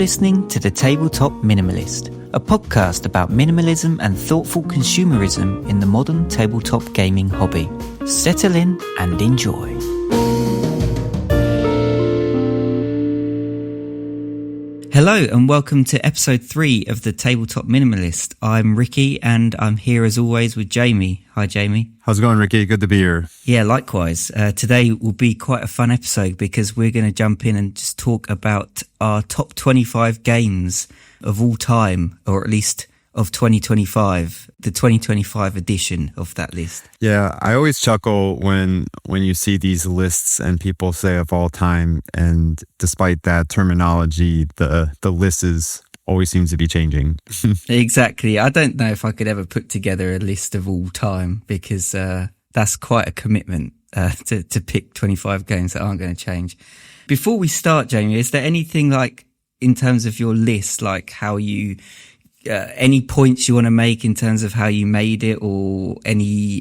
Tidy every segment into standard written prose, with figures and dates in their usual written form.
listening to The Tabletop Minimalist, a podcast about minimalism and thoughtful consumerism in the modern tabletop gaming hobby. Settle in and enjoy. Hello and welcome to episode 3 of The Tabletop Minimalist. I'm Ricky and I'm here as always with Jamie. Hi Jamie. How's it going, Ricky? Good to be here. Yeah, likewise. Today will be quite a fun episode because we're going to jump in and just talk about our top 25 games of all time, or at least of 2025, the 2025 edition of that list. Yeah, I always chuckle when you see these lists and people say of all time, and despite that terminology, the list always seems to be changing. Exactly. I don't know if I could ever put together a list of all time because that's quite a commitment to pick 25 games that aren't going to change. Before we start, Jamie, is there anything like in terms of your list, like how you any points you want to make in terms of how you made it, or any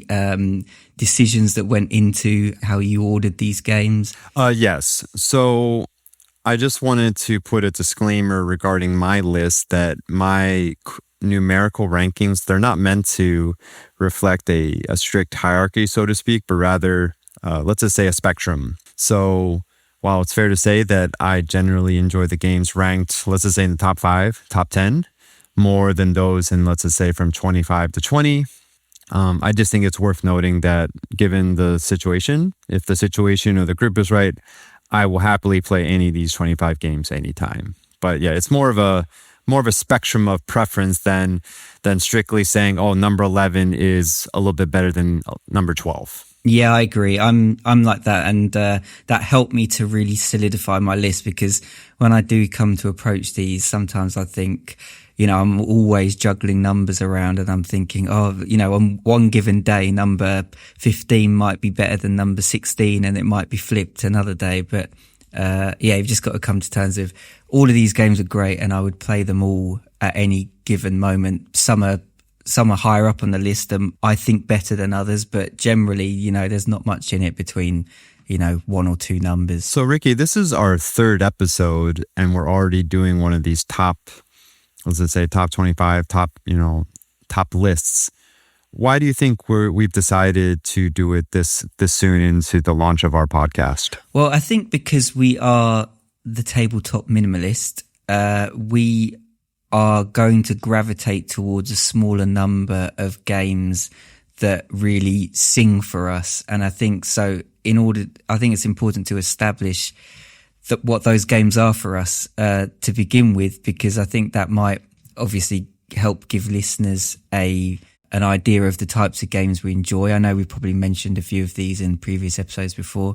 decisions that went into how you ordered these games? Yes. So I just wanted to put a disclaimer regarding my list that my numerical rankings, they're not meant to reflect a strict hierarchy, so to speak, but rather, let's just say a spectrum. So while it's fair to say that I generally enjoy the games ranked, let's just say in the top 5, top 10, more than those in, let's just say, from 25 to 20. I just think it's worth noting that given the situation, if the situation or the group is right, I will happily play any of these 25 games anytime. But yeah, it's more of a spectrum of preference than strictly saying, oh, number 11 is a little bit better than number 12. Yeah, I agree. I'm like that, and that helped me to really solidify my list, because when I do come to approach these, sometimes I think, I'm always juggling numbers around, and I'm thinking, on one given day, number 15 might be better than number 16, and it might be flipped another day. But you've just got to come to terms with all of these games are great, and I would play them all at any given moment. Some are higher up on the list, and I think better than others, but generally, there's not much in it between, one or two numbers. So Ricky, this is our 3rd episode, and we're already doing one of these top 25, top lists. Why do you think we've decided to do it this soon into the launch of our podcast? Well, I think because we are the Tabletop Minimalist, we are going to gravitate towards a smaller number of games that really sing for us. And I think so I think it's important to establish what those games are for us to begin with, because I think that might obviously help give listeners an idea of the types of games we enjoy. I know we've probably mentioned a few of these in previous episodes before.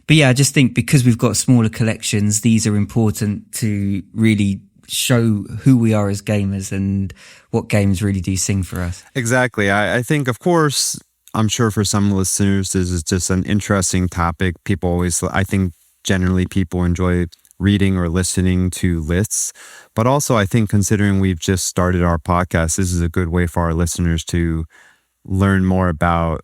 But yeah, I just think because we've got smaller collections, these are important to really show who we are as gamers and what games really do sing for us. Exactly. I think, of course, I'm sure for some listeners, this is just an interesting topic. I think generally people enjoy reading or listening to lists, but also I think considering we've just started our podcast, this is a good way for our listeners to learn more about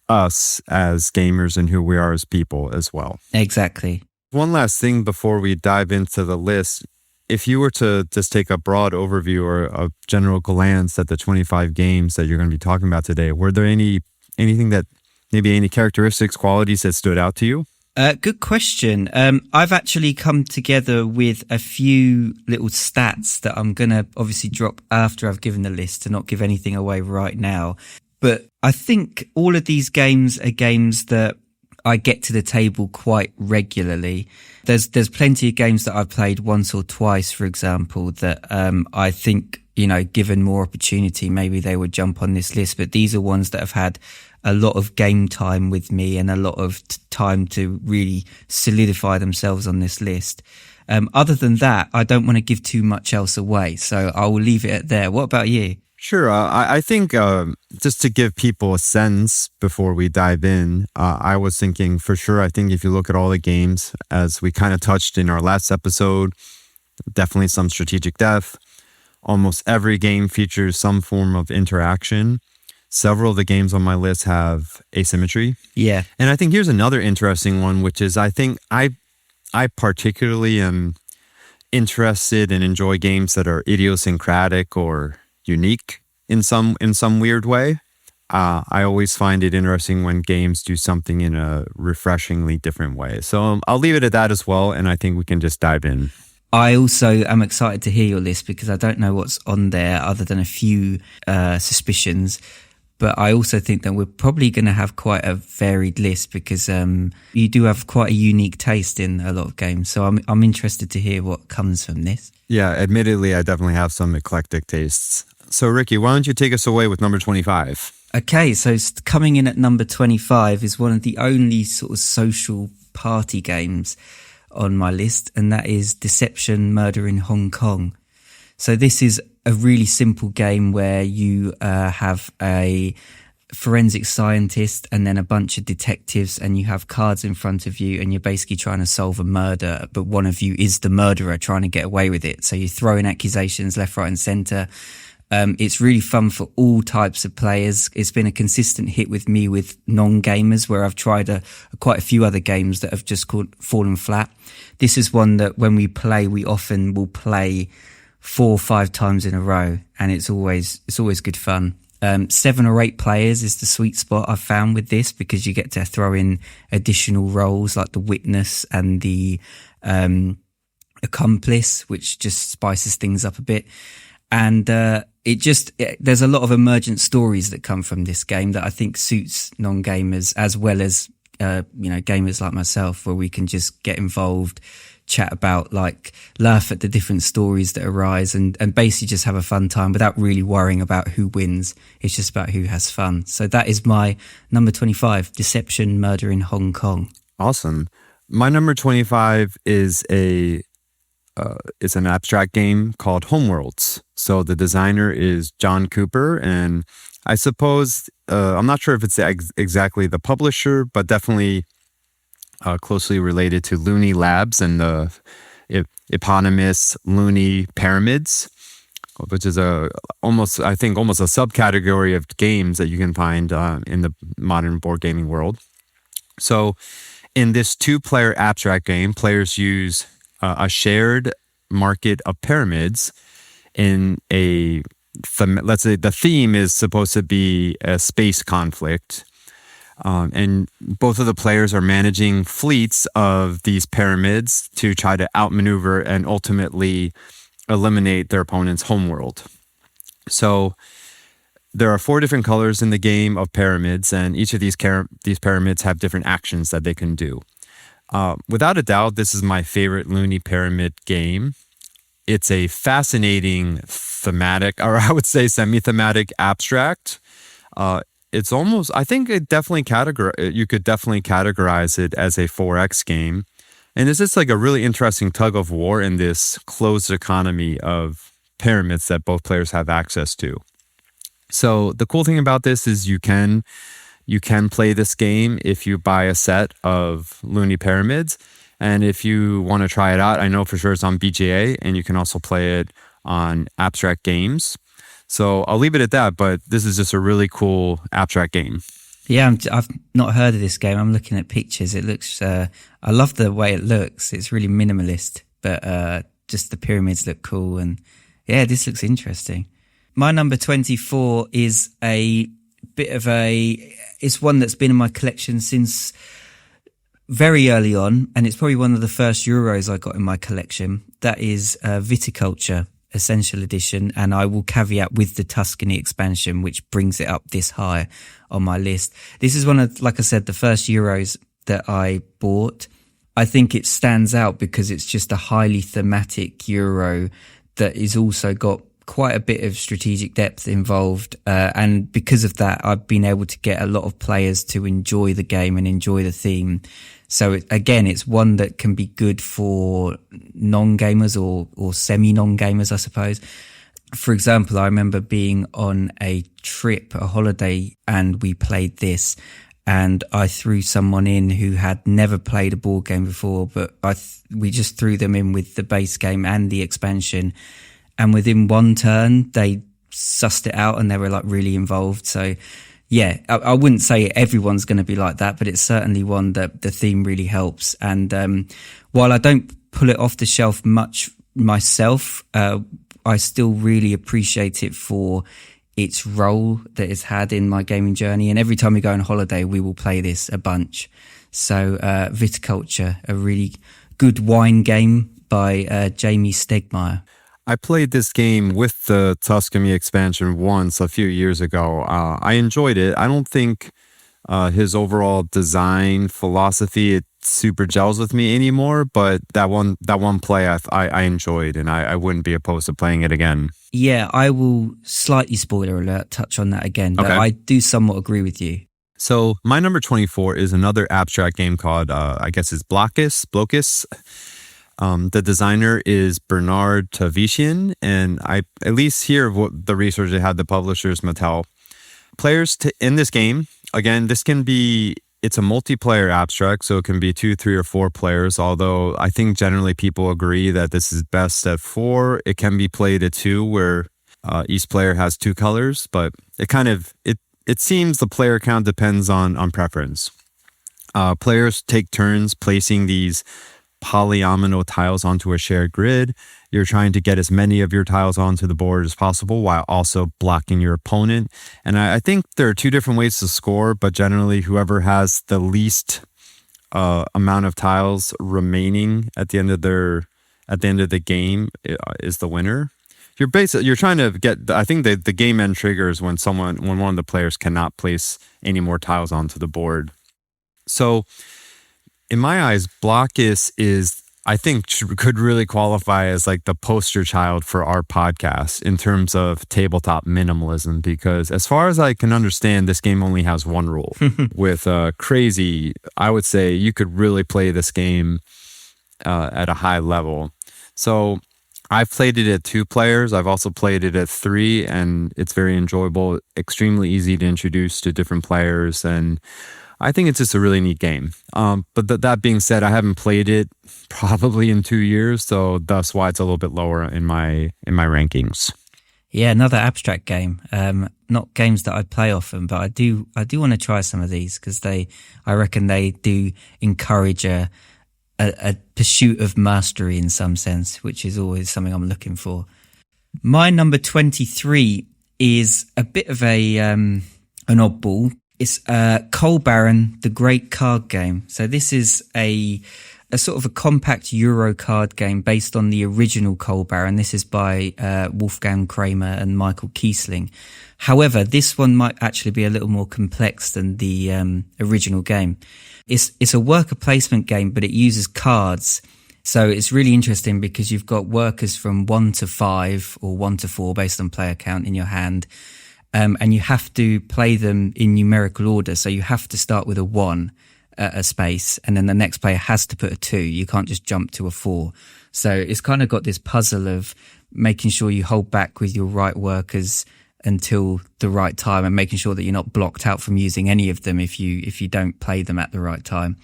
us as gamers and who we are as people as well. Exactly. One last thing before we dive into the list. If you were to just take a broad overview or a general glance at the 25 games that you're going to be talking about today, were there anything that maybe any characteristics, qualities that stood out to you? Good question. I've actually come together with a few little stats that I'm going to obviously drop after I've given the list to not give anything away right now. But I think all of these games are games that I get to the table quite regularly. There's plenty of games that I've played once or twice, for example, that I think, given more opportunity, maybe they would jump on this list. But these are ones that have had a lot of game time with me and a lot of time to really solidify themselves on this list. Other than that, I don't want to give too much else away, so I will leave it at there. What about you? Sure. I think just to give people a sense before we dive in, I was thinking for sure, I think if you look at all the games, as we kind of touched in our last episode, definitely some strategic depth. Almost every game features some form of interaction. Several of the games on my list have asymmetry. Yeah. And I think here's another interesting one, which is I think I particularly am interested and enjoy games that are idiosyncratic or unique in some weird way. I always find it interesting when games do something in a refreshingly different way. So I'll leave it at that as well, and I think we can just dive in. I also am excited to hear your list because I don't know what's on there other than a few suspicions. But I also think that we're probably going to have quite a varied list because you do have quite a unique taste in a lot of games. So I'm interested to hear what comes from this. Yeah, admittedly, I definitely have some eclectic tastes. So Ricky, why don't you take us away with number 25? Okay, so coming in at number 25 is one of the only sort of social party games on my list, and that is Deception Murder in Hong Kong. So this is a really simple game where you have a forensic scientist and then a bunch of detectives, and you have cards in front of you, and you're basically trying to solve a murder, but one of you is the murderer trying to get away with it. So you throw in accusations left, right and centre. It's really fun for all types of players. It's been a consistent hit with me with non-gamers where I've tried quite a few other games that have just fallen flat. This is one that when we play, we often will play 4 or 5 times in a row, and it's always good fun. 7 or 8 players is the sweet spot I've found with this because you get to throw in additional roles like the witness and the accomplice, which just spices things up a bit. And there's a lot of emergent stories that come from this game that I think suits non-gamers as well as gamers like myself, where we can just get involved, chat about, laugh at the different stories that arise, and basically just have a fun time without really worrying about who wins. It's just about who has fun. So that is my number 25, Deception Murder in Hong Kong. Awesome. My number 25 is it's an abstract game called Homeworlds. So the designer is John Cooper, and I suppose, I'm not sure if it's exactly the publisher, but definitely closely related to Looney Labs and the eponymous Looney Pyramids, which is almost a subcategory of games that you can find in the modern board gaming world. So in this 2-player abstract game, players use a shared market of pyramids in let's say the theme is supposed to be a space conflict. And both of the players are managing fleets of these pyramids to try to outmaneuver and ultimately eliminate their opponent's homeworld. So there are 4 different colors in the game of pyramids, and each of these pyramids have different actions that they can do. Without a doubt, this is my favorite Looney Pyramid game. It's a fascinating thematic, or I would say semi-thematic abstract. It's almost, I think you could definitely categorize it as a 4X game. And it's just like a really interesting tug of war in this closed economy of pyramids that both players have access to. So the cool thing about this is you can play this game if you buy a set of Looney Pyramids. And if you want to try it out, I know for sure it's on BGA, and you can also play it on Abstract Games. So I'll leave it at that, but this is just a really cool abstract game. Yeah, I've not heard of this game. I'm looking at pictures. It looks, I love the way it looks. It's really minimalist, but just the pyramids look cool. And yeah, this looks interesting. My number 24 is it's one that's been in my collection since very early on, and it's probably one of the first Euros I got in my collection. That is Viticulture Essential Edition, and I will caveat with the Tuscany expansion, which brings it up this high on my list. This is one of, like I said, the first Euros that I bought. I think it stands out because it's just a highly thematic Euro that is also got quite a bit of strategic depth involved, and because of that I've been able to get a lot of players to enjoy the game and enjoy the theme. So it's one that can be good for non-gamers or semi-non-gamers, I suppose. For example, I remember being on a holiday, and we played this, and I threw someone in who had never played a board game before, but we just threw them in with the base game and the expansion. And within one turn, they sussed it out and they were really involved. So yeah, I wouldn't say everyone's going to be like that, but it's certainly one that the theme really helps. And while I don't pull it off the shelf much myself. I still really appreciate it for its role that it's had in my gaming journey. And every time we go on holiday, we will play this a bunch. So Viticulture, a really good wine game by Jamie Stegmaier. I played this game with the Tuscany expansion once a few years ago. I enjoyed it. I don't think his overall design philosophy it super gels with me anymore, but that one play I enjoyed, and I wouldn't be opposed to playing it again. Yeah, I will, slightly spoiler alert, touch on that again, but Okay. I do somewhat agree with you. So my number 24 is another abstract game called, I guess it's Blockus. The designer is Bernard Tavishian, and I at least hear what the research they had, the publishers Mattel. Players in this game, again, it's a multiplayer abstract, so it can be 2, 3, or 4 players, although I think generally people agree that this is best at 4. It can be played at 2, where each player has 2 colors, but it seems the player count depends on preference. Players take turns placing these polyomino tiles onto a shared grid. You're trying to get as many of your tiles onto the board as possible while also blocking your opponent. And I think there are 2 different ways to score, but generally whoever has the least amount of tiles remaining at the end of the game is the winner. You're trying to get, I think the game end triggers when one of the players cannot place any more tiles onto the board. So in my eyes, Blockus is, I think, could really qualify as like the poster child for our podcast in terms of tabletop minimalism, because as far as I can understand, this game only has one rule. With crazy, I would say you could really play this game at a high level. So I've played it at 2 players. I've also played it at 3, and it's very enjoyable, extremely easy to introduce to different players, and I think it's just a really neat game. But that being said, I haven't played it probably in 2 years, so that's why it's a little bit lower in my rankings. Yeah, another abstract game. Not games that I play often, but I do want to try some of these because I reckon they do encourage a pursuit of mastery in some sense, which is always something I'm looking for. My number 23 is a bit of an oddball. It's Coal Baron, the Great Card Game. So this is a sort of a compact Euro card game based on the original Coal Baron. This is by Wolfgang Kramer and Michael Kiesling. However, this one might actually be a little more complex than the original game. It's a worker placement game, but it uses cards. So it's really interesting because you've got workers from 1 to 5 or 1 to 4 based on player count in your hand. And you have to play them in numerical order. So you have to start with a 1 a space, and then the next player has to put a 2. You can't just jump to a 4. So it's kind of got this puzzle of making sure you hold back with your right workers until the right time, and making sure that you're not blocked out from using any of them if you don't play them at the right time.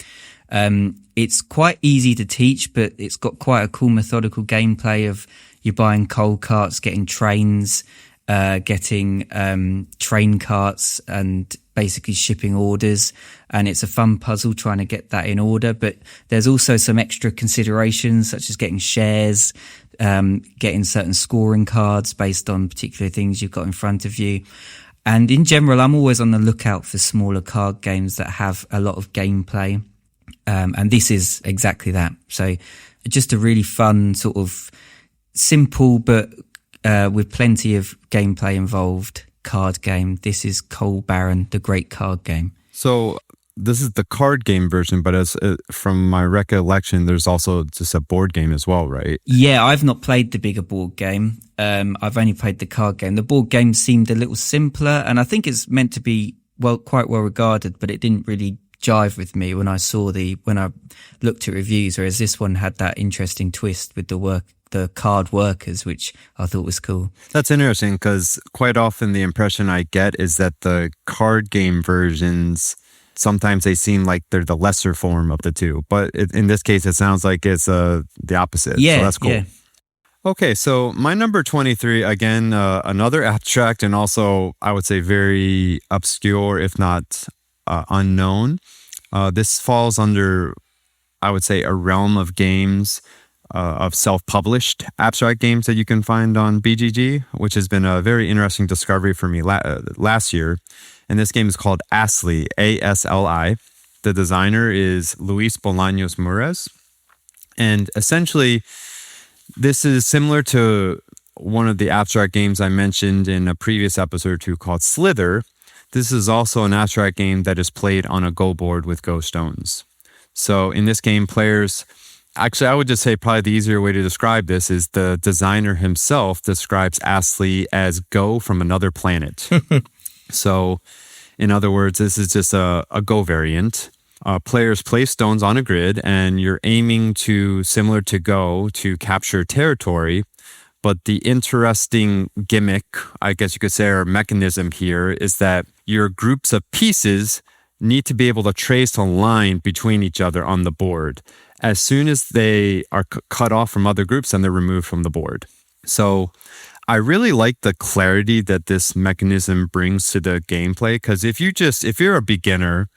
It's quite easy to teach, but it's got quite a cool methodical gameplay of you're buying coal carts, getting trains, getting train carts, and basically shipping orders. And it's a fun puzzle trying to get that in order. But there's also some extra considerations such as getting shares, getting certain scoring cards based on particular things you've got in front of you. And in general, I'm always on the lookout for smaller card games that have a lot of gameplay. And this is exactly that. So just a really fun sort of simple, but with plenty of gameplay involved card game. This is Coal Baron, the Great Card Game. So this is the card game version, but as from my recollection, there's also just a board game as well, right? Yeah, I've not played the bigger board game. I've only played the card game. The board game seemed a little simpler, and I think it's meant to be quite well regarded, but it didn't really jive with me when I looked at reviews, whereas this one had that interesting twist with the card workers, which I thought was cool. That's interesting because quite often the impression I get is that the card game versions, sometimes they seem like they're the lesser form of the two. But in this case, it sounds like it's the opposite. Yeah, so that's cool. Yeah. Okay, so my number 23, again, another abstract and also, I would say, very obscure, if not unknown. This falls under, I would say, a realm of games of self-published abstract games that you can find on BGG, which has been a very interesting discovery for me last year. And this game is called Asli, A-S-L-I. The designer is Luis Bolaños Mures. And essentially, this is similar to one of the abstract games I mentioned in a previous episode or two called Slither. This is also an abstract game that is played on a Go board with Go stones. So in this game, players... Actually, I would just say probably the easier way to describe this is the designer himself describes Asli as Go from another planet. So, in other words, this is just a Go variant. Players place stones on a grid, and you're aiming to, similar to Go, to capture territory. But the interesting gimmick, I guess you could say, or mechanism here is that your groups of pieces need to be able to trace a line between each other on the board. As soon as they are cut off from other groups, then they're removed from the board. So I really like the clarity that this mechanism brings to the gameplay, because if you're a beginner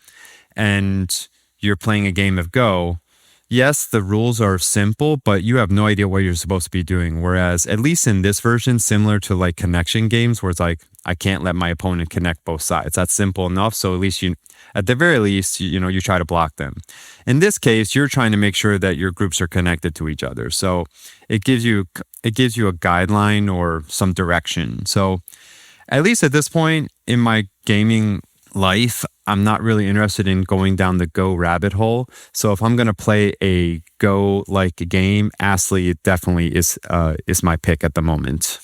and you're playing a game of Go, yes, the rules are simple, but you have no idea what you're supposed to be doing. Whereas, at least in this version, similar to like connection games, where it's like, I can't let my opponent connect both sides. That's simple enough. So at least at the very least, you try to block them. In this case, you're trying to make sure that your groups are connected to each other. So it gives you a guideline or some direction. So at least at this point in my gaming life, I'm not really interested in going down the Go rabbit hole. So if I'm going to play a Go-like game, Asli definitely is my pick at the moment.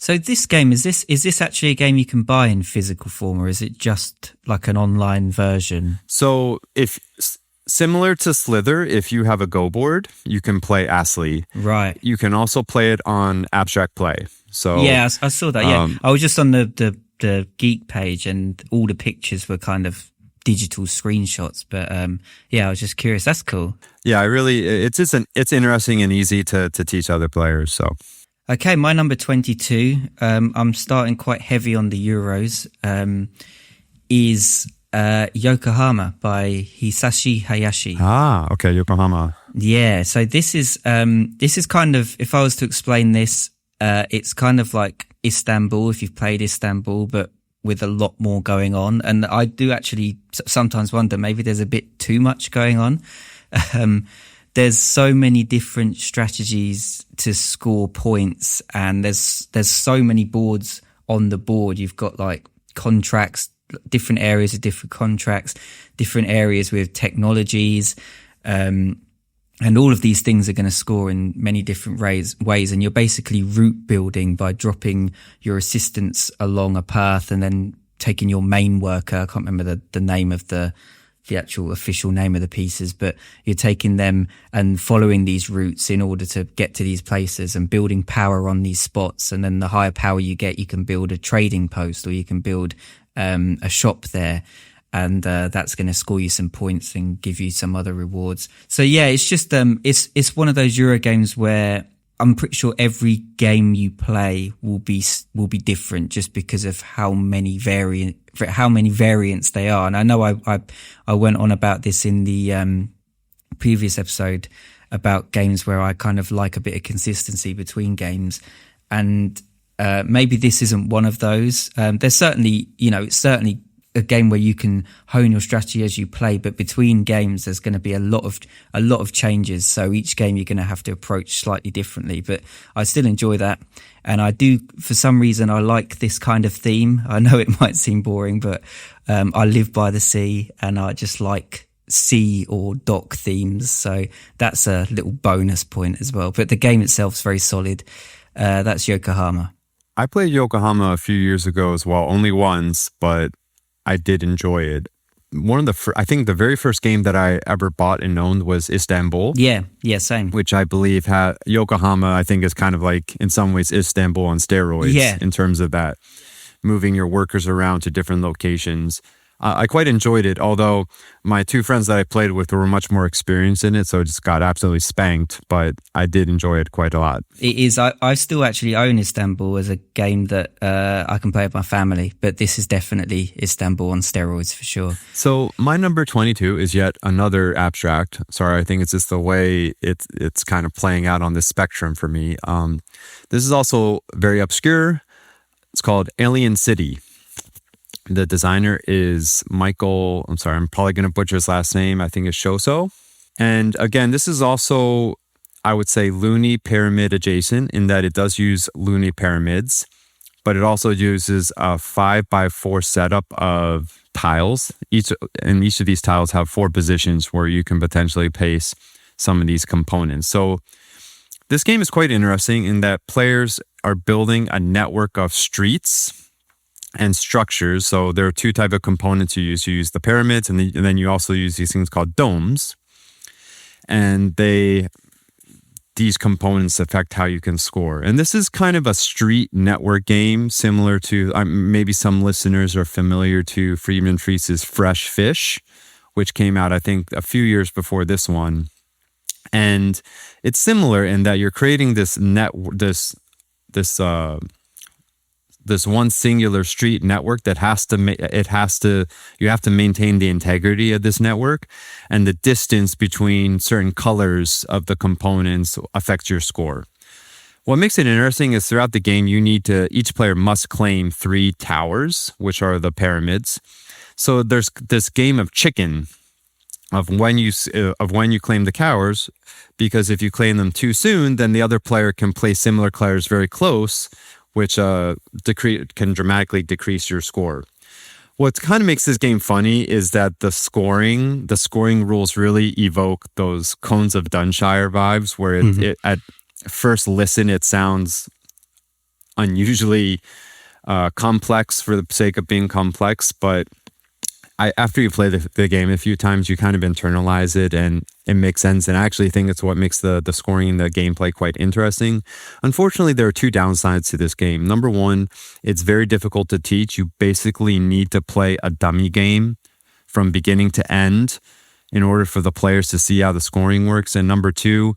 So this game, is this actually a game you can buy in physical form, or is it just like an online version? So if similar to Slither, if you have a Go board, you can play Asli. Right. You can also play it on Abstract Play. So yeah, I saw that. Yeah, I was just on the Geek page, and all the pictures were kind of digital screenshots. But yeah, I was just curious. That's cool. Yeah, it's interesting and easy to teach other players. So. Okay, my number 22, I'm starting quite heavy on the Euros, is Yokohama by Hisashi Hayashi. Ah, okay, Yokohama. Yeah, so this is kind of, if I was to explain this, it's kind of like Istanbul, if you've played Istanbul, but with a lot more going on. And I do actually sometimes wonder, maybe there's a bit too much going on. There's so many different strategies to score points, and there's so many boards on the board. You've got like contracts, different areas of different contracts, different areas with technologies, and all of these things are going to score in many different ways. And you're basically route building by dropping your assistants along a path and then taking your main worker. I can't remember the name of the actual official name of the pieces, but you're taking them and following these routes in order to get to these places and building power on these spots. And then the higher power you get, you can build a trading post, or you can build a shop there, and that's going to score you some points and give you some other rewards. So yeah, it's just it's one of those Euro games where I'm pretty sure every game you play will be different, just because of how many variants they are. And I know I went on about this in the previous episode about games where I kind of like a bit of consistency between games, and maybe this isn't one of those. There's certainly, it's certainly a game where you can hone your strategy as you play, but between games there's going to be a lot of changes, so each game you're going to have to approach slightly differently. But I still enjoy that, and I do, for some reason, I like this kind of theme. I know it might seem boring, but I live by the sea, and I just like sea or dock themes, so that's a little bonus point as well. But the game itself's very solid. That's Yokohama. I played Yokohama a few years ago as well, only once, but I did enjoy it. I think the very first game that I ever bought and owned was Istanbul. Yeah, same. Which I believe Yokohama, I think, is kind of like, in some ways, Istanbul on steroids. Yeah. In terms of that, moving your workers around to different locations. I quite enjoyed it, although my two friends that I played with were much more experienced in it, so I just got absolutely spanked, but I did enjoy it quite a lot. It is. I still actually own Istanbul as a game that I can play with my family, but this is definitely Istanbul on steroids for sure. So my number 22 is yet another abstract. Sorry, I think it's just the way it's kind of playing out on this spectrum for me. This is also very obscure. It's called Alien City. The designer is Michael, I'm sorry, I'm probably going to butcher his last name. I think it's Shoso. And again, this is also, I would say, Looney Pyramid adjacent in that it does use Looney Pyramids, but it also uses a 5x4 setup of tiles. Each of these tiles have 4 positions where you can potentially place some of these components. So this game is quite interesting in that players are building a network of streets and structures. So there are 2 types of components you use. You use the pyramids, and then you also use these things called domes. And these components affect how you can score. And this is kind of a street network game, similar to maybe some listeners are familiar to Friedman Fries's Fresh Fish, which came out, I think, a few years before this one. And it's similar in that you're creating this this one singular street network that you have to maintain the integrity of this network, and the distance between certain colors of the components affects your score. What makes it interesting is throughout the game, each player must claim 3 towers, which are the pyramids. So there's this game of chicken of when you claim the towers, because if you claim them too soon, then the other player can place similar towers very close, which can dramatically decrease your score. What kind of makes this game funny is that the scoring rules really evoke those Cones of Dunshire vibes, where it at first listen it sounds unusually complex for the sake of being complex, but after you play the game a few times, you kind of internalize it and it makes sense. And I actually think it's what makes the scoring and the gameplay quite interesting. Unfortunately, there are 2 downsides to this game. Number 1, it's very difficult to teach. You basically need to play a dummy game from beginning to end in order for the players to see how the scoring works. And number 2,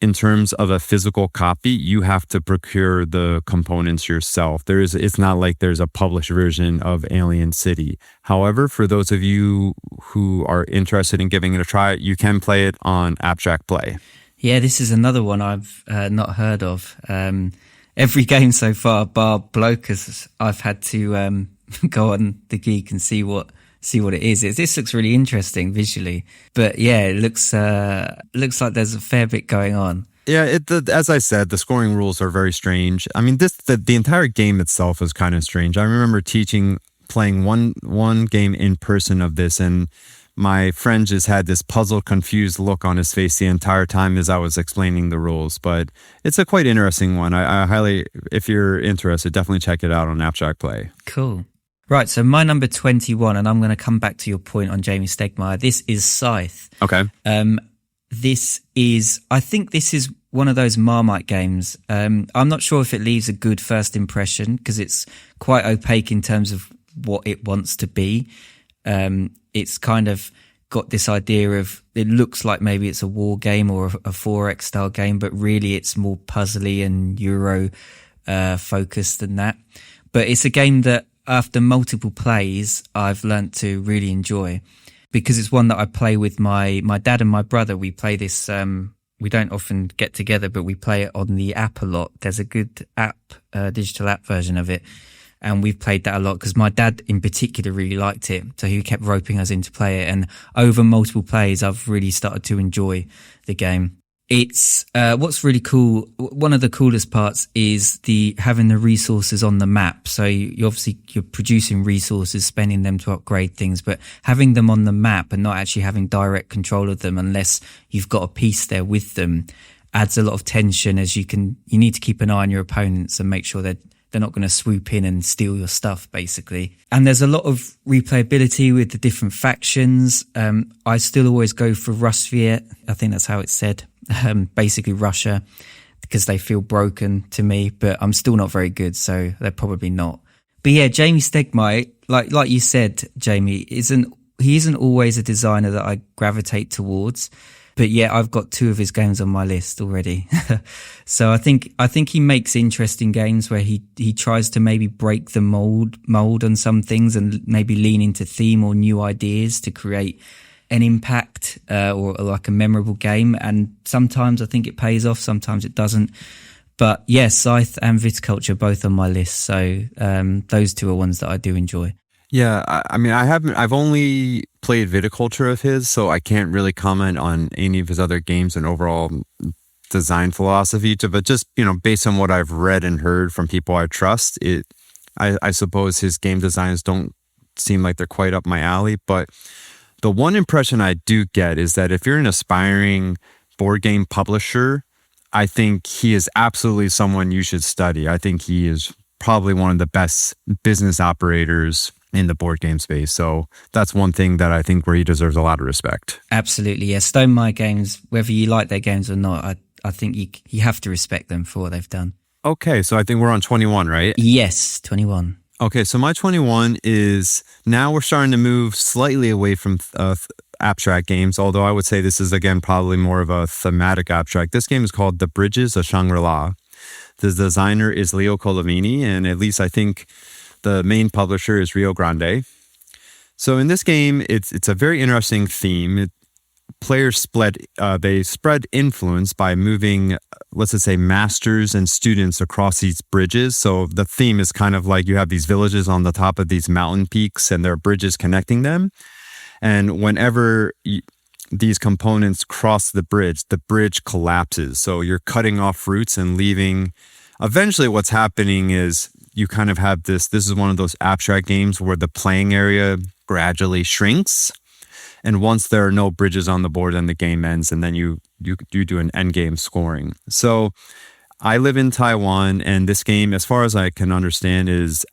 in terms of a physical copy, you have to procure the components yourself. It's not like there's a published version of Alien City. However, for those of you who are interested in giving it a try, you can play it on Abstract Play. Yeah, this is another one I've not heard of. Every game so far, bar Blocus, I've had to go on the Geek and see what it is. This looks really interesting visually, but yeah, it looks like there's a fair bit going on. Yeah, as I said, the scoring rules are very strange. I mean, the entire game itself is kind of strange. I remember playing one game in person of this, and my friend just had this puzzled, confused look on his face the entire time as I was explaining the rules. But it's a quite interesting one. I highly, if you're interested, definitely check it out on Abstract Play. Cool. Right, so my number 21, and I'm going to come back to your point on Jamie Stegmaier. This is Scythe. Okay. I think this is one of those Marmite games. I'm not sure if it leaves a good first impression because it's quite opaque in terms of what it wants to be. It's kind of got this idea of, it looks like maybe it's a war game or a 4X style game, but really it's more puzzly and Euro focused than that. But it's a game that after multiple plays, I've learnt to really enjoy because it's one that I play with my dad and my brother. We play this, we don't often get together, but we play it on the app a lot. There's a good app, digital app version of it. And we've played that a lot because my dad in particular really liked it. So he kept roping us in to play it. And over multiple plays, I've really started to enjoy the game. It's what's really cool. One of the coolest parts is having the resources on the map. So you're producing resources, spending them to upgrade things, but having them on the map and not actually having direct control of them unless you've got a piece there with them adds a lot of tension, as you need to keep an eye on your opponents and make sure that they're not going to swoop in and steal your stuff, basically. And there's a lot of replayability with the different factions. I still always go for Russviet. I think that's how it's said. Basically Russia, because they feel broken to me, but I'm still not very good, so they're probably not. But yeah, Jamie Stegmaier, like you said, Jamie, he isn't always a designer that I gravitate towards. But yeah, I've got 2 of his games on my list already. So I think he makes interesting games where he tries to maybe break the mold on some things and maybe lean into theme or new ideas to create an impact or like a memorable game. And sometimes I think it pays off, sometimes it doesn't. But yeah, Scythe and Viticulture both on my list. So those 2 are ones that I do enjoy. Yeah, I mean, I've only played Viticulture of his, so I can't really comment on any of his other games and overall design philosophy. But just, based on what I've read and heard from people I trust, I suppose his game designs don't seem like they're quite up my alley. But the one impression I do get is that if you're an aspiring board game publisher, I think he is absolutely someone you should study. I think he is probably one of the best business operators in the board game space. So that's one thing that I think where he deserves a lot of respect. Absolutely, yeah. Stone My Games, whether you like their games or not, I think you have to respect them for what they've done. Okay, so I think we're on 21, right? Yes, 21. Okay, so my 21 is, now we're starting to move slightly away from abstract games, although I would say this is, again, probably more of a thematic abstract. This game is called The Bridges of Shangri-La. The designer is Leo Colovini, and at least I think the main publisher is Rio Grande. So in this game, it's a very interesting theme. Players spread influence by moving, let's just say, masters and students across these bridges. So the theme is kind of like you have these villages on the top of these mountain peaks, and there are bridges connecting them. And whenever these components cross the bridge collapses. So you're cutting off routes and leaving. Eventually, what's happening is you kind of have this is one of those abstract games where the playing area gradually shrinks. And once there are no bridges on the board, then the game ends, and then you do an end game scoring. So I live in Taiwan, and this game, as far as I can understand, is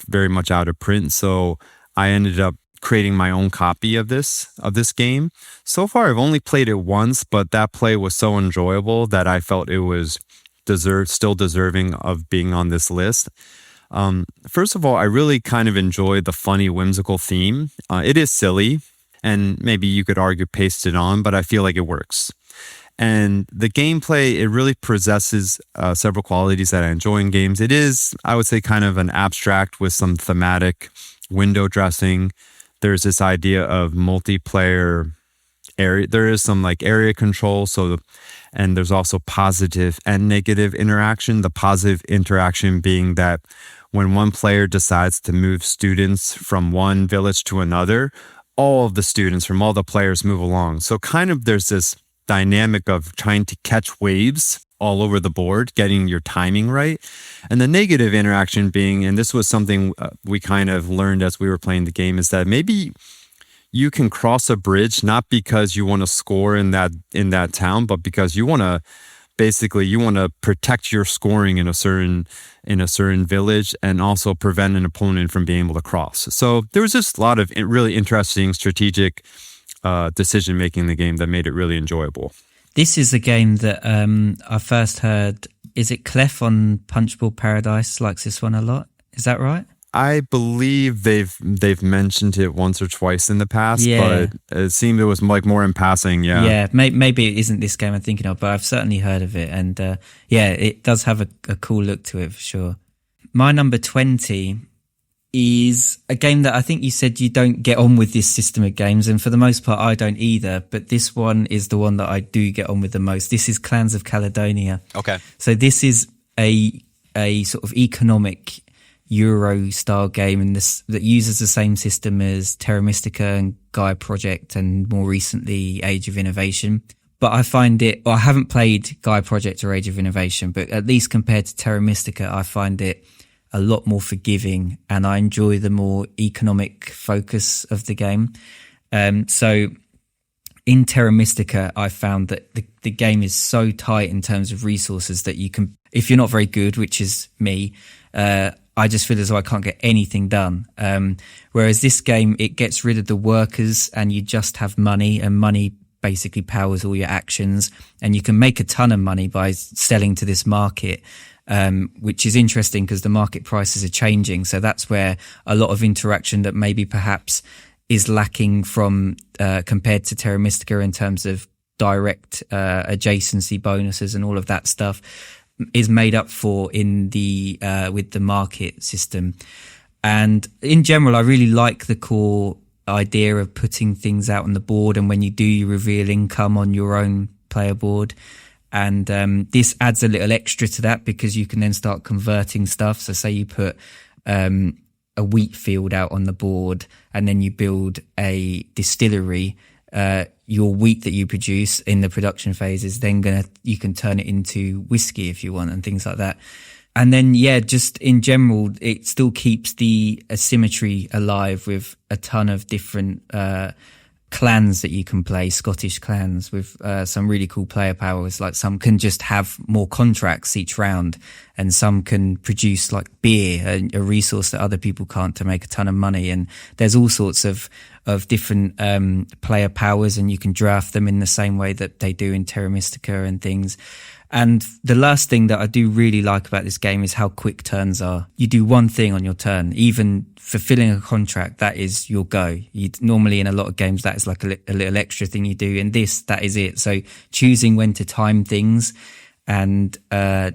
very much out of print. So I ended up creating my own copy of this game. So far, I've only played it once, but that play was so enjoyable that I felt it was still deserving of being on this list. First of all, I really kind of enjoyed the funny, whimsical theme. It is silly, and maybe you could argue pasted on, but I feel like it works. And the gameplay, it really possesses several qualities that I enjoy in games. It is, I would say, kind of an abstract with some thematic window dressing. There's this idea of multiplayer area. There is some like area control. And there's also positive and negative interaction. The positive interaction being that when one player decides to move students from one village to another, all of the students from all the players move along. So kind of there's this dynamic of trying to catch waves all over the board, getting your timing right. And the negative interaction being, and this was something we kind of learned as we were playing the game, is that maybe you can cross a bridge not because you want to score in that town, but because you want to protect your scoring in a certain village and also prevent an opponent from being able to cross. So there was just a lot of really interesting strategic decision making in the game that made it really enjoyable. This is a game that I first heard. Is it Clef on Punchbowl Paradise likes this one a lot? Is that right? I believe they've mentioned it once or twice in the past, yeah. But it seemed it was like more in passing. Yeah, yeah. Maybe it isn't this game I'm thinking of, but I've certainly heard of it, and yeah, it does have a cool look to it for sure. My number 20 is a game that I think you said you don't get on with this system of games, and for the most part I don't either, but this one is the one that I do get on with the most. This is Clans of Caledonia. Okay. So this is a sort of economic Euro style game, and that uses the same system as Terra Mystica and Gaia Project and more recently Age of Innovation. But I haven't played Gaia Project or Age of Innovation, but at least compared to Terra Mystica, I find it a lot more forgiving, and I enjoy the more economic focus of the game. So in Terra Mystica, I found that the game is so tight in terms of resources that you can, if you're not very good, which is me, I just feel as though I can't get anything done. Whereas this game, it gets rid of the workers and you just have money, and money basically powers all your actions, and you can make a ton of money by selling to this market. which is interesting because the market prices are changing. So that's where a lot of interaction that maybe perhaps is lacking from compared to Terra Mystica in terms of direct adjacency bonuses and all of that stuff is made up for in the with the market system. And in general, I really like the core idea of putting things out on the board, and when you do, you reveal income on your own player board. And this adds a little extra to that because you can then start converting stuff. So say you put a wheat field out on the board and then you build a distillery, your wheat that you produce in the production phase is then you can turn it into whiskey if you want and things like that. And then, just in general, it still keeps the asymmetry alive with a ton of different clans that you can play, Scottish clans with some really cool player powers. Like some can just have more contracts each round, and some can produce like beer, a resource that other people can't, to make a ton of money. And there's all sorts of different player powers, and you can draft them in the same way that they do in Terra Mystica and things. And the last thing that I do really like about this game is how quick turns are. You do one thing on your turn, even fulfilling a contract, that is your go. Normally in a lot of games, that is like a little extra thing you do. In this, that is it. So choosing when to time things and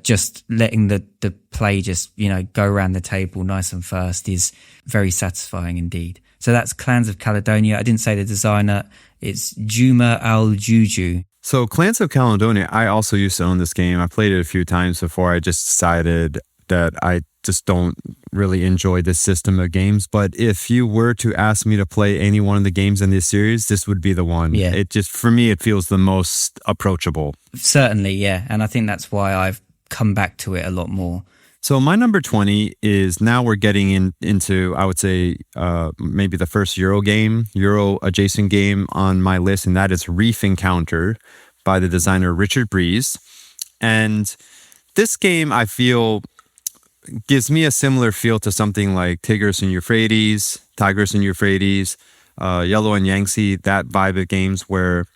just letting the play just, go around the table nice and fast is very satisfying indeed. So that's Clans of Caledonia. I didn't say the designer. It's Juma Al-Juju. So Clans of Caledonia, I also used to own this game. I played it a few times before I just decided that I just don't really enjoy this system of games. But if you were to ask me to play any one of the games in this series, this would be the one. Yeah. It just, for me, it feels the most approachable. Certainly, yeah. And I think that's why I've come back to it a lot more. So my number 20 is, now we're getting into, I would say, maybe the first Euro adjacent game on my list, and that is Reef Encounter by the designer Richard Breeze. And this game, I feel, gives me a similar feel to something like Tigris and Euphrates, Yellow and Yangtze, that vibe of games where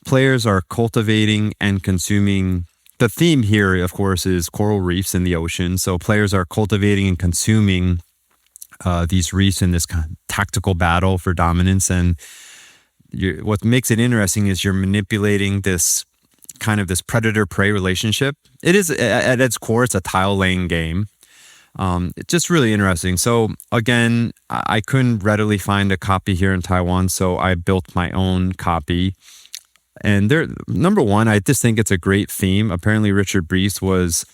players are cultivating and consuming. The theme here, of course, is coral reefs in the ocean. So players are cultivating and consuming these reefs in this kind of tactical battle for dominance. And what makes it interesting is you're manipulating this kind of this predator-prey relationship. It is, at its core, it's a tile-laying game. It's just really interesting. So again, I couldn't readily find a copy here in Taiwan, so I built my own copy. And number one, I just think it's a great theme. Apparently, Richard Breeze was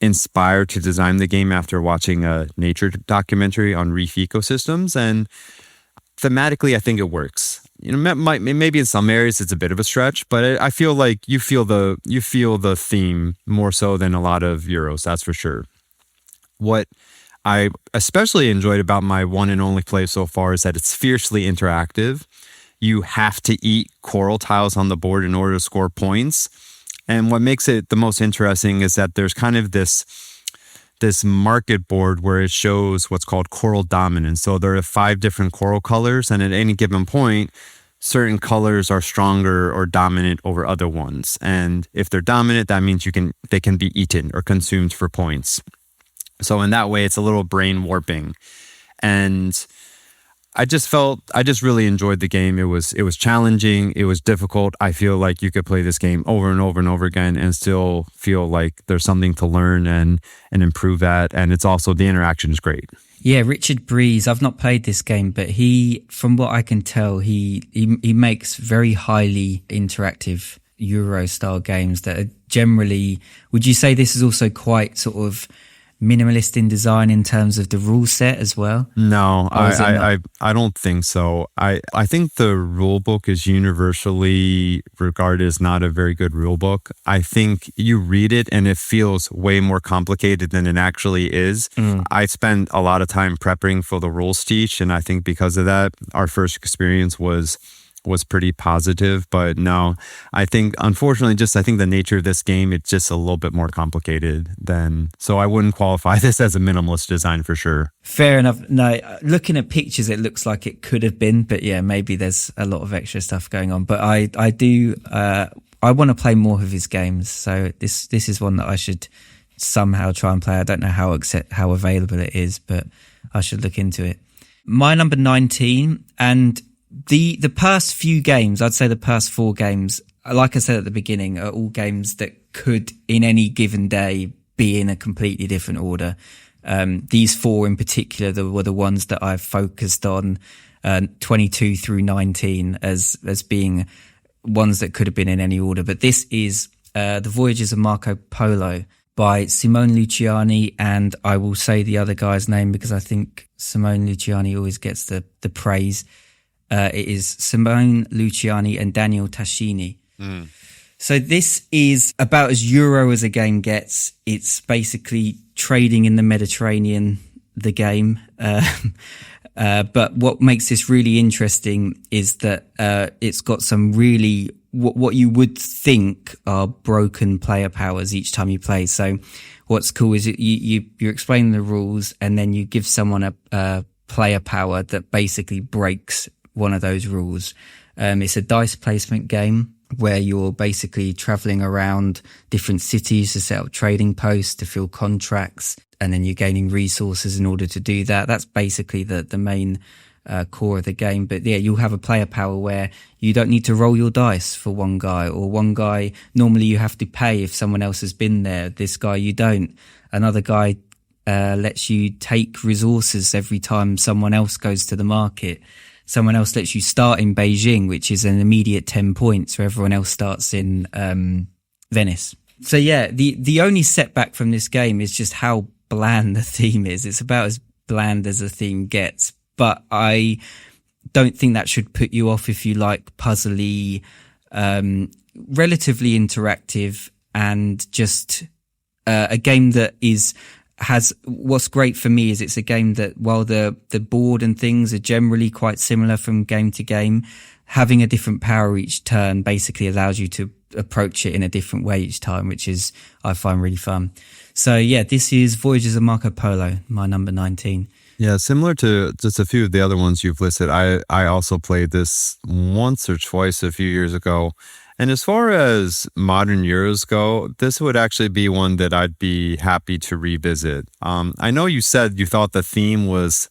inspired to design the game after watching a nature documentary on reef ecosystems, and thematically, I think it works. Maybe in some areas it's a bit of a stretch, but I feel like you feel the theme more so than a lot of Euros. That's for sure. What I especially enjoyed about my one and only play so far is that it's fiercely interactive. You have to eat coral tiles on the board in order to score points. And what makes it the most interesting is that there's kind of this market board where it shows what's called coral dominance. So there are 5 different coral colors, and at any given point, certain colors are stronger or dominant over other ones. And if they're dominant, that means they can be eaten or consumed for points. So in that way, it's a little brain warping. And I just really enjoyed the game. It was challenging. It was difficult. I feel like you could play this game over and over and over again and still feel like there's something to learn and improve at. And it's also, the interaction is great. Yeah, Richard Breeze. I've not played this game, but from what I can tell, he makes very highly interactive Euro style games that are generally, would you say this is also quite sort of minimalist in design in terms of the rule set as well? No, I don't think so. I think the rule book is universally regarded as not a very good rule book. I think you read it and it feels way more complicated than it actually is. I spent a lot of time prepping for the rules teach, and I think because of that, our first experience was pretty positive. But no, I think, unfortunately, I think the nature of this game, it's just a little bit more complicated so I wouldn't qualify this as a minimalist design for sure. Fair enough. No, looking at pictures, it looks like it could have been, but yeah, maybe there's a lot of extra stuff going on. But I want to play more of his games. So this is one that I should somehow try and play. I don't know how available it is, but I should look into it. My number 19, and the past few games, I'd say the past 4 games, like I said at the beginning, are all games that could, in any given day, be in a completely different order. These 4 in particular were the ones that I've focused on, 22 through 19 as being ones that could have been in any order. But this is The Voyages of Marco Polo by Simone Luciani, and I will say the other guy's name because I think Simone Luciani always gets the praise. It is Simone Luciani and Daniel Tascini. So this is about as Euro as a game gets. It's basically trading in the Mediterranean, the game. But what makes this really interesting is that it's got some really what you would think are broken player powers each time you play. So what's cool is you explain the rules and then you give someone a player power that basically breaks one of those rules. It's a dice placement game where you're basically traveling around different cities to set up trading posts, to fill contracts, and then you're gaining resources in order to do that. That's basically the main core of the game. But yeah, you'll have a player power where you don't need to roll your dice for one guy, or one guy, normally you have to pay if someone else has been there. This guy, you don't. Another guy lets you take resources every time someone else goes to the market. Someone else lets you start in Beijing, which is an immediate 10 points, where everyone else starts in Venice. So yeah, the only setback from this game is just how bland the theme is. It's about as bland as a theme gets. But I don't think that should put you off if you like puzzly, relatively interactive, and just a game that has what's great for me is it's a game that while the board and things are generally quite similar from game to game, having a different power each turn basically allows you to approach it in a different way each time, which is I find really fun. So yeah, this is Voyages of Marco Polo, my number 19. Yeah, similar to just a few of the other ones you've listed, I also played this once or twice a few years ago. And as far as modern Euros go, this would actually be one that I'd be happy to revisit. I know you said you thought the theme was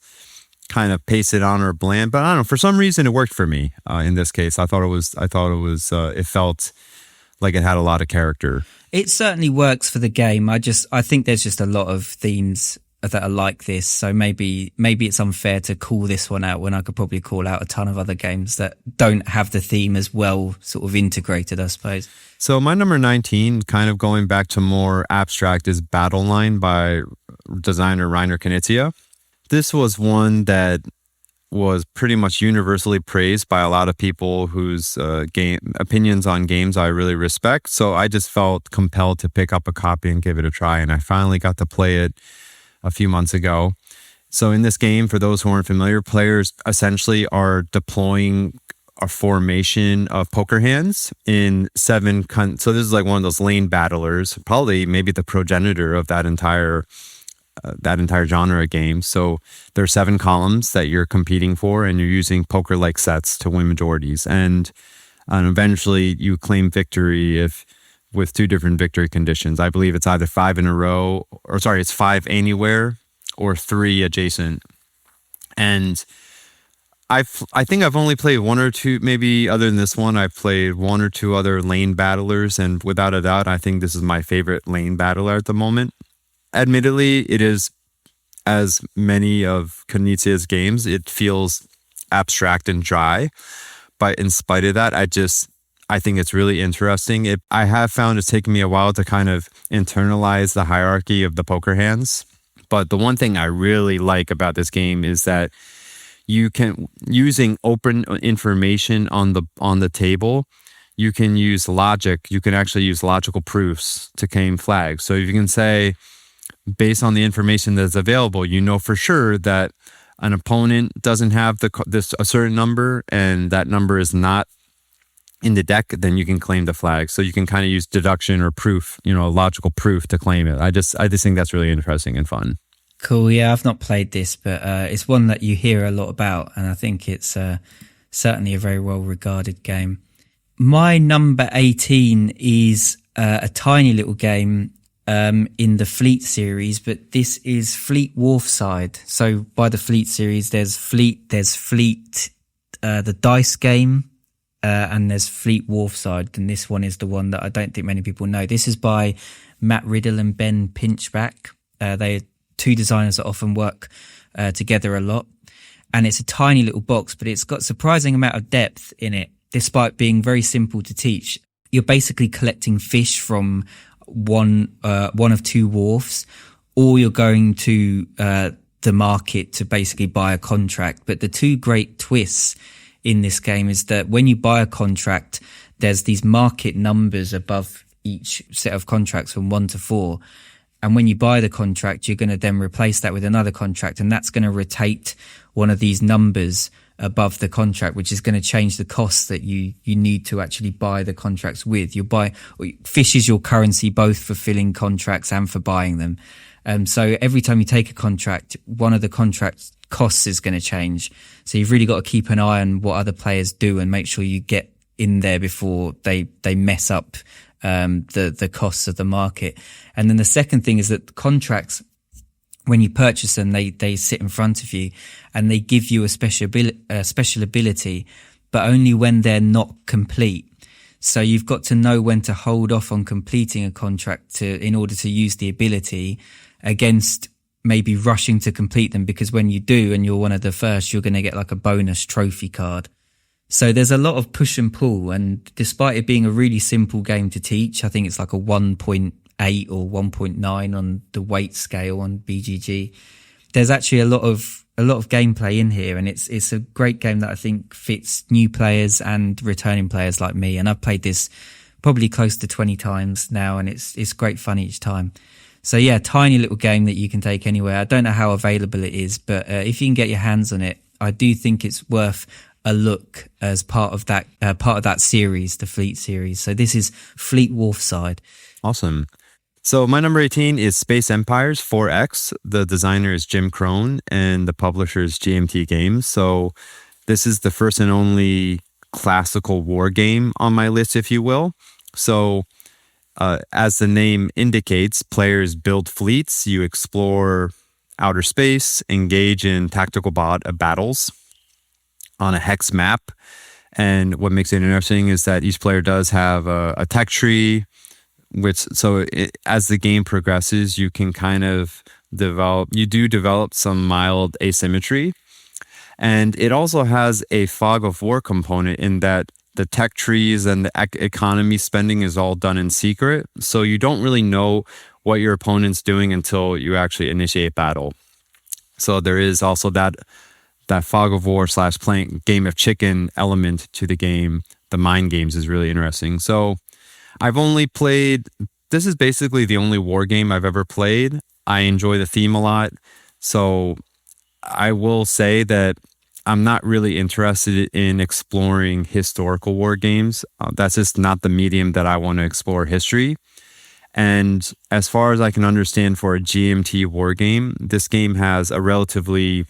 kind of pasted on or bland, but I don't know, for some reason it worked for me. In this case, it felt like it had a lot of character. It certainly works for the game. I think there's just a lot of themes that are like this, so maybe it's unfair to call this one out when I could probably call out a ton of other games that don't have the theme as well sort of integrated, I suppose. So my number 19, kind of going back to more abstract, is Battle Line by designer Reiner Knizia. This was one that was pretty much universally praised by a lot of people whose opinions on games I really respect, so I just felt compelled to pick up a copy and give it a try, and I finally got to play it a few months ago. So in this game, for those who aren't familiar, players essentially are deploying a formation of poker hands in 7. So this is like one of those lane battlers, probably maybe the progenitor of that entire genre of games. So there are 7 columns that you're competing for, and you're using poker-like sets to win majorities. And eventually you claim victory with 2 different victory conditions. I believe it's either 5 in a row, it's 5 anywhere or 3 adjacent. And I think I've only played 1 or 2, maybe other than this one, I've played 1 or 2 other lane battlers, and without a doubt, I think this is my favorite lane battler at the moment. Admittedly, it is, as many of Knizia's games, it feels abstract and dry, but in spite of that, I think it's really interesting. I have found it's taken me a while to kind of internalize the hierarchy of the poker hands. But the one thing I really like about this game is that you can, using open information on the table, you can use logic. You can actually use logical proofs to claim flags. So you can say, based on the information that's available, you know for sure that an opponent doesn't have a certain number, and that number is not in the deck, then you can claim the flag. So you can kind of use deduction or proof, logical proof to claim it. I just think that's really interesting and fun. Cool. Yeah, I've not played this, but it's one that you hear a lot about, and I think it's certainly a very well regarded game. My number 18 is a tiny little game in the Fleet series, but this is Fleet Wharfside. So by the Fleet series, there's Fleet, the dice game, and there's Fleet Wharfside, and this one is the one that I don't think many people know. This is by Matt Riddle and Ben Pinchback. They're two designers that often work together a lot, and it's a tiny little box, but it's got surprising amount of depth in it, despite being very simple to teach. You're basically collecting fish from one of two wharfs, or you're going to the market to basically buy a contract. But the two great twists in this game is that when you buy a contract, there's these market numbers above each set of contracts from 1 to 4. And when you buy the contract, you're going to then replace that with another contract, and that's going to rotate one of these numbers above the contract, which is going to change the costs that you need to actually buy the contracts with. Fish is your currency, both for filling contracts and for buying them. So every time you take a contract, one of the contract costs is going to change. So you've really got to keep an eye on what other players do and make sure you get in there before they mess up the costs of the market. And then the second thing is that contracts, when you purchase them, they sit in front of you and they give you a special ability, but only when they're not complete. So you've got to know when to hold off on completing a contract in order to use the ability, against maybe rushing to complete them, because when you do and you're one of the first, you're going to get like a bonus trophy card. So there's a lot of push and pull, and despite it being a really simple game to teach, I think it's like a 1.8 or 1.9 on the weight scale on BGG. There's actually a lot of gameplay in here, and it's a great game that I think fits new players and returning players like me. And I've played this probably close to 20 times now, and it's great fun each time. So yeah, tiny little game that you can take anywhere. I don't know how available it is, but if you can get your hands on it, I do think it's worth a look as part of that series, the Fleet series. So this is Fleet Wharfside. Awesome. So my number 18 is Space Empires 4X. The designer is Jim Crone and the publisher is GMT Games. So this is the first and only classical war game on my list, if you will. So as the name indicates, players build fleets, you explore outer space, engage in tactical battles on a hex map. And what makes it interesting is that each player does have a tech tree, as the game progresses, you can kind of develop some mild asymmetry. And it also has a fog of war component in that the tech trees and the economy spending is all done in secret. So you don't really know what your opponent's doing until you actually initiate battle. So there is also that fog of war / playing game of chicken element to the game. The mind games is really interesting. So I've only played, this is basically the only war game I've ever played. I enjoy the theme a lot. So I will say that I'm not really interested in exploring historical war games. That's just not the medium that I want to explore history. And as far as I can understand, for a GMT war game, this game has a relatively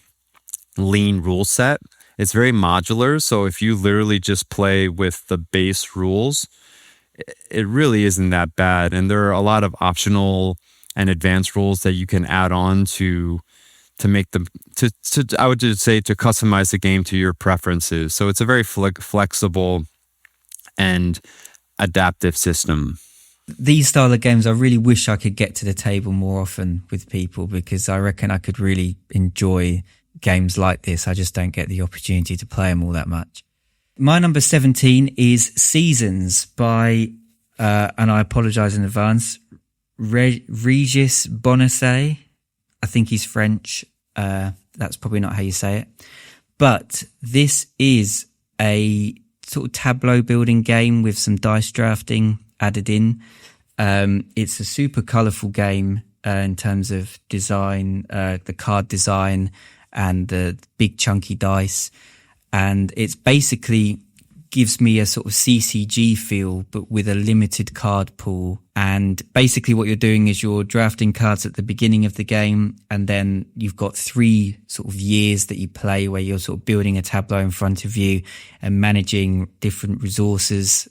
lean rule set. It's very modular. So if you literally just play with the base rules, it really isn't that bad. And there are a lot of optional and advanced rules that you can add on to make them, I would just say, to customize the game to your preferences. So it's a very flexible and adaptive system. These style of games, I really wish I could get to the table more often with people, because I reckon I could really enjoy games like this. I just don't get the opportunity to play them all that much. My number 17 is Seasons by, and I apologize in advance, Regis Bonassé. I think he's French. That's probably not how you say it. But this is a sort of tableau building game with some dice drafting added in. It's a super colourful game in terms of design, the card design and the big chunky dice. And it's basically gives me a sort of CCG feel, but with a limited card pool. And basically what you're doing is you're drafting cards at the beginning of the game, and then you've got 3 sort of years that you play where you're sort of building a tableau in front of you and managing different resources,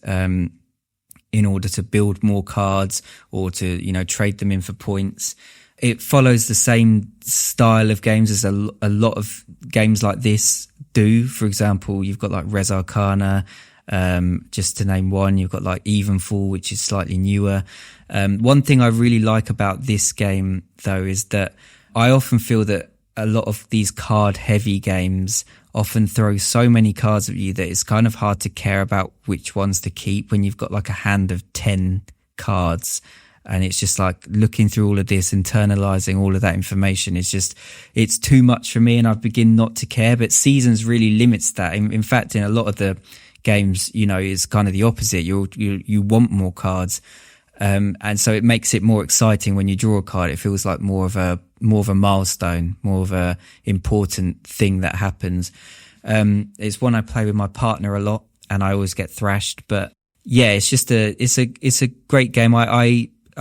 in order to build more cards or to, trade them in for points. It follows the same style of games as a lot of games like this do. For example, you've got like Res Arcana, just to name one. You've got like Evenfall, which is slightly newer. One thing I really like about this game, though, is that I often feel that a lot of these card-heavy games often throw so many cards at you that it's kind of hard to care about which ones to keep when you've got like a hand of 10 cards. And it's just like looking through all of this, internalizing all of that information. It's too much for me, and I begin not to care. But Seasons really limits that. In fact, in a lot of the games, it's kind of the opposite. You want more cards. And so it makes it more exciting when you draw a card. It feels like more of a milestone, more of a important thing that happens. It's one I play with my partner a lot, and I always get thrashed. But yeah, it's a great game.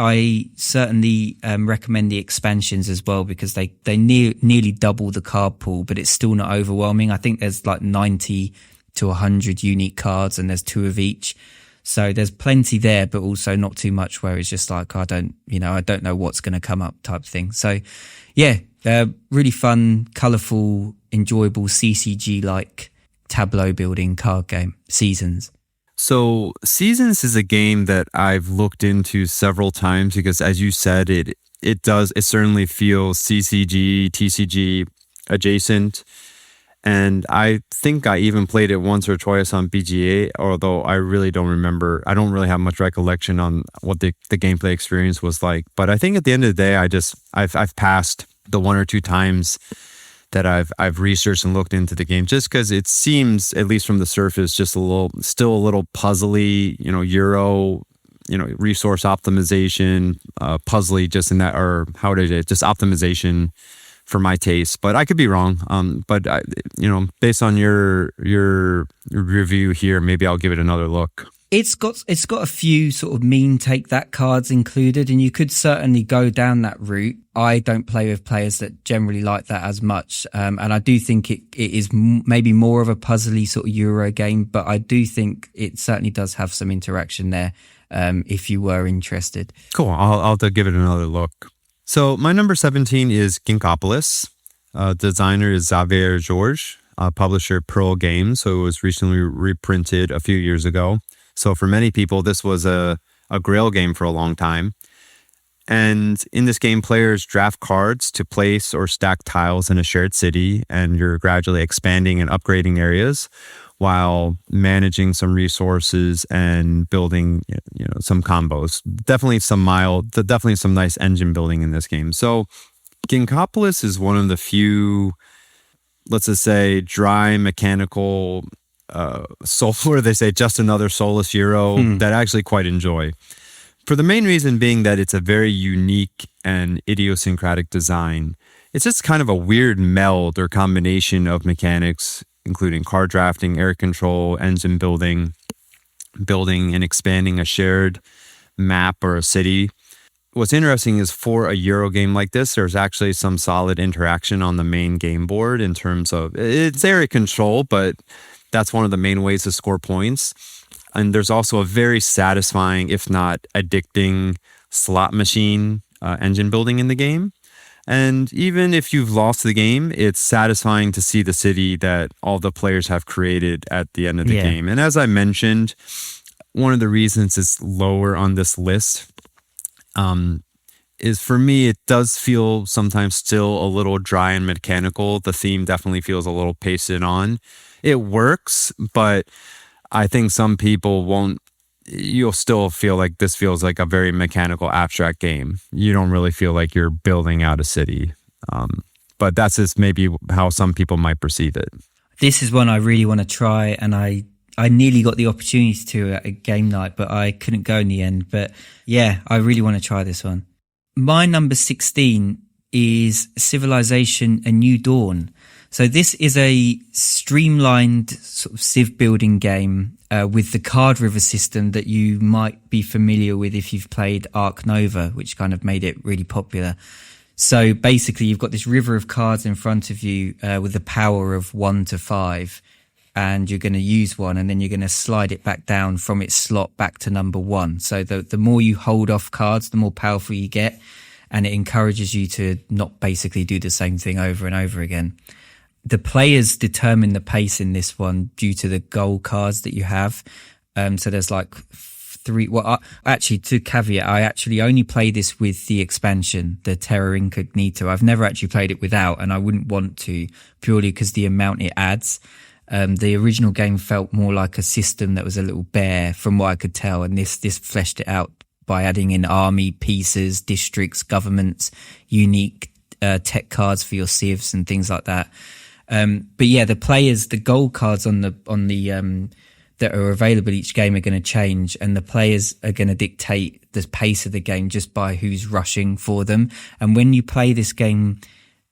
I certainly recommend the expansions as well, because they nearly double the card pool, but it's still not overwhelming. I think there's like 90 to 100 unique cards, and there's 2 of each. So there's plenty there, but also not too much where it's just like, I don't know what's going to come up type thing. So yeah, really fun, colourful, enjoyable CCG-like tableau building card game, Seasons. So Seasons is a game that I've looked into several times because, as you said, it certainly feels CCG, TCG adjacent. And I think I even played it once or twice on BGA, although I really don't remember. I don't really have much recollection on what the gameplay experience was like. But I think at the end of the day, I've passed the 1 or 2 times that I've researched and looked into the game, just because it seems, at least from the surface, just still a little puzzly, Euro, resource optimization, puzzly, just in that, or how did it, just optimization for my taste, but I could be wrong. But based on your review here, maybe I'll give it another look. It's got a few sort of mean take that cards included, and you could certainly go down that route. I don't play with players that generally like that as much, and I do think it is maybe more of a puzzly sort of Euro game, but I do think it certainly does have some interaction there. If you were interested, cool. I'll give it another look. So my number 17 is Ginkopolis. Designer is Xavier Georges, publisher Pearl Games. So it was recently reprinted a few years ago. So for many people, this was a grail game for a long time. And in this game, players draft cards to place or stack tiles in a shared city, and you're gradually expanding and upgrading areas while managing some resources and building, some combos. Definitely some nice engine building in this game. So Ginkopolis is one of the few, let's just say, dry mechanical solar, they say just another soulless Euro that I actually quite enjoy. For the main reason being that it's a very unique and idiosyncratic design. It's just kind of a weird meld or combination of mechanics, including card drafting, air control, engine building and expanding a shared map or a city. What's interesting is for a Euro game like this, there's actually some solid interaction on the main game board in terms of it's area control, but that's one of the main ways to score points. And there's also a very satisfying, if not addicting, slot machine engine building in the game. And even if you've lost the game, it's satisfying to see the city that all the players have created at the end of the game. And as I mentioned, one of the reasons it's lower on this list is, for me, it does feel sometimes still a little dry and mechanical. The theme definitely feels a little pasted on. It works, but I think some people won't. You'll still feel like this feels like a very mechanical, abstract game. You don't really feel like you're building out a city. But that's just maybe how some people might perceive it. This is one I really want to try, and I nearly got the opportunity to at a game night, but I couldn't go in the end. But yeah, I really want to try this one. My number 16 is Civilization: A New Dawn. So this is a streamlined sort of civ building game with the card river system that you might be familiar with if you've played Ark Nova, which kind of made it really popular. So basically, you've got this river of cards in front of you with the power of 1 to 5. and you're going to use one, and then you're going to slide it back down from its slot back to number 1. So the more you hold off cards, the more powerful you get, and it encourages you to not basically do the same thing over and over again. The players determine the pace in this one due to the goal cards that you have. So there's like 3. Well, actually, to caveat, I actually only play this with the expansion, the Terra Incognito. I've never actually played it without, and I wouldn't want to, purely because the amount it adds. The original game felt more like a system that was a little bare from what I could tell, and this fleshed it out by adding in army, pieces, districts, governments, unique tech cards for your civs and things like that. But yeah, the players, the gold cards on the that are available each game are going to change, and the players are going to dictate the pace of the game just by who's rushing for them. And when you play this game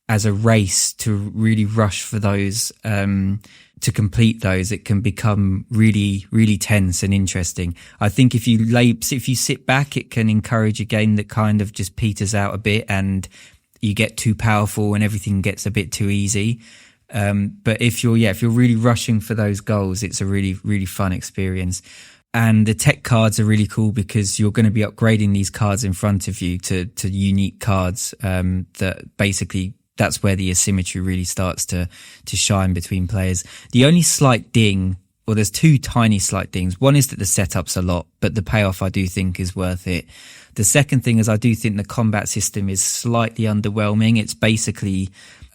as a race to really rush for those, to complete those, it can become really, really tense and interesting. I think if you sit back, it can encourage a game that kind of just peters out a bit and you get too powerful and everything gets a bit too easy. But if you're really rushing for those goals, it's a really, really fun experience. And the tech cards are really cool because you're going to be upgrading these cards in front of you to unique cards, that basically that's where the asymmetry really starts to shine between players. The only slight ding, well, there's 2 tiny slight dings. One is that the setup's a lot, but the payoff I do think is worth it. The second thing is I do think the combat system is slightly underwhelming. It's basically,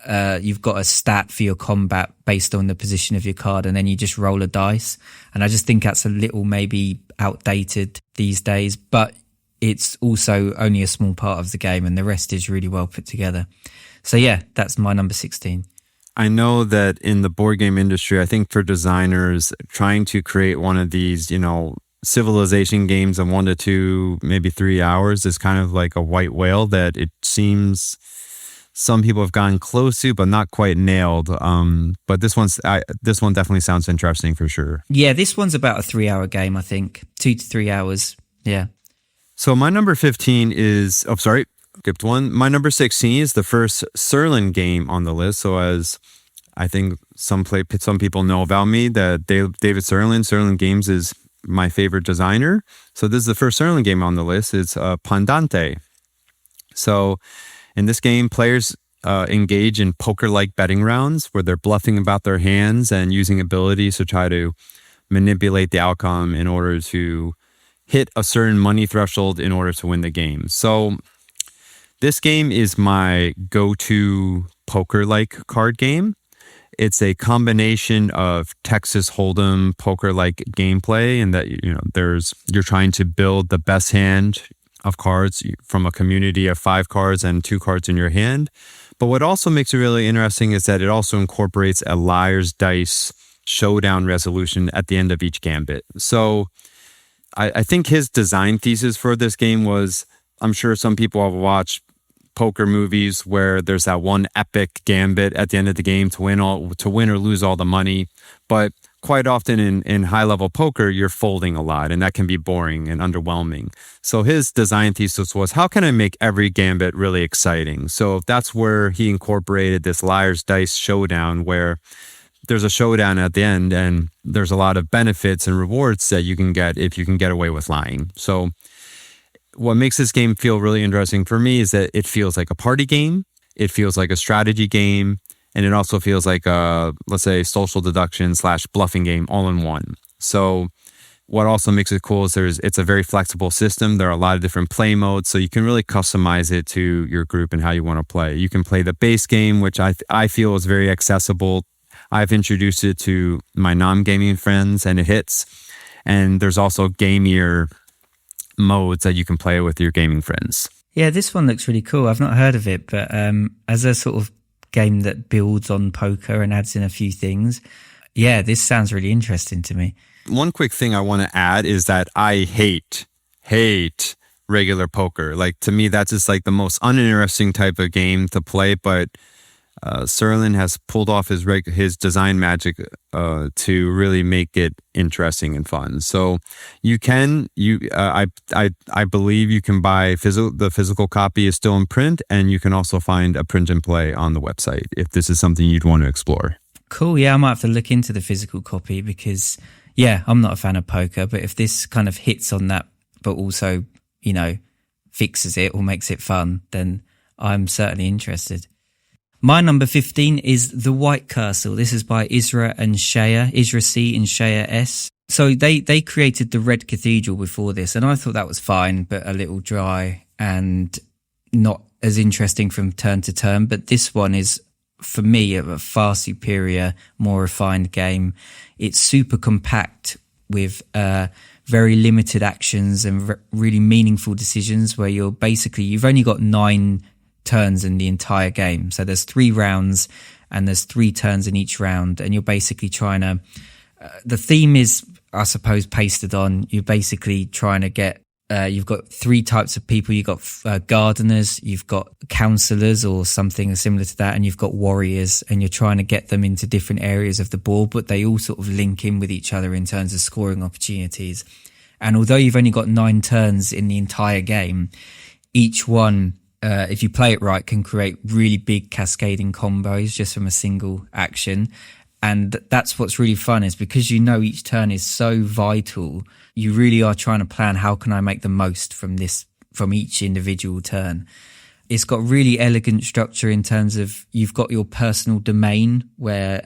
you've got a stat for your combat based on the position of your card, and then you just roll a dice. And I just think that's a little maybe outdated these days, but it's also only a small part of the game, and the rest is really well put together. So yeah, that's my number 16. I know that in the board game industry, I think for designers, trying to create one of these, civilization games in 1 to 2, maybe 3 hours is kind of like a white whale that it seems some people have gotten close to, but not quite nailed. But this one definitely sounds interesting for sure. Yeah, this one's about a 3-hour game, I think. 2 to 3 hours. Yeah. So my number 15 is, skipped one. My number 16 is the first Serlin game on the list. So as I think some people know about me, that David Serlin Games is my favorite designer. So this is the first Serlin game on the list. It's Pandante. So in this game, players engage in poker-like betting rounds where they're bluffing about their hands and using abilities to try to manipulate the outcome in order to hit a certain money threshold in order to win the game. So this game is my go-to poker-like card game. It's a combination of Texas Hold'em poker-like gameplay, in that you're trying to build the best hand of cards from a community of 5 cards and 2 cards in your hand. But what also makes it really interesting is that it also incorporates a liar's dice showdown resolution at the end of each gambit. So I think his design thesis for this game was, I'm sure some people have watched poker movies where there's that one epic gambit at the end of the game to win or lose all the money. But quite often in high-level poker, you're folding a lot, and that can be boring and underwhelming. So his design thesis was, how can I make every gambit really exciting? So that's where he incorporated this liar's dice showdown, where there's a showdown at the end, and there's a lot of benefits and rewards that you can get if you can get away with lying. So what makes this game feel really interesting for me is that it feels like a party game, it feels like a strategy game, and it also feels like a, let's say, social deduction / bluffing game all in one. So what also makes it cool is it's a very flexible system. There are a lot of different play modes, so you can really customize it to your group and how you want to play. You can play the base game, which I feel is very accessible. I've introduced it to my non-gaming friends, and it hits. And there's also gamier modes that you can play with your gaming friends. Yeah, this one looks really cool. I've not heard of it, but as a sort of game that builds on poker and adds in a few things, yeah, this sounds really interesting to me. One quick thing I want to add is that I hate regular poker. Like, to me, that's just like the most uninteresting type of game to play, but Serlin has pulled off his design magic to really make it interesting and fun. So I believe you can buy the physical copy is still in print, and you can also find a print and play on the website if this is something you'd want to explore. Cool. Yeah, I might have to look into the physical copy because, yeah, I'm not a fan of poker, but if this kind of hits on that, but also, you know, fixes it or makes it fun, then I'm certainly interested. My number 15 is The White Castle. This is by Isra C and Shaya S. So they created the Red Cathedral before this, and I thought that was fine, but a little dry and not as interesting from turn to turn. But this one is, for me, a far superior, more refined game. It's super compact with very limited actions and really meaningful decisions where you've only got 9 turns in the entire game. So there's 3 rounds and there's 3 turns in each round, and you're basically trying to the theme is, I suppose, pasted on. You're basically trying to get you've got 3 types of people. You've got gardeners, you've got counselors or something similar to that, and you've got warriors, and you're trying to get them into different areas of the board, but they all sort of link in with each other in terms of scoring opportunities. And although you've only got 9 turns in the entire game, each one, if you play it right, can create really big cascading combos just from a single action. And that's what's really fun, is because you know each turn is so vital, you really are trying to plan, how can I make the most from each individual turn. It's got really elegant structure in terms of you've got your personal domain where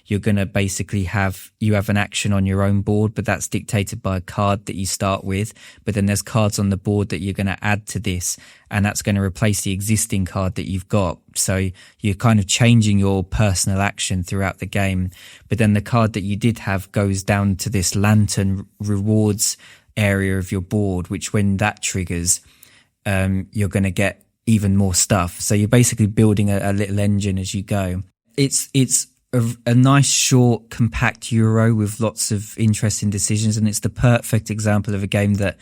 you're going to basically have an action on your own board, but that's dictated by a card that you start with. But then there's cards on the board that you're going to add to this, and that's going to replace the existing card that you've got. So you're kind of changing your personal action throughout the game. But then the card that you did have goes down to this lantern rewards area of your board, which when that triggers, you're going to get even more stuff. So you're basically building a little engine as you go. It's a nice, short, compact Euro with lots of interesting decisions, and it's the perfect example of a game that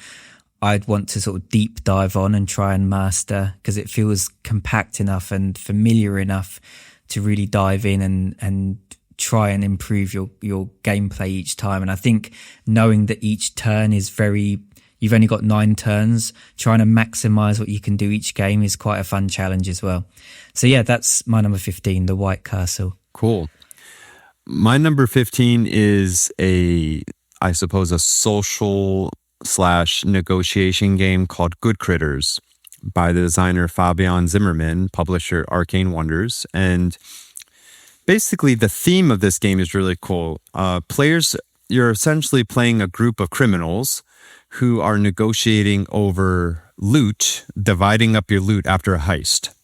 I'd want to sort of deep dive on and try and master, because it feels compact enough and familiar enough to really dive in and try and improve your gameplay each time. And I think knowing that each turn is you've only got 9 turns, trying to maximize what you can do each game is quite a fun challenge as well. So yeah, that's my number 15, The White Castle. Cool. My number 15 is I suppose a social / negotiation game called Good Critters by the designer Fabian Zimmerman, publisher Arcane Wonders. And basically the theme of this game is really cool. You're essentially playing a group of criminals who are negotiating over loot, dividing up your loot after a heist.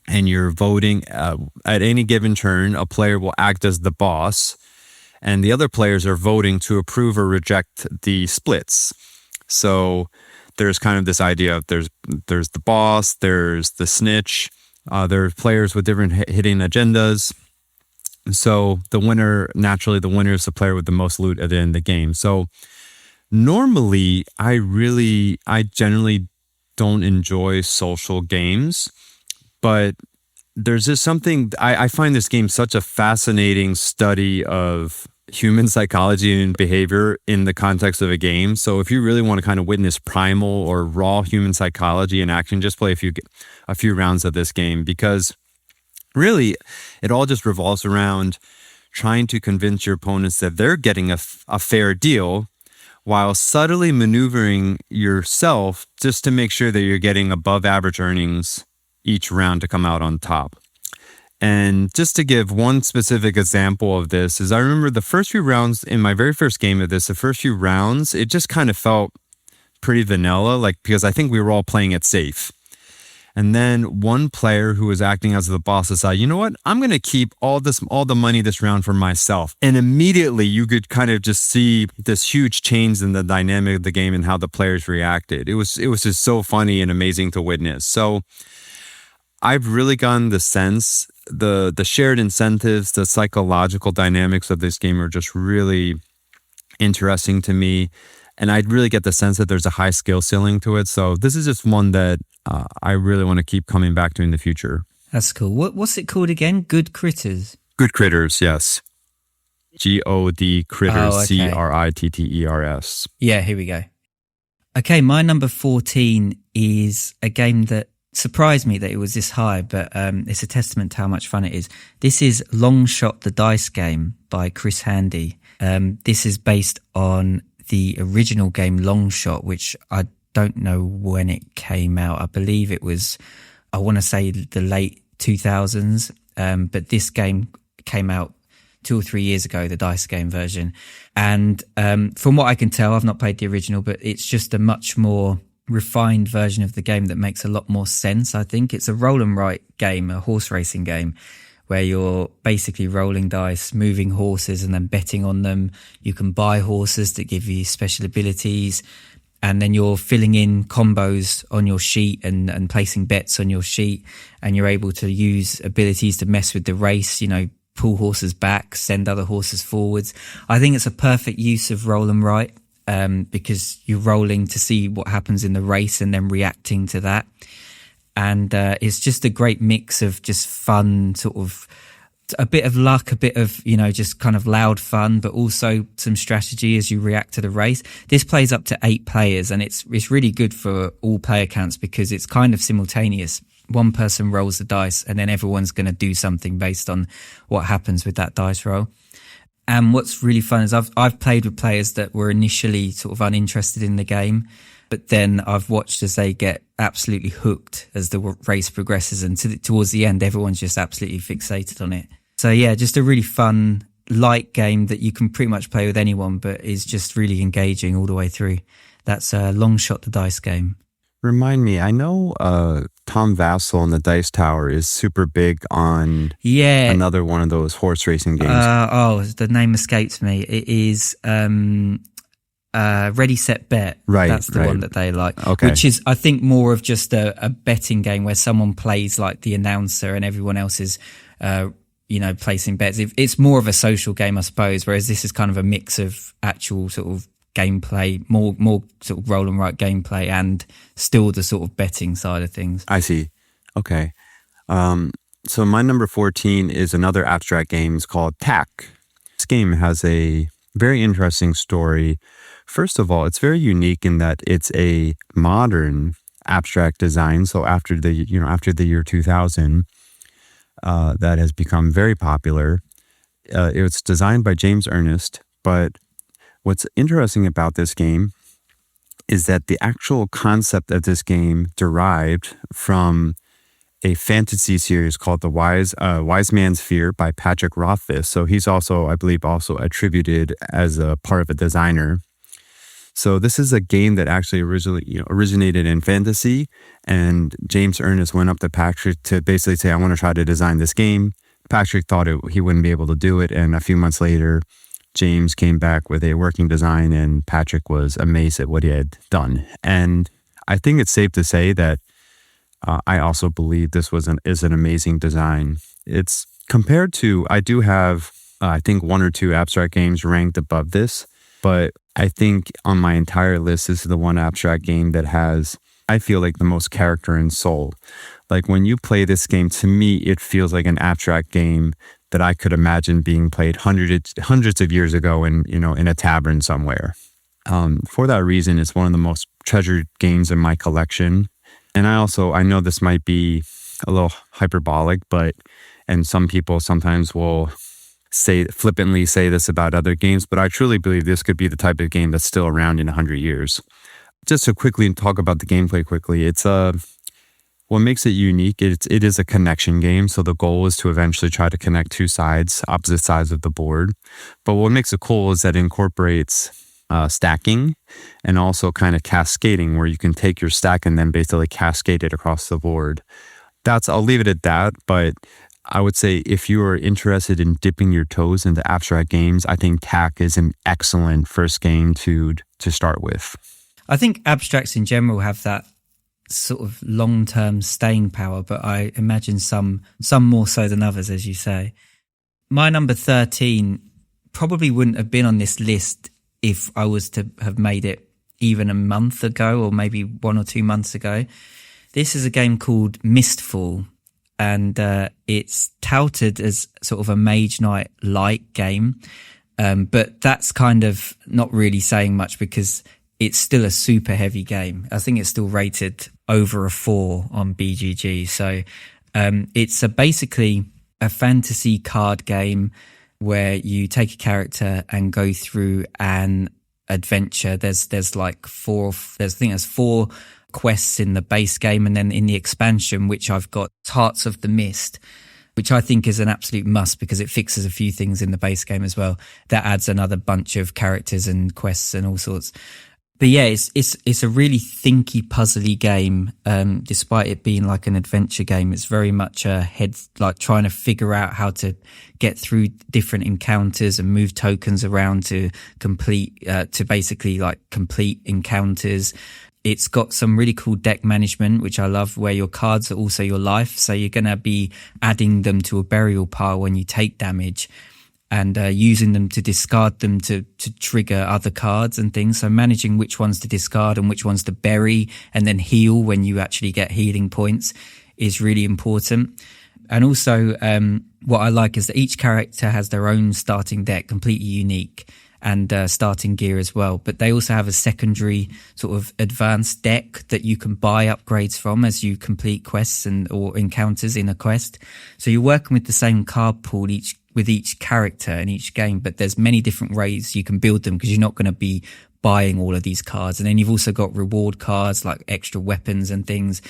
And you're voting at any given turn, a player will act as the boss, and the other players are voting to approve or reject the splits. So there's kind of this idea of there's the boss, there's the snitch, there's players with different hidden agendas. So the winner is the player with the most loot at the end of the game. So normally, I generally don't enjoy social games, but there's just something, I find this game such a fascinating study of human psychology and behavior in the context of a game. So if you really want to kind of witness primal or raw human psychology in action, just play a few rounds of this game, because really it all just revolves around trying to convince your opponents that they're getting a fair deal, while subtly maneuvering yourself just to make sure that you're getting above average earnings each round to come out on top. And just to give one specific example of this is, I remember the first few rounds in my very first game of this, it just kind of felt pretty vanilla, because I think we were all playing it safe. And then one player who was acting as the boss decided, you know what, I'm going to keep all the money this round for myself. And immediately you could kind of just see this huge change in the dynamic of the game and how the players reacted. It was just so funny and amazing to witness. So I've really gotten the sense, the shared incentives, the psychological dynamics of this game are just really interesting to me. And I really get the sense that there's a high skill ceiling to it. So this is just one that I really want to keep coming back to in the future. That's cool. What's it called again? Good Critters? Good Critters, yes. GOD Critters, oh, okay. CRITTERS. Yeah, here we go. Okay, my number 14 is a game that surprised me that it was this high, but it's a testament to how much fun it is. This is Long Shot the Dice Game by Chris Handy. This is based on the original game Long Shot, which I don't know when it came out. I believe it was, I want to say the late 2000s, but this game came out 2 or 3 years ago, the dice game version. And from what I can tell, I've not played the original, but it's just a much more refined version of the game that makes a lot more sense. I think it's a roll and write game, a horse racing game, where you're basically rolling dice, moving horses and then betting on them. You can buy horses that give you special abilities, and then you're filling in combos on your sheet and placing bets on your sheet, and you're able to use abilities to mess with the race, you know, pull horses back, send other horses forwards. I think it's a perfect use of roll and write, because you're rolling to see what happens in the race and then reacting to that. And it's just a great mix of just fun, sort of a bit of luck, a bit of, you know, just kind of loud fun, but also some strategy as you react to the race. This plays up to 8 players, and it's really good for all player counts because it's kind of simultaneous. One person rolls the dice and then everyone's going to do something based on what happens with that dice roll. And what's really fun is I've played with players that were initially sort of uninterested in the game, but then I've watched as they get absolutely hooked as the race progresses, and towards the end, everyone's just absolutely fixated on it. So yeah, just a really fun, light game that you can pretty much play with anyone, but is just really engaging all the way through. That's Long Shot the Dice Game. Remind me, I know Tom Vassell in the Dice Tower is super big on another one of those horse racing games. The name escapes me. It is Ready, Set, Bet. Right, that's the one that they like. Okay. Which is, I think, more of just a betting game where someone plays like the announcer and everyone else is, placing bets. It's more of a social game, I suppose, whereas this is kind of a mix of actual sort of gameplay, more sort of roll and write gameplay, and still the sort of betting side of things. I see. Okay. So my number 14 is another abstract game. It's called Tack. This game has a very interesting story. First of all, it's very unique in that it's a modern abstract design. So after the year 2000, that has become very popular. It was designed by James Ernest, but what's interesting about this game is that the actual concept of this game derived from a fantasy series called The Wise Man's Fear by Patrick Rothfuss. So he's also, I believe, also attributed as a part of a designer. So this is a game that actually originally originated in fantasy, and James Ernest went up to Patrick to basically say, I want to try to design this game. Patrick thought he wouldn't be able to do it, and a few months later, James came back with a working design, and Patrick was amazed at what he had done. And I think it's safe to say that I also believe this is an amazing design. It's compared to, I do have, I think 1 or 2 abstract games ranked above this, but I think on my entire list, this is the one abstract game that has, I feel like, the most character and soul. Like when you play this game, to me, it feels like an abstract game that I could imagine being played hundreds of years ago in a tavern somewhere. For that reason, it's one of the most treasured games in my collection. And I know this might be a little hyperbolic, and some people sometimes will flippantly say this about other games, but I truly believe this could be the type of game that's still around in 100 years. Just to quickly talk about the gameplay quickly, it's what makes it unique, it is a connection game. So the goal is to eventually try to connect 2 sides, opposite sides of the board. But what makes it cool is that it incorporates stacking and also kind of cascading, where you can take your stack and then basically cascade it across the board. I'll leave it at that, but I would say if you are interested in dipping your toes into abstract games, I think Tack is an excellent first game to start with. I think abstracts in general have that sort of long-term staying power, but I imagine some more so than others, as you say. My number 13 probably wouldn't have been on this list if I was to have made it even a month ago, or maybe 1 or 2 months ago. This is a game called Mistfall, and it's touted as sort of a Mage Knight light game, but that's kind of not really saying much because it's still a super heavy game. I think it's still rated over a 4 on BGG. So it's basically a fantasy card game where you take a character and go through an adventure. There's like four quests in the base game, and then in the expansion, which I've got Hearts of the Mist, which I think is an absolute must because it fixes a few things in the base game as well. That adds another bunch of characters and quests and all sorts. But yeah, it's a really thinky, puzzly game. Despite it being like an adventure game, it's very much a like trying to figure out how to get through different encounters and move tokens around to basically like complete encounters. It's got some really cool deck management, which I love, where your cards are also your life. So you're going to be adding them to a burial pile when you take damage, and using them to discard them to trigger other cards and things. So managing which ones to discard and which ones to bury and then heal when you actually get healing points is really important. And also what I like is that each character has their own starting deck, completely unique, and starting gear as well. But they also have a secondary sort of advanced deck that you can buy upgrades from as you complete quests or encounters in a quest. So you're working with the same card pool with each character in each game, but there's many different ways you can build them because you're not going to be buying all of these cards. And then you've also got reward cards like extra weapons and things.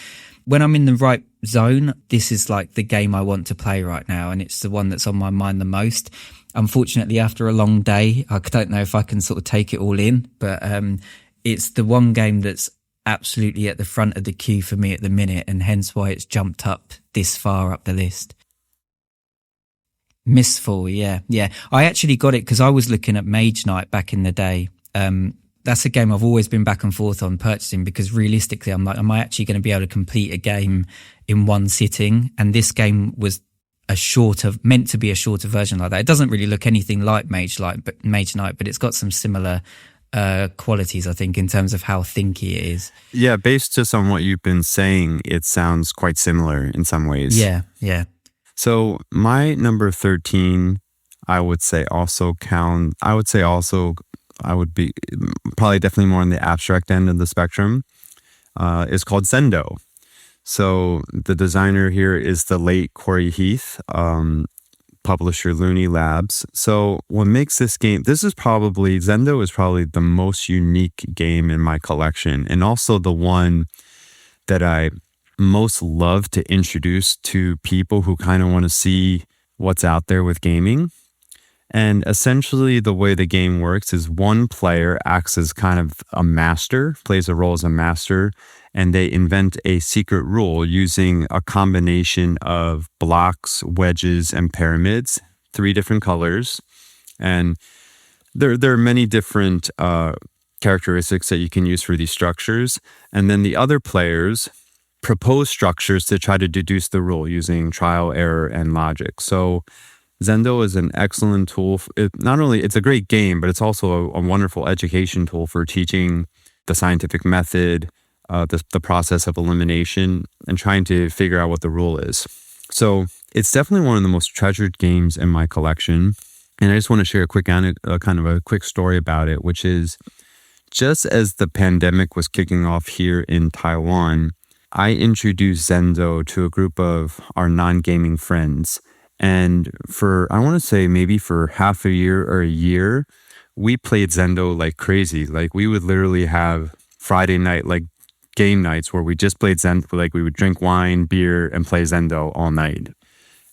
When I'm in the right zone, this is like the game I want to play right now, and it's the one that's on my mind the most. Unfortunately, after a long day, I don't know if I can sort of take it all in, but it's the one game that's absolutely at the front of the queue for me at the minute, and hence why it's jumped up this far up the list. Mistfall, yeah. I actually got it because I was looking at Mage Knight back in the day. That's a game I've always been back and forth on purchasing because realistically, I'm like, am I actually going to be able to complete a game in one sitting? And this game was meant to be a shorter version like that. It doesn't really look anything like Mage Knight, but it's got some similar qualities, I think, in terms of how thinky it is. Yeah, based just on what you've been saying, it sounds quite similar in some ways. Yeah. So my number 13, I would be probably definitely more on the abstract end of the spectrum, is called Zendo. So the designer here is the late Corey Heath, publisher Looney Labs. So what makes this game, Zendo is probably the most unique game in my collection, and also the one that I most love to introduce to people who kind of want to see what's out there with gaming. And essentially the way the game works is one player acts as kind of a master, plays a role as a master, and they invent a secret rule using a combination of blocks, wedges, and pyramids, 3 different colors. And there are many different characteristics that you can use for these structures. And then the other players propose structures to try to deduce the rule using trial, error, and logic. So Zendo is an excellent tool. It's a great game, but it's also a wonderful education tool for teaching the scientific method, the process of elimination, and trying to figure out what the rule is. So it's definitely one of the most treasured games in my collection. And I just want to share a quick story about it, which is just as the pandemic was kicking off here in Taiwan, I introduced Zendo to a group of our non-gaming friends. And I want to say maybe for half a year or a year, we played Zendo like crazy. Like we would literally have Friday night, like game nights where we just played Zendo. Like we would drink wine, beer, and play Zendo all night.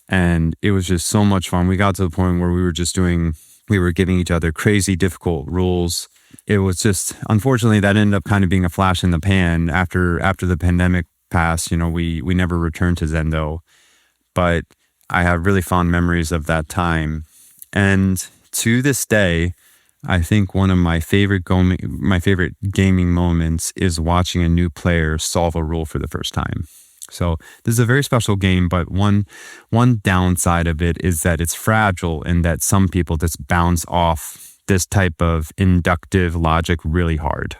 And it was just so much fun. We got to the point where we were giving each other crazy difficult rules. It was just, unfortunately, that ended up kind of being a flash in the pan after the pandemic passed. We never returned to Zendo, but I have really fond memories of that time. And to this day, I think one of my favorite gaming moments is watching a new player solve a rule for the first time. So this is a very special game, but one downside of it is that it's fragile and that some people just bounce off this type of inductive logic really hard.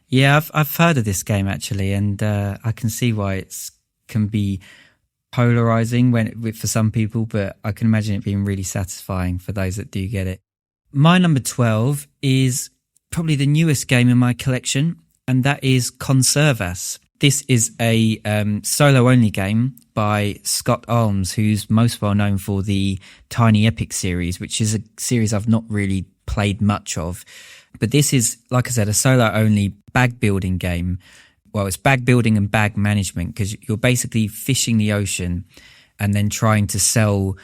Yeah, I've heard of this game actually, and I can see why it can be polarizing for some people, but I can imagine it being really satisfying for those that do get it. My number 12 is probably the newest game in my collection, and that is Conservas. This is a solo-only game by Scott Almes, who's most well known for the Tiny Epic series, which is a series I've not really played much of. But this is, like I said, a solo-only bag building game. Well, it's bag building and bag management, because you're basically fishing the ocean and then trying to sell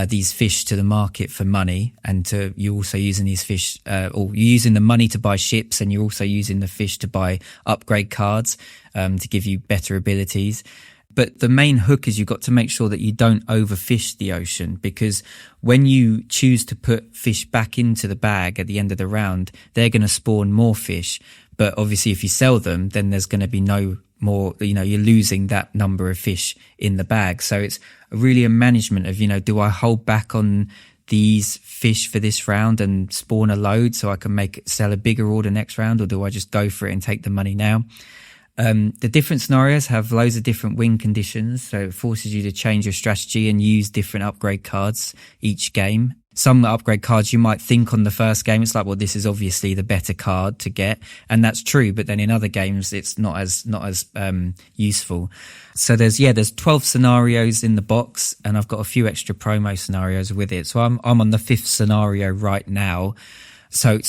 these fish to the market for money. And you're also using these fish, or you're using the money to buy ships, and you're also using the fish to buy upgrade cards to give you better abilities. But the main hook is you've got to make sure that you don't overfish the ocean, because when you choose to put fish back into the bag at the end of the round, they're going to spawn more fish. But obviously, if you sell them, then there's going to be no more, you're losing that number of fish in the bag. So it's really a management of, do I hold back on these fish for this round and spawn a load so I can sell a bigger order next round, or do I just go for it and take the money now? The different scenarios have loads of different win conditions, so it forces you to change your strategy and use different upgrade cards each game. Some upgrade cards you might think on the first game, it's like, well, this is obviously the better card to get, and that's true. But then in other games, it's not as useful. So there's 12 scenarios in the box, and I've got a few extra promo scenarios with it. So I'm on the 5th scenario right now. So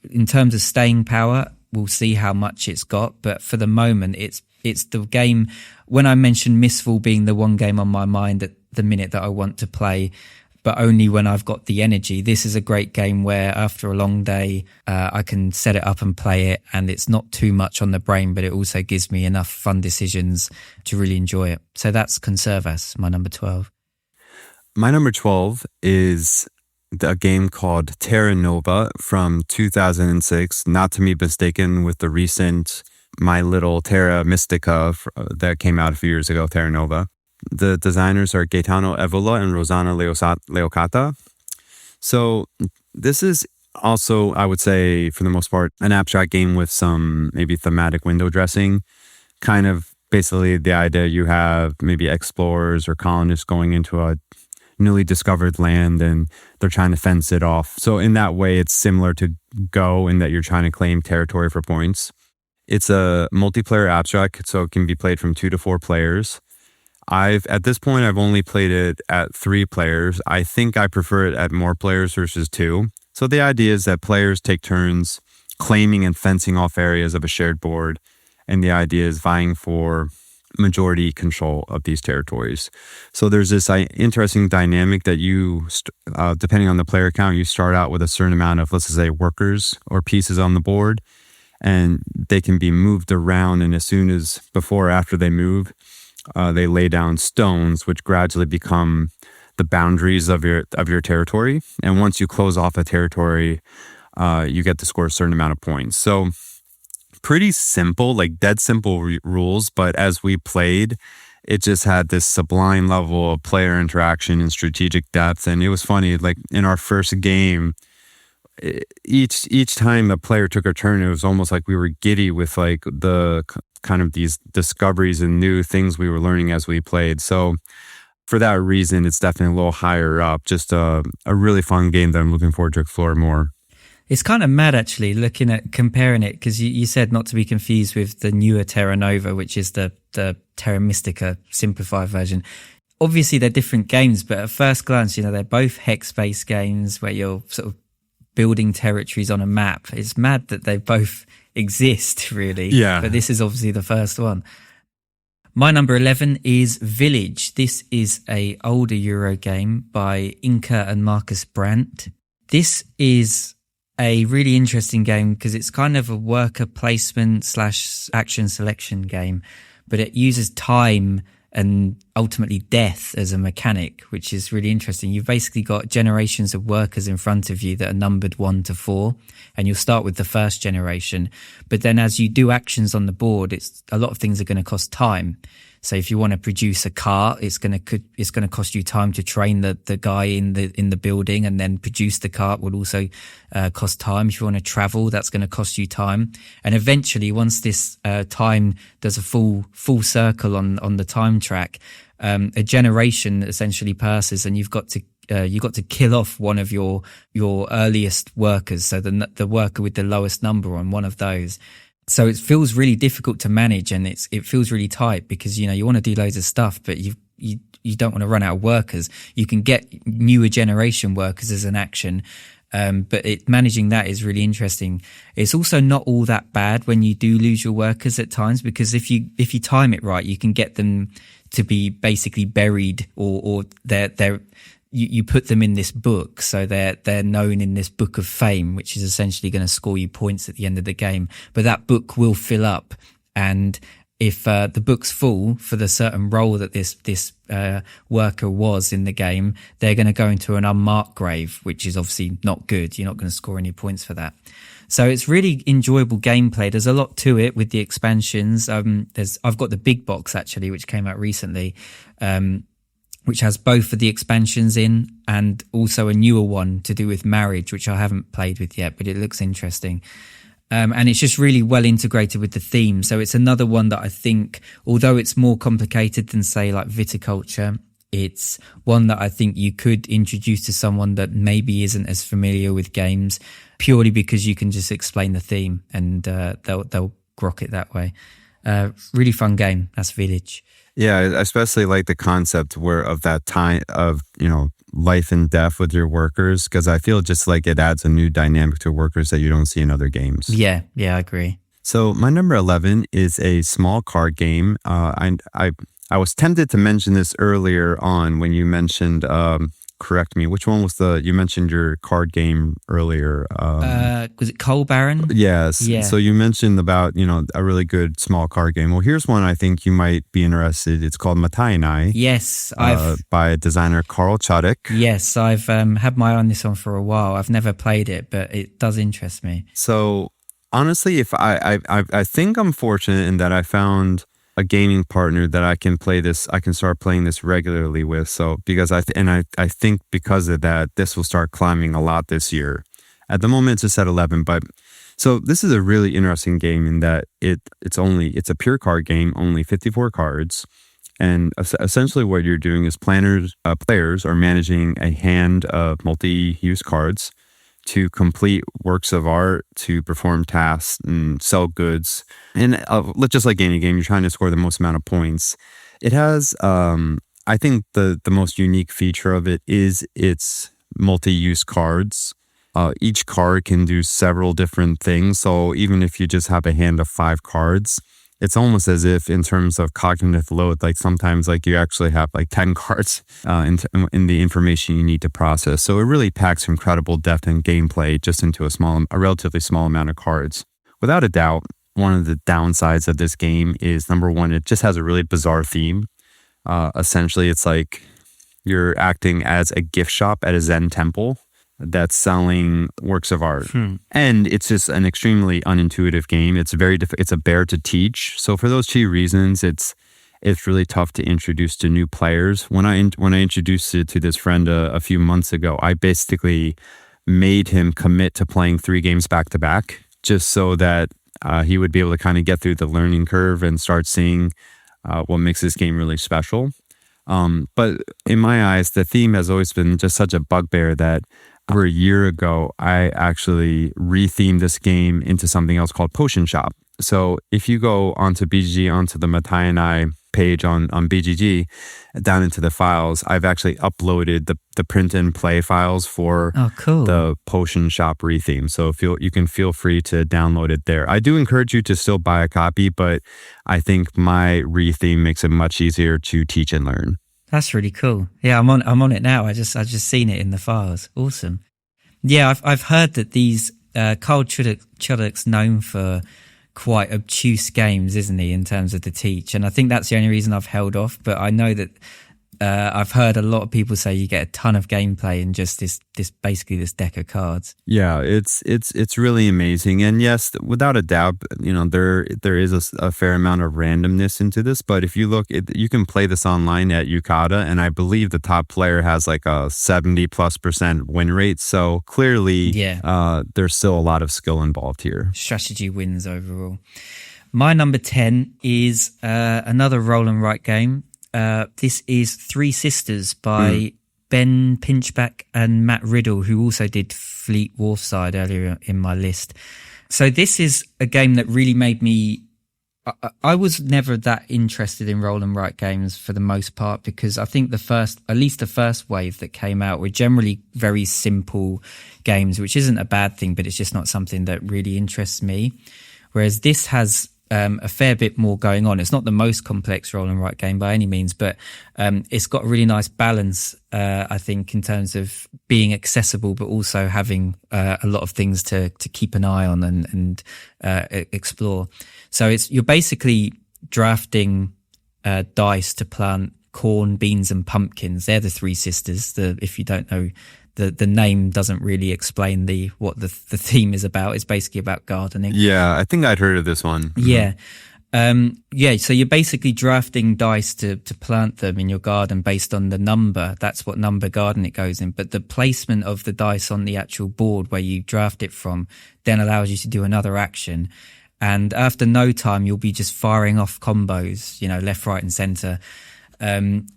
in terms of staying power, we'll see how much it's got. But for the moment, it's the game. When I mentioned Mistfall being the one game on my mind at the minute that I want to play, but only when I've got the energy. This is a great game where after a long day, I can set it up and play it, and it's not too much on the brain, but it also gives me enough fun decisions to really enjoy it. So that's Conservas, my number 12. My number 12 is a game called Terra Nova from 2006, not to be mistaken with the recent My Little Terra Mystica that came out a few years ago, Terra Nova. The designers are Gaetano Evola and Rosanna Leocata. So this is also, I would say, for the most part, an abstract game with some maybe thematic window dressing. Kind of basically the idea you have maybe explorers or colonists going into a newly discovered land and they're trying to fence it off. So in that way, it's similar to Go in that you're trying to claim territory for points. It's a multiplayer abstract, so it can be played from 2 to 4 players. At this point, I've only played it at 3 players. I think I prefer it at more players versus 2. So the idea is that players take turns claiming and fencing off areas of a shared board. And the idea is vying for majority control of these territories. So there's this interesting dynamic that you, depending on the player count, you start out with a certain amount of, let's say, workers or pieces on the board. And they can be moved around. And as soon as before or after they move, they lay down stones, which gradually become the boundaries of your territory. And once you close off a territory, you get to score a certain amount of points. So pretty simple, like dead simple rules. But as we played, it just had this sublime level of player interaction and strategic depth. And it was funny, like in our first game, each time a player took a turn, it was almost like we were giddy with like the kind of these discoveries and new things we were learning as we played. So for that reason, it's definitely a little higher up. Just a really fun game that I'm looking forward to explore more. It's kind of mad actually looking at comparing it, because you said not to be confused with the newer Terra Nova, which is the Terra Mystica simplified version. Obviously they're different games, but at first glance, they're both hex-based games where you're sort of building territories on a map. It's mad that they both exist, really. Yeah. But this is obviously the first one. My number 11 is Village. This is a older Euro game by Inka and Marcus Brandt. This is a really interesting game because it's kind of a worker placement / action selection game, but it uses time and ultimately death as a mechanic, which is really interesting. You've basically got generations of workers in front of you that are numbered 1 to 4, and you'll start with the first generation. But then as you do actions on the board, a lot of things are going to cost time. So if you want to produce a car, it's going to cost you time to train the guy in the building, and then produce the car will also cost time. If you want to travel, that's going to cost you time. And eventually, once this time does a full circle on the time track, a generation essentially passes, and you've got to kill off one of your earliest workers. So the worker with the lowest number on one of those. So it feels really difficult to manage, and it feels really tight because, you know, you want to do loads of stuff, but you don't want to run out of workers. You can get newer generation workers as an action, but managing that is really interesting. It's also not all that bad when you do lose your workers at times, because if you time it right, you can get them to be basically buried, or you put them in this book, so they're known in this book of fame, which is essentially going to score you points at the end of the game. But that book will fill up, and if the book's full for the certain role that this worker was in the game, they're going to go into an unmarked grave, which is obviously not good. You're not going to score any points for that. So it's really enjoyable gameplay. There's a lot to it with the expansions. I've got the big box actually, which came out recently, which has both of the expansions in, and also a newer one to do with marriage, which I haven't played with yet, but it looks interesting. And it's just really well integrated with the theme. So it's another one that I think, although it's more complicated than, say, like Viticulture, it's one that I think you could introduce to someone that maybe isn't as familiar with games, purely because you can just explain the theme, and they'll grok it that way. Really fun game. That's Village. Yeah, I especially like the concept of that time of, you know, life and death with your workers, because I feel just like it adds a new dynamic to workers that you don't see in other games. Yeah, I agree. So my number 11 is a small card game. I was tempted to mention this earlier on when you mentioned, correct me, which one was you mentioned your card game earlier. Was it Coal Baron? Yes. Yeah. So you mentioned about, you know, a really good small card game. Well, here's one I think you might be interested. It's called Matainai. Yes. By designer Carl Chodek. Yes, I've had my eye on this one for a while. I've never played it, but it does interest me. So honestly, if I think I'm fortunate in that I found a gaming partner that I can start playing this regularly with. So because I think because of that, this will start climbing a lot this year. At the moment, it's just at 11, but so this is a really interesting game in that it's a pure card game, only 54 cards. And essentially what you're doing is players are managing a hand of multi-use cards to complete works of art, to perform tasks and sell goods. And just like any game, you're trying to score the most amount of points. It has, I think the most unique feature of it is its multi-use cards. Each card can do several different things. So even if you just have a hand of 5 cards, it's almost as if in terms of cognitive load, like sometimes like you actually have like 10 cards in the information you need to process. So it really packs incredible depth and gameplay just into a relatively small amount of cards. Without a doubt, one of the downsides of this game is, number one, it just has a really bizarre theme. Essentially, it's like you're acting as a gift shop at a Zen temple that's selling works of art. And it's just an extremely unintuitive game. It's it's a bear to teach. So for those 2 reasons, it's really tough to introduce to new players. When I introduced it to this friend a few months ago, I basically made him commit to playing 3 games back to back, just so that he would be able to kind of get through the learning curve and start seeing what makes this game really special. But in my eyes, the theme has always been just such a bugbear that over a year ago, I actually rethemed this game into something else called Potion Shop. So if you go onto BGG, onto the Matainai page on BGG, down into the files, I've actually uploaded the print and play files for the Potion Shop retheme. So you can feel free to download it there. I do encourage you to still buy a copy, but I think my retheme makes it much easier to teach and learn. That's really cool. Yeah, I'm on it now. I just seen it in the files. Awesome. Yeah, I've heard that these Carl Chodek's known for quite obtuse games, isn't he, in terms of the teach? And I think that's the only reason I've held off. But I know that I've heard a lot of people say you get a ton of gameplay in just this basically this deck of cards. Yeah, it's really amazing. And yes, without a doubt, you know, there is a fair amount of randomness into this. But if you look, you can play this online at Yucata, and I believe the top player has like a 70+% win rate. So clearly, there's still a lot of skill involved here. Strategy wins overall. My number 10 is another roll and write game. This is Three Sisters by Ben Pinchback and Matt Riddle, who also did Fleet Wharfside earlier in my list. So this is a game that really made me. I was never that interested in roll and write games for the most part, because I think at least the first wave that came out were generally very simple games, which isn't a bad thing, but it's just not something that really interests me. Whereas this has a fair bit more going on. It's not the most complex roll and write game by any means, but it's got a really nice balance, I think, in terms of being accessible, but also having a lot of things to keep an eye on and explore. So you're basically drafting dice to plant corn, beans, and pumpkins. They're the three sisters. If you don't know, the name doesn't really explain what the theme is about. It's basically about gardening. Yeah, I think I'd heard of this one. Yeah. So you're basically drafting dice to plant them in your garden based on the number. That's what number garden it goes in. But the placement of the dice on the actual board where you draft it from then allows you to do another action. And after no time, you'll be just firing off combos, left, right, and center. And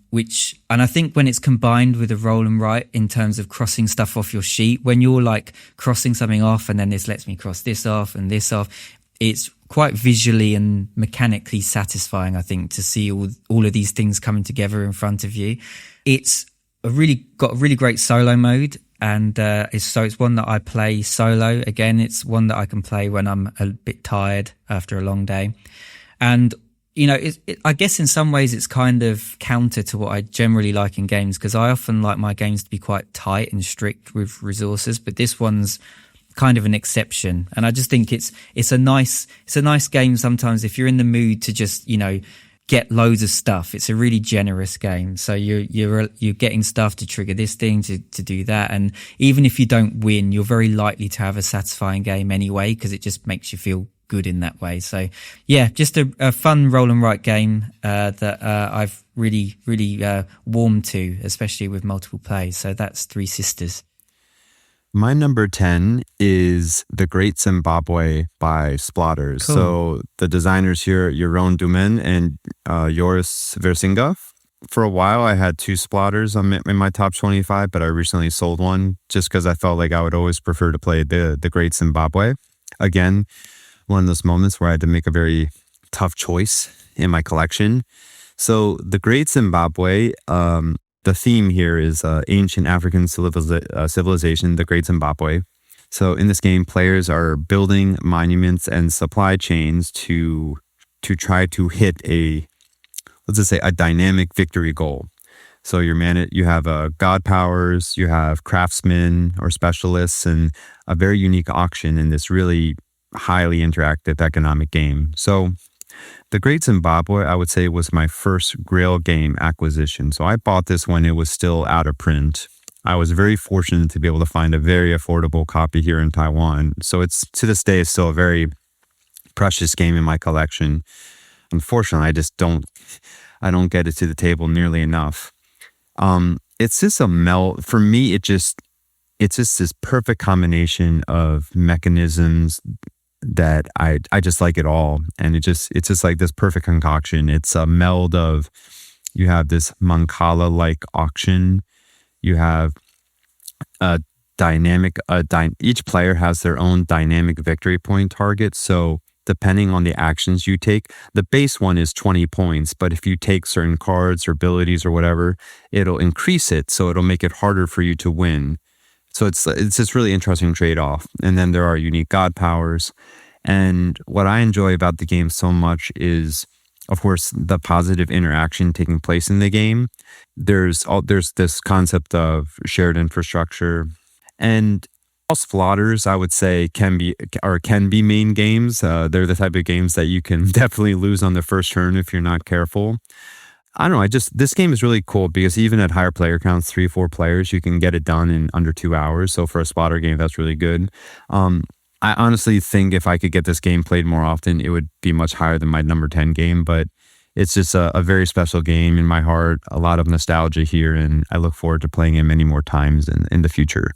I think when it's combined with a roll and write in terms of crossing stuff off your sheet, when you're like crossing something off and then this lets me cross this off and this off, it's quite visually and mechanically satisfying, I think, to see all of these things coming together in front of you. It's got a really great solo mode. And it's one that I play solo. Again, it's one that I can play when I'm a bit tired after a long day. And, I guess in some ways it's kind of counter to what I generally like in games, because I often like my games to be quite tight and strict with resources, but this one's kind of an exception. And I just think it's a nice game sometimes if you're in the mood to just, get loads of stuff. It's a really generous game. So you're getting stuff to trigger this thing, to do that. And even if you don't win, you're very likely to have a satisfying game anyway, because it just makes you feel good in that way. So yeah, just a fun roll and write game that I've really, really warmed to, especially with multiple plays. So that's Three Sisters. My number 10 is The Great Zimbabwe by Splotters. Cool. So the designers here, Jeroen Dumen and Joris Versinga. For a while, I had two Splotters in my top 25, but I recently sold one just because I felt like I would always prefer to play the Great Zimbabwe. Again, one of those moments where I had to make a very tough choice in my collection. So The Great Zimbabwe, the theme here is ancient African civilization, the Great Zimbabwe. So in this game, players are building monuments and supply chains to try to hit let's just say a dynamic victory goal. So you have god powers, you have craftsmen or specialists, and a very unique auction in this really highly interactive economic game. So The Great Zimbabwe, I would say, was my first Grail game acquisition. So I bought this when it was still out of print. I was very fortunate to be able to find a very affordable copy here in Taiwan. So to this day, it's still a very precious game in my collection. Unfortunately, I don't get it to the table nearly enough. It's just a melt. For me, it's just this perfect combination of mechanisms that I just like it all. And it's just like this perfect concoction. It's a meld of, you have this Mancala-like auction. You have a dynamic, each player has their own dynamic victory point target. So depending on the actions you take, the base one is 20 points, but if you take certain cards or abilities or whatever, it'll increase it. So it'll make it harder for you to win. So it's this really interesting trade-off. And then there are unique god powers. And what I enjoy about the game so much is, of course, the positive interaction taking place in the game. There's this concept of shared infrastructure. And all Splotters, I would say, can be main games. They're the type of games that you can definitely lose on the first turn if you're not careful. I don't know. This game is really cool because even at higher player counts, 3-4 players, you can get it done in under 2 hours. So for a Splotter game, that's really good. I honestly think if I could get this game played more often, it would be much higher than my number 10 game. But it's just a very special game in my heart. A lot of nostalgia here, and I look forward to playing it many more times in the future.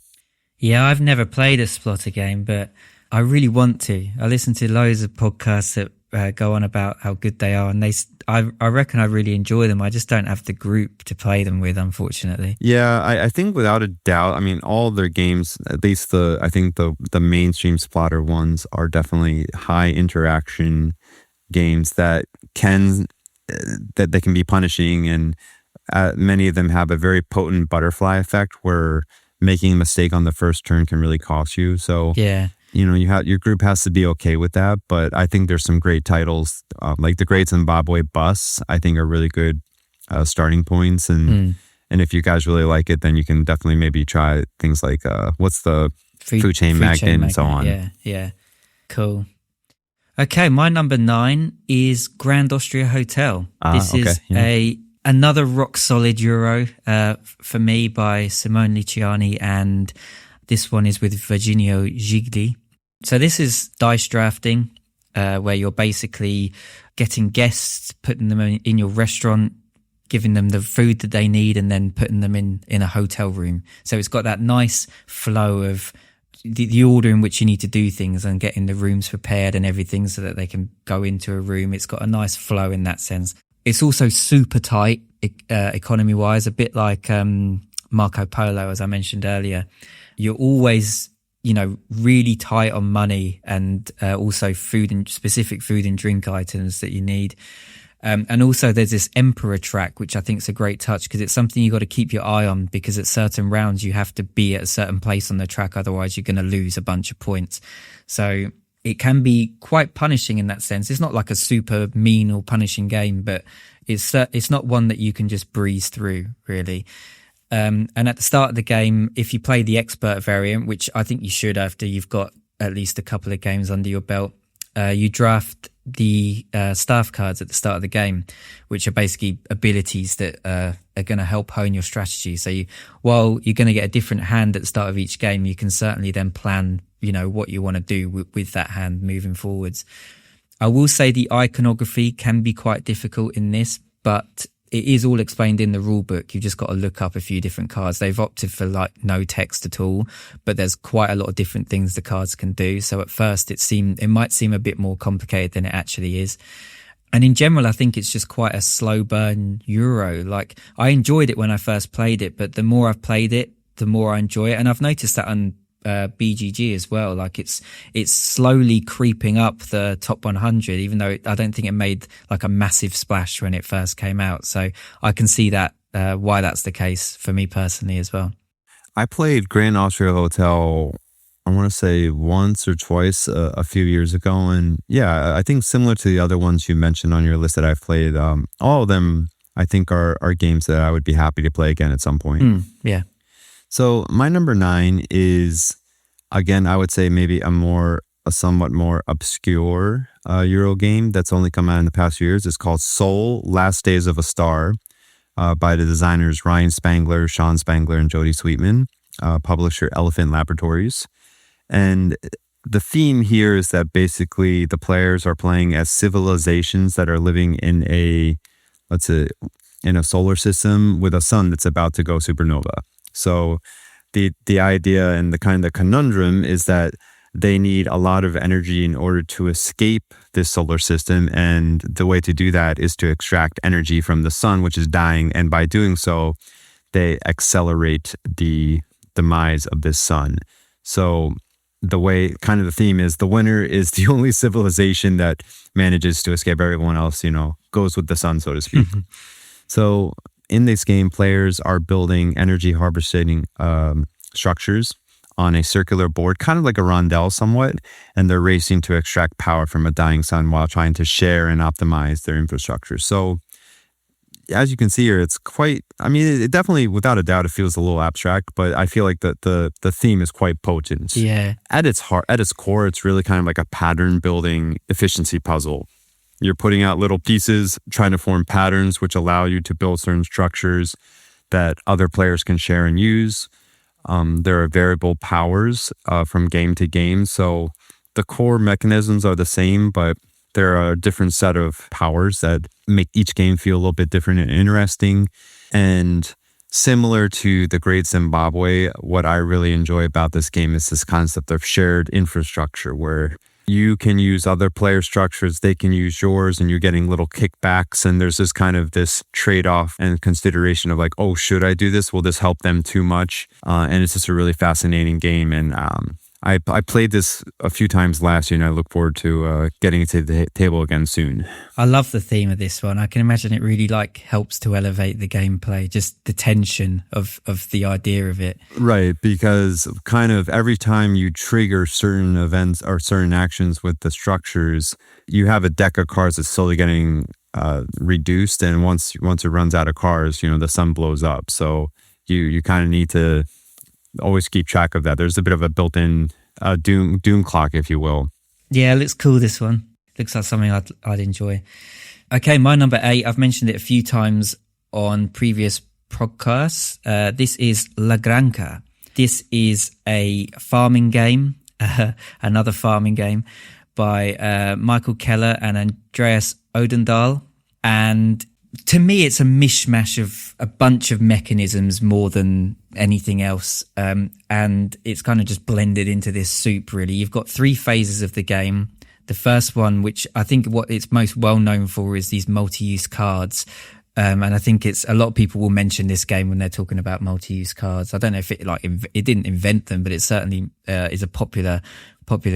Yeah, I've never played a Splotter game, but I really want to. I listen to loads of podcasts that go on about how good they are, and I reckon I really enjoy them. I just don't have the group to play them with, unfortunately. Yeah, I think without a doubt, I mean, all their games, at least I think the mainstream Splatter ones are definitely high interaction games that they can be punishing, and many of them have a very potent butterfly effect where making a mistake on the first turn can really cost you. So Yeah. your group has to be okay with that. But I think there's some great titles like the Great Zimbabwe Bus. I think are really good starting points, and if you guys really like it, then you can definitely maybe try things like what's the Food Chain Magnet and so on. Yeah, cool. Okay, my number 9 is Grand Austria Hotel. This is another rock solid Euro for me by Simone Liciani, and this one is with Virginio Gigli. So this is dice drafting, where you're basically getting guests, putting them in your restaurant, giving them the food that they need, and then putting them in a hotel room. So it's got that nice flow of the order in which you need to do things and getting the rooms prepared and everything so that they can go into a room. It's got a nice flow in that sense. It's also super tight economy-wise, a bit like Marco Polo, as I mentioned earlier. You're always, really tight on money, and also specific food and drink items that you need. And also there's this Emperor track, which I think is a great touch because it's something you got to keep your eye on, because at certain rounds you have to be at a certain place on the track. Otherwise you're going to lose a bunch of points. So it can be quite punishing in that sense. It's not like a super mean or punishing game, but it's not one that you can just breeze through, really. And at the start of the game, if you play the expert variant, which I think you should after you've got at least a couple of games under your belt, you draft the staff cards at the start of the game, which are basically abilities that are going to help hone your strategy. So while you're going to get a different hand at the start of each game, you can certainly then plan, what you want to do with that hand moving forwards. I will say the iconography can be quite difficult in this, but it is all explained in the rule book. You've just got to look up a few different cards. They've opted for no text at all, but there's quite a lot of different things the cards can do. So at first it might seem a bit more complicated than it actually is. And in general, I think it's just quite a slow burn Euro. Like, I enjoyed it when I first played it, but the more I've played it, the more I enjoy it. And I've noticed that on BGG as well. Like, it's slowly creeping up the top 100, even though I don't think it made like a massive splash when it first came out. So I can see that why that's the case for me personally as well. I played Grand Austria Hotel, I want to say once or twice a few years ago. And yeah, I think similar to the other ones you mentioned on your list that I've played, all of them I think are games that I would be happy to play again at some point. Yeah. So my number 9 is, again, I would say maybe a somewhat more obscure Euro game that's only come out in the past few years. It's called Soul: Last Days of a Star by the designers Ryan Spangler, Sean Spangler, and Jodie Sweetman, publisher Elephant Laboratories. And the theme here is that basically the players are playing as civilizations that are living in a solar system with a sun that's about to go supernova. So the idea and the kind of conundrum is that they need a lot of energy in order to escape this solar system. And the way to do that is to extract energy from the sun, which is dying. And by doing so, they accelerate the demise of this sun. So the theme is the winner is the only civilization that manages to escape. Everyone else, goes with the sun, so to speak. So in this game, players are building energy harvesting structures on a circular board, kind of like a rondel somewhat, and they're racing to extract power from a dying sun while trying to share and optimize their infrastructure. So as you can see here, it's quite, it definitely, without a doubt, it feels a little abstract, but I feel like the theme is quite potent. Yeah. At its core, it's really kind of like a pattern building efficiency puzzle. You're putting out little pieces, trying to form patterns which allow you to build certain structures that other players can share and use. There are variable powers from game to game. So the core mechanisms are the same, but there are a different set of powers that make each game feel a little bit different and interesting. And similar to the Great Zimbabwe, what I really enjoy about this game is this concept of shared infrastructure where You can use other player structures, they can use yours, and you're getting little kickbacks. And there's this trade-off and consideration of like, oh, should I do this? Will this help them too much? And it's just a really fascinating game. And I played this a few times last year, and I look forward to getting it to the table again soon. I love the theme of this one. I can imagine it really helps to elevate the gameplay, just the tension of the idea of it. Right, because kind of every time you trigger certain events or certain actions with the structures, you have a deck of cards that's slowly getting reduced, and once it runs out of cards, the sun blows up. So you kind of need to always keep track of that. There's a bit of a built-in doom clock, if you will. Yeah, it looks cool, this one. Looks like something I'd enjoy. Okay, my number 8, I've mentioned it a few times on previous podcasts. This is La Granja. This is a farming game, another farming game by Michael Keller and Andreas Odendahl. And to me, it's a mishmash of a bunch of mechanisms more than anything else. And it's kind of just blended into this soup, really. You've got 3 phases of the game. The first one, which I think what it's most well known for, is these multi-use cards. And I think a lot of people will mention this game when they're talking about multi-use cards. I don't know if it didn't invent them, but it certainly is a popular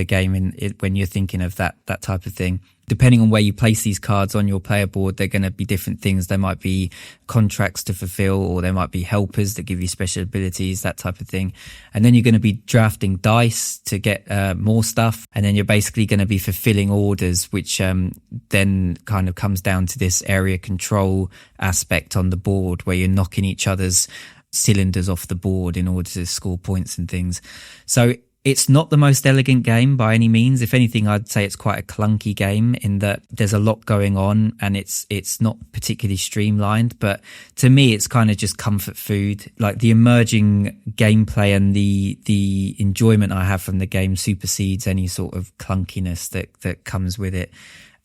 game when you're thinking of that type of thing. Depending on where you place these cards on your player board, they're going to be different things. There might be contracts to fulfill, or there might be helpers that give you special abilities, that type of thing. And then you're going to be drafting dice to get more stuff. And then you're basically going to be fulfilling orders, which then kind of comes down to this area control aspect on the board, where you're knocking each other's cylinders off the board in order to score points and things. So it's not the most elegant game by any means. If anything, I'd say it's quite a clunky game in that there's a lot going on and it's not particularly streamlined. But to me, it's kind of just comfort food. Like, the emerging gameplay and the enjoyment I have from the game supersedes any sort of clunkiness that comes with it.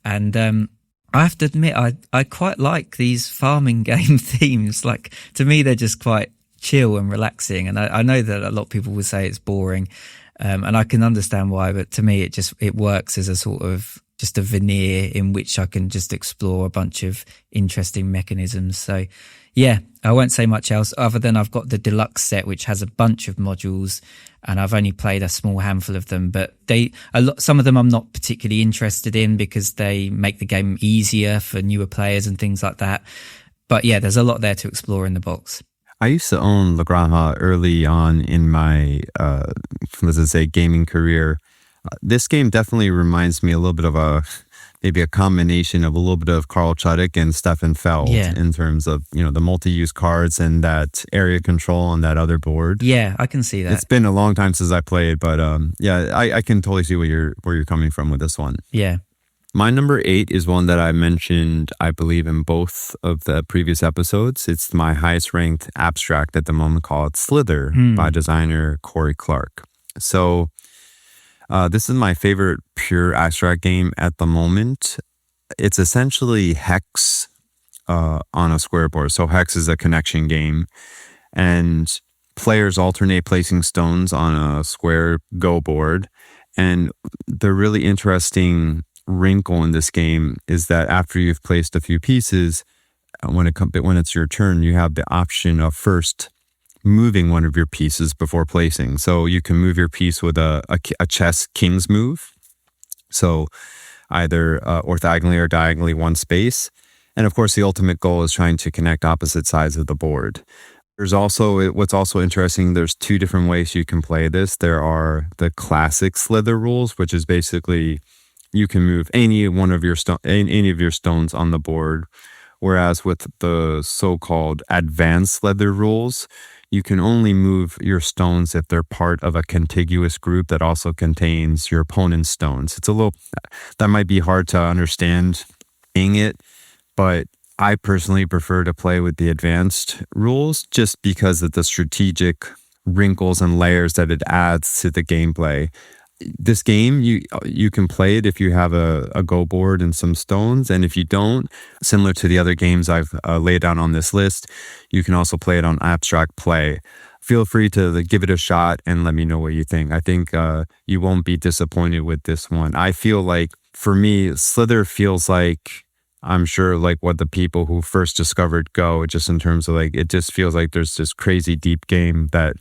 And I have to admit, I quite like these farming game themes. Like, to me, they're just quite chill and relaxing. And I know that a lot of people will say it's boring. And I can understand why, but to me, it works as a sort of just a veneer in which I can just explore a bunch of interesting mechanisms. So yeah, I won't say much else other than I've got the deluxe set, which has a bunch of modules, and I've only played a small handful of them, but some of them I'm not particularly interested in because they make the game easier for newer players and things like that. But yeah, there's a lot there to explore in the box. I used to own La Granja early on in my, let's say, gaming career. This game definitely reminds me a little bit of maybe a combination of a little bit of Carl Chudik and Stefan Feld in terms of, the multi-use cards and that area control on that other board. Yeah, I can see that. It's been a long time since I played, but I can totally see where you're coming from with this one. Yeah. My number 8 is one that I mentioned, I believe, in both of the previous episodes. It's my highest ranked abstract at the moment, called Slither by designer Corey Clark. So this is my favorite pure abstract game at the moment. It's essentially Hex on a square board. So Hex is a connection game, and players alternate placing stones on a square Go board. And the really interesting wrinkle in this game is that after you've placed a few pieces, when it's your turn, you have the option of first moving one of your pieces before placing. So you can move your piece with a chess king's move. So either orthogonally or diagonally one space. And of course, the ultimate goal is trying to connect opposite sides of the board. What's also interesting, there's 2 different ways you can play this. There are the classic Slither rules, which is basically you can move any of your stones on the board. Whereas with the so-called advanced Slither rules, you can only move your stones if they're part of a contiguous group that also contains your opponent's stones. That might be hard to understand in it, but I personally prefer to play with the advanced rules just because of the strategic wrinkles and layers that it adds to the gameplay. This game, you can play it if you have a Go board and some stones, and if you don't, similar to the other games I've laid down on this list, you can also play it on Abstract Play. feel free to give it a shot and let me know what you think. I think you won't be disappointed with this one. I feel like, for me, Slither feels like, I'm sure, like what the people who first discovered Go, just in terms of like, it just feels like there's this crazy deep game that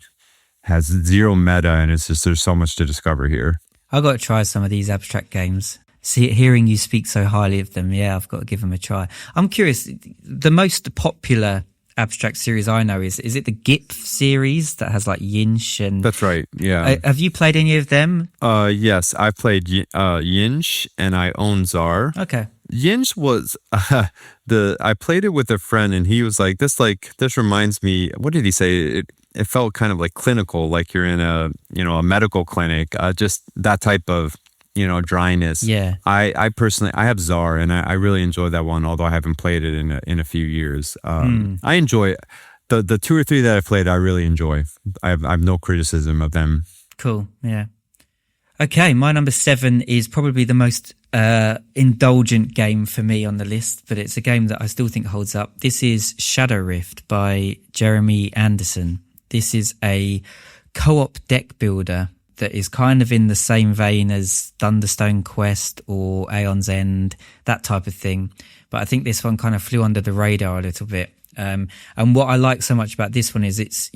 has zero meta, and it's just, there's so much to discover here. I've got to try some of these abstract games. Hearing you speak so highly of them, yeah, I've got to give them a try. I'm curious, the most popular abstract series I know is it the GIP series that has like Yinch and... That's right, yeah. Have you played any of them? Yes, I played Yinch, and I own Czar. Okay. Yinch was I played it with a friend, and he was like, this reminds me, what did he say? It felt kind of like clinical, like you're in a medical clinic, just that type of dryness. Yeah. I personally, I have Czar, and I really enjoy that one, although I haven't played it in a few years. I enjoy the 2 or 3 that I've played. I really enjoy. I have no criticism of them. Cool. Yeah. Okay, my number 7 is probably the most indulgent game for me on the list, but it's a game that I still think holds up. This is Shadow Rift by Jeremy Anderson. This is a co-op deck builder that is kind of in the same vein as Thunderstone Quest or Aeon's End, that type of thing. But I think this one kind of flew under the radar a little bit. And what I like so much about this one is it's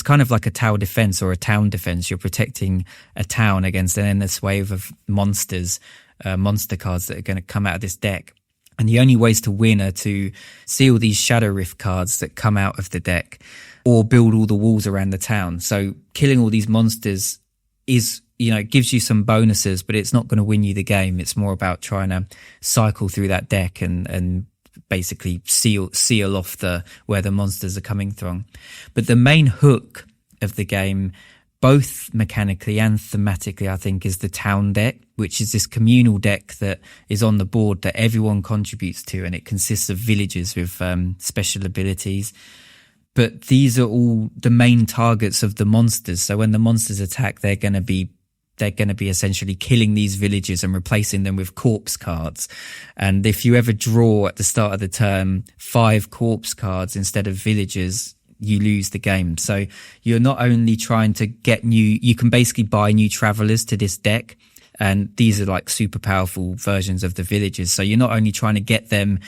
kind of like a tower defense or a town defense. You're protecting a town against an endless wave of monsters, monster cards that are going to come out of this deck. And the only ways to win are to seal these Shadow Rift cards that come out of the deck or build all the walls around the town. So killing all these monsters is, gives you some bonuses, but it's not going to win you the game. It's more about trying to cycle through that deck and basically seal off where the monsters are coming from. But the main hook of the game, both mechanically and thematically, I think, is the town deck, which is this communal deck that is on the board that everyone contributes to, and it consists of villages with special abilities. But these are all the main targets of the monsters. So when the monsters attack, they're going to be essentially killing these villages and replacing them with corpse cards. And if you ever draw at the start of the turn 5 corpse cards instead of villagers, you lose the game. So you're not only trying to get you can basically buy new travelers to this deck. And these are like super powerful versions of the villagers. So you're not only trying to get them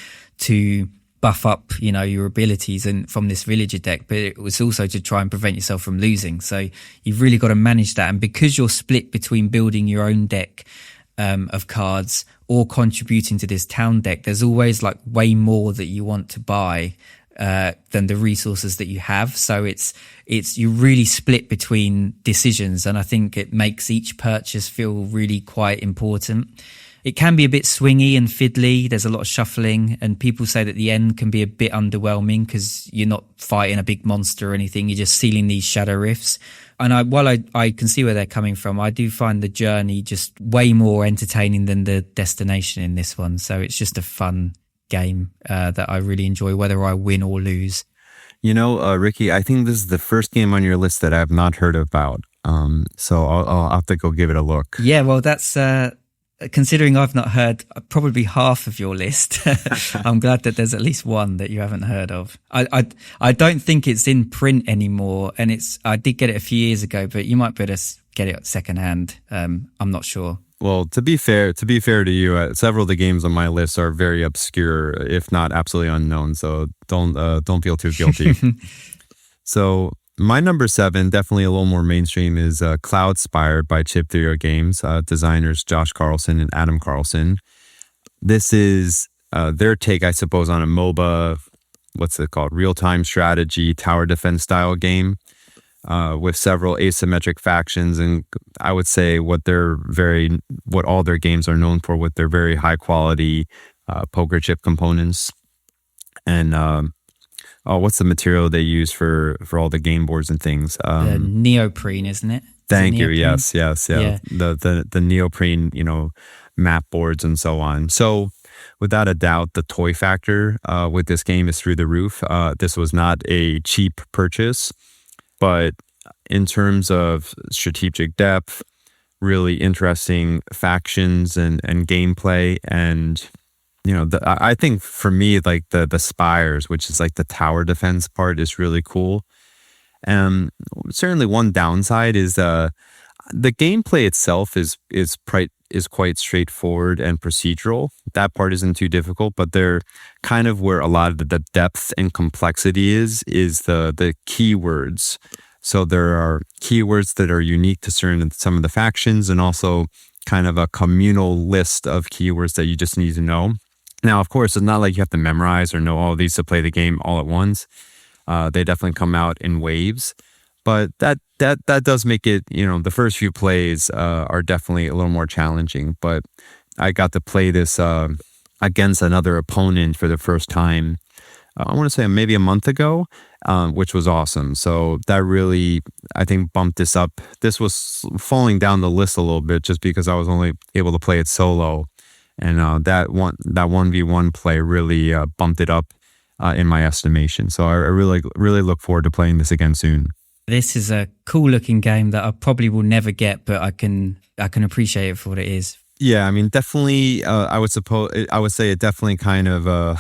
to buff up, your abilities and from this villager deck, but it was also to try and prevent yourself from losing. So you've really got to manage that. And because you're split between building your own deck of cards or contributing to this town deck, there's always like way more that you want to buy than the resources that you have. So it's you really split between decisions, and I think it makes each purchase feel really quite important. It can be a bit swingy and fiddly. There's a lot of shuffling, and people say that the end can be a bit underwhelming because you're not fighting a big monster or anything. You're just sealing these shadow rifts. And while I can see where they're coming from, I do find the journey just way more entertaining than the destination in this one. So it's just a fun game that I really enjoy, whether I win or lose. Ricky, I think this is the first game on your list that I have not heard about. So I'll have to go give it a look. Yeah, well, that's... considering I've not heard probably half of your list, I'm glad that there's at least one that you haven't heard of. I don't think it's in print anymore, and I did get it a few years ago, but you might be able to get it secondhand. I'm not sure. Well, to be fair to you, several of the games on my list are very obscure, if not absolutely unknown. So don't feel too guilty. So my number 7, definitely a little more mainstream, is Cloudspired by Chip Theory Games, designers Josh Carlson and Adam Carlson. This is their take, I suppose, on a MOBA, what's it called, real-time strategy, tower defense style game with several asymmetric factions. And I would say what all their games are known for, with their very high-quality poker chip components. And what's the material they use for all the game boards and things? Neoprene, isn't it? Thank you. Yes. Yeah. The neoprene, map boards and so on. So without a doubt, the toy factor with this game is through the roof. This was not a cheap purchase, but in terms of strategic depth, really interesting factions and gameplay, and I think for me, like the spires, which is like the tower defense part, is really cool. Certainly one downside is the gameplay itself is quite straightforward and procedural. That part isn't too difficult, but they're kind of where a lot of the depth and complexity is the keywords. So there are keywords that are unique to some of the factions, and also kind of a communal list of keywords that you just need to know. Now, of course, it's not like you have to memorize or know all these to play the game all at once. They definitely come out in waves, but that does make it, the first few plays are definitely a little more challenging. But I got to play this against another opponent for the first time. I want to say maybe a month ago, which was awesome. So that really, I think, bumped this up. This was falling down the list a little bit just because I was only able to play it solo. And that 1v1 play really bumped it up in my estimation. So I really look forward to playing this again soon. This is a cool looking game that I probably will never get, but I can appreciate it for what it is. Yeah, I mean, definitely. I would say it definitely kind of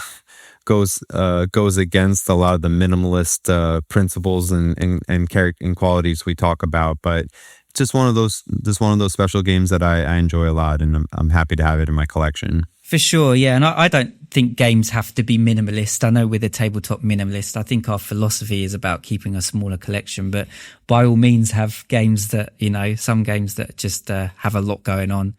goes against a lot of the minimalist principles and character and qualities we talk about, but just one of those special games that I enjoy a lot, and I'm happy to have it in my collection. For sure, yeah. And I don't think games have to be minimalist. I know we're the tabletop minimalist. I think our philosophy is about keeping a smaller collection, but by all means have games that, some games that just have a lot going on.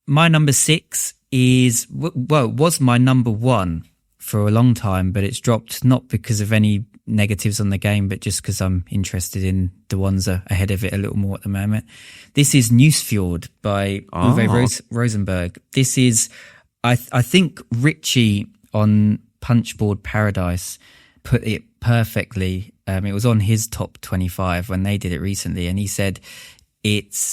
My number 6 was my number 1 for a long time, but it's dropped not because of any negatives on the game, but just because I'm interested in the ones ahead of it a little more at the moment. This is Newsfjord by Uwe Rosenberg. This is, I think Richie on Punchboard Paradise put it perfectly. It was on his top 25 when they did it recently, and he said it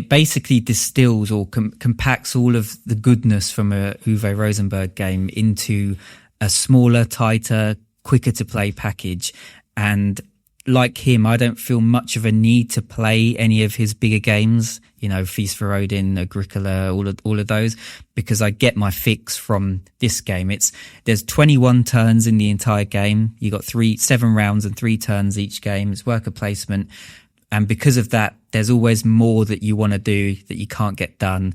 basically distills or compacts all of the goodness from a Uwe Rosenberg game into a smaller, tighter, quicker to play package. And like him, I don't feel much of a need to play any of his bigger games, Feast for Odin, Agricola, all of those, because I get my fix from this game. There's 21 turns in the entire game. You got 7 rounds and 3 turns each game. It's worker placement. And because of that, there's always more that you want to do that you can't get done.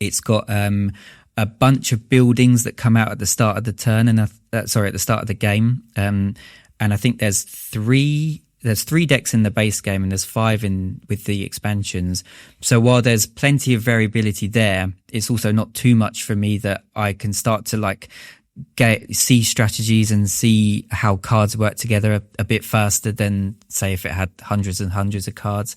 It's got a bunch of buildings that come out at the start of the turn at the start of the game. And I think there's 3 decks in the base game, and there's 5 with the expansions. So while there's plenty of variability there, it's also not too much for me that I can start to see strategies and see how cards work together a bit faster than, say, if it had hundreds and hundreds of cards.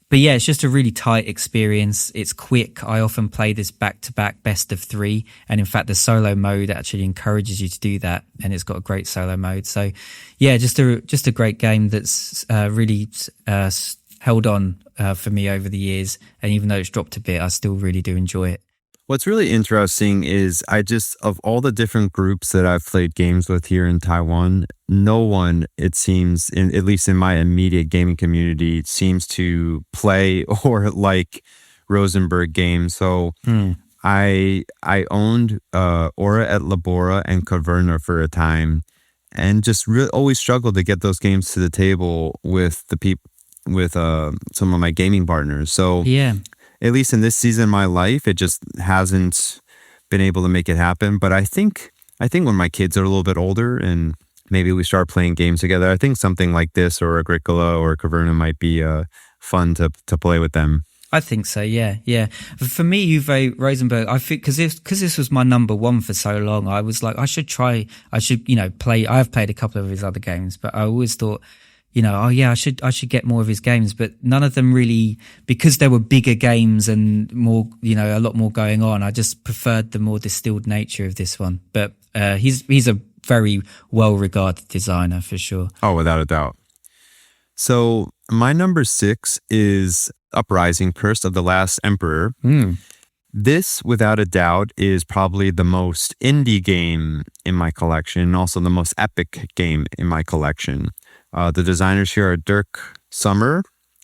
But yeah, it's just a really tight experience. It's quick. I often play this back-to-back best of 3. And in fact, the solo mode actually encourages you to do that. And it's got a great solo mode. So yeah, just a great game that's really held on for me over the years. And even though it's dropped a bit, I still really do enjoy it. What's really interesting is of all the different groups that I've played games with here in Taiwan, no one, it seems, at least in my immediate gaming community, seems to play or like Rosenberg games. So I owned Aura et Labora and Caverna for a time, and just always struggled to get those games to the table with some of my gaming partners. So yeah. At least in this season of my life, it just hasn't been able to make it happen. But I think when my kids are a little bit older and maybe we start playing games together, I think something like this or Agricola or Caverna might be fun to play with them. I think so, yeah. For me, Uwe Rosenberg, I think because this was my number 1 for so long, I was like, I should play. I have played a couple of his other games, but I always thought, I should get more of his games, but none of them really, because there were bigger games and more, a lot more going on. I just preferred the more distilled nature of this one. But he's a very well-regarded designer for sure. Oh, without a doubt. So my number 6 is Uprising: Curse of the Last Emperor. This, without a doubt, is probably the most indie game in my collection, and also the most epic game in my collection. The designers here are Dirk Sommer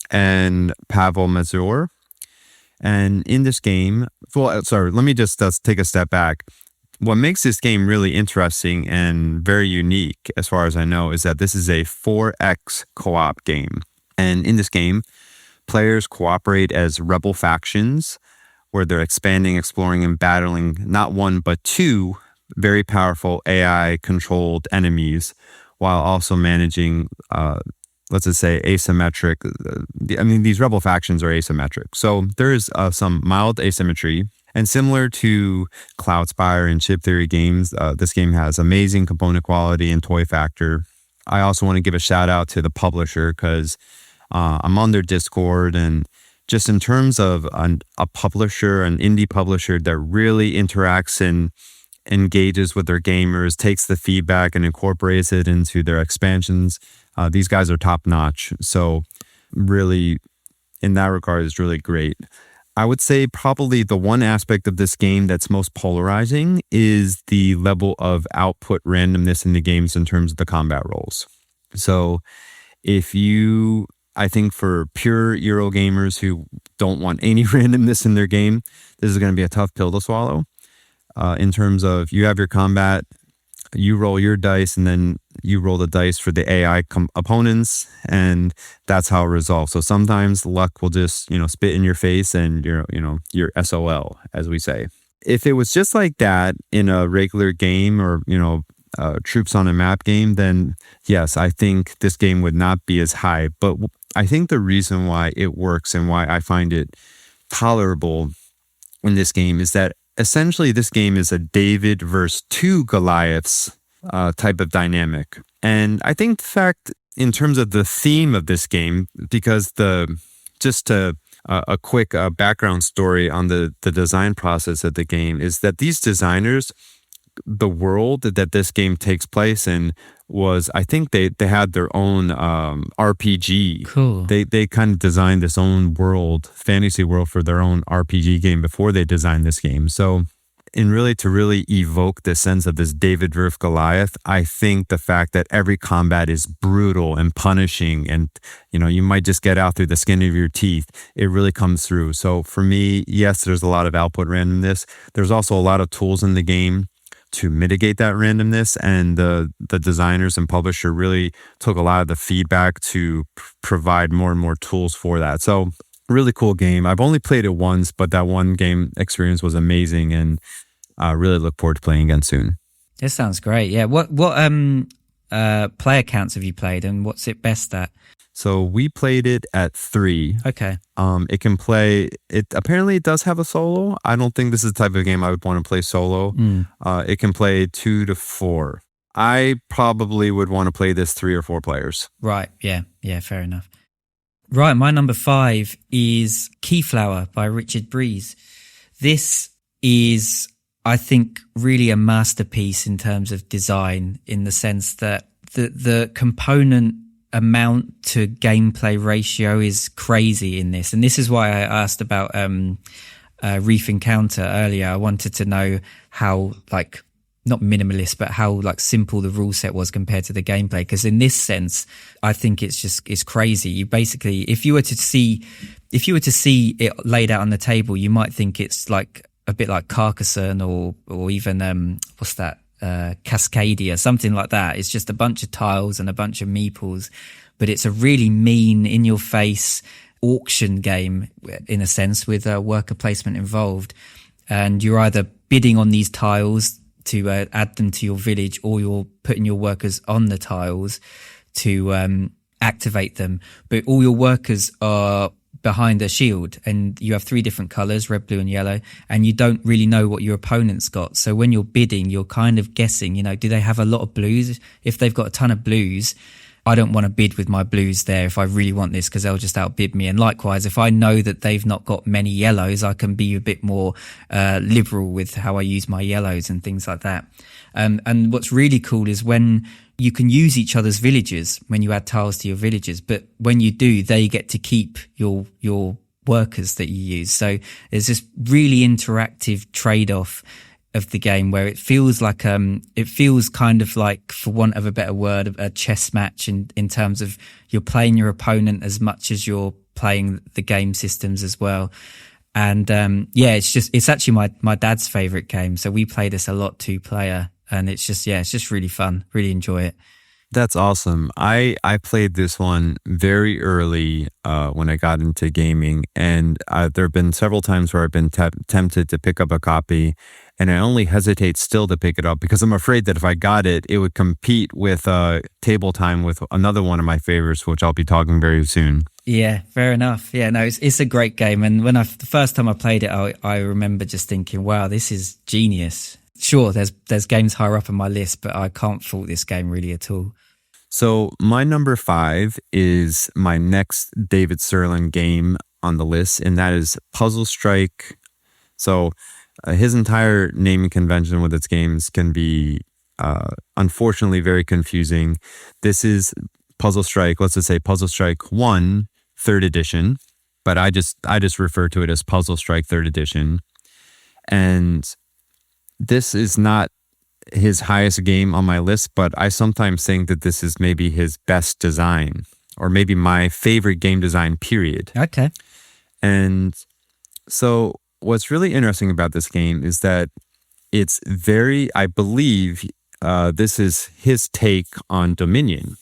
and Pavel Mazur. And in this game, let me just take a step back. what makes this game really interesting and very unique, as far as I know, is that this is a 4X co-op game. And in this game, players cooperate as rebel factions, where they're expanding, exploring, and battling not one, but two very powerful AI-controlled enemies, while also managing, let's just say, asymmetric. I mean, these rebel factions are asymmetric. So there is some mild asymmetry. And similar to Cloudspire and Chip Theory games, this game has amazing component quality and toy factor. I also want to give a shout out to the publisher, because I'm on their Discord, and just in terms of a publisher, an indie publisher that really interacts and engages with their gamers, takes the feedback and incorporates it into their expansions, these guys are top notch. So really, in that regard, is really great. I would say probably the one aspect of this game that's most polarizing is the level of output randomness in the games in terms of the combat rolls. So I think for pure Euro gamers who don't want any randomness in their game, this is going to be a tough pill to swallow. In terms of, you have your combat, you roll your dice, and then you roll the dice for the AI opponents, and that's how it resolves. So sometimes luck will just, spit in your face, and you're SOL, as we say. If it was just like that in a regular game, or troops on a map game, then yes, I think this game would not be as high. But I think the reason why it works and why I find it tolerable in this game is that essentially this game is a David versus two Goliaths type of dynamic. And I think the fact, in terms of the theme of this game, because a quick background story on the design process of the game, is that these designers, the world that this game takes place in was, I think they had their own RPG. Cool. They kind of designed this own world, fantasy world, for their own RPG game before they designed this game. So to really evoke the sense of this David versus Goliath, I think the fact that every combat is brutal and punishing, and you might just get out through the skin of your teeth, it really comes through. So for me, yes, there's a lot of output randomness. There's also a lot of tools in the game to mitigate that randomness, and the designers and publisher really took a lot of the feedback to provide more and more tools for that. So really cool game. I've only played it once, but that one game experience was amazing, and I really look forward to playing again soon. This sounds great. Yeah. What player counts have you played, and what's it best at? So we played it at 3. Okay. It apparently it does have a solo. I don't think this is the type of game I would want to play solo. It can play 2 to 4. I probably would want to play this 3 or 4 players. Right. Yeah. Yeah. Fair enough. Right. My number 5 is Keyflower by Richard Breeze. This is, I think, really a masterpiece in terms of design, in the sense that the component amount to gameplay ratio is crazy in this. And this is why I asked about Reef Encounter earlier. I wanted to know how, not minimalist, but how simple the rule set was compared to the gameplay. Because in this sense, I think it's crazy. You basically, if you were to see it laid out on the table, you might think it's a bit like Carcassonne or even what's that? Cascadia, something like that. It's just a bunch of tiles and a bunch of meeples, but it's a really mean, in your face auction game, in a sense, with worker placement involved. And you're either bidding on these tiles to add them to your village, or you're putting your workers on the tiles to activate them. But all your workers are behind a shield, and you have 3 different colors, red, blue and yellow, and you don't really know what your opponent's got. So when you're bidding, you're kind of guessing, do they have a lot of blues? If they've got a ton of blues, I don't want to bid with my blues there if I really want this, because they'll just outbid me. And likewise, if I know that they've not got many yellows, I can be a bit more liberal with how I use my yellows and things like that. And what's really cool is when you can use each other's villages, when you add tiles to your villages, but when you do, they get to keep your workers that you use. So there's this really interactive trade-off of the game where it feels kind of like, for want of a better word, a chess match in terms of you're playing your opponent as much as you're playing the game systems as well. And yeah, it's actually my dad's favorite game. So we play this a lot, 2-player, and it's just really fun. Really enjoy it. That's awesome. I played this one very early when I got into gaming, and there have been several times where I've been tempted to pick up a copy, and I only hesitate still to pick it up because I'm afraid that if I got it, it would compete with Table Time with another one of my favorites, which I'll be talking very soon. Yeah, fair enough. Yeah, no, it's a great game. And when the first time I played it, I remember just thinking, wow, this is genius. Sure, there's games higher up on my list, but I can't fault this game really at all. So my number 5 is my next David Sirlin game on the list, and that is Puzzle Strike. So his entire naming convention with its games can be unfortunately very confusing. This is Puzzle Strike, let's just say Puzzle Strike 1, 3rd edition, but I just refer to it as Puzzle Strike 3rd edition. And this is not his highest game on my list, but I sometimes think that this is maybe his best design, or maybe my favorite game design, period. Okay. And so what's really interesting about this game is that it's I believe this is his take on Dominion.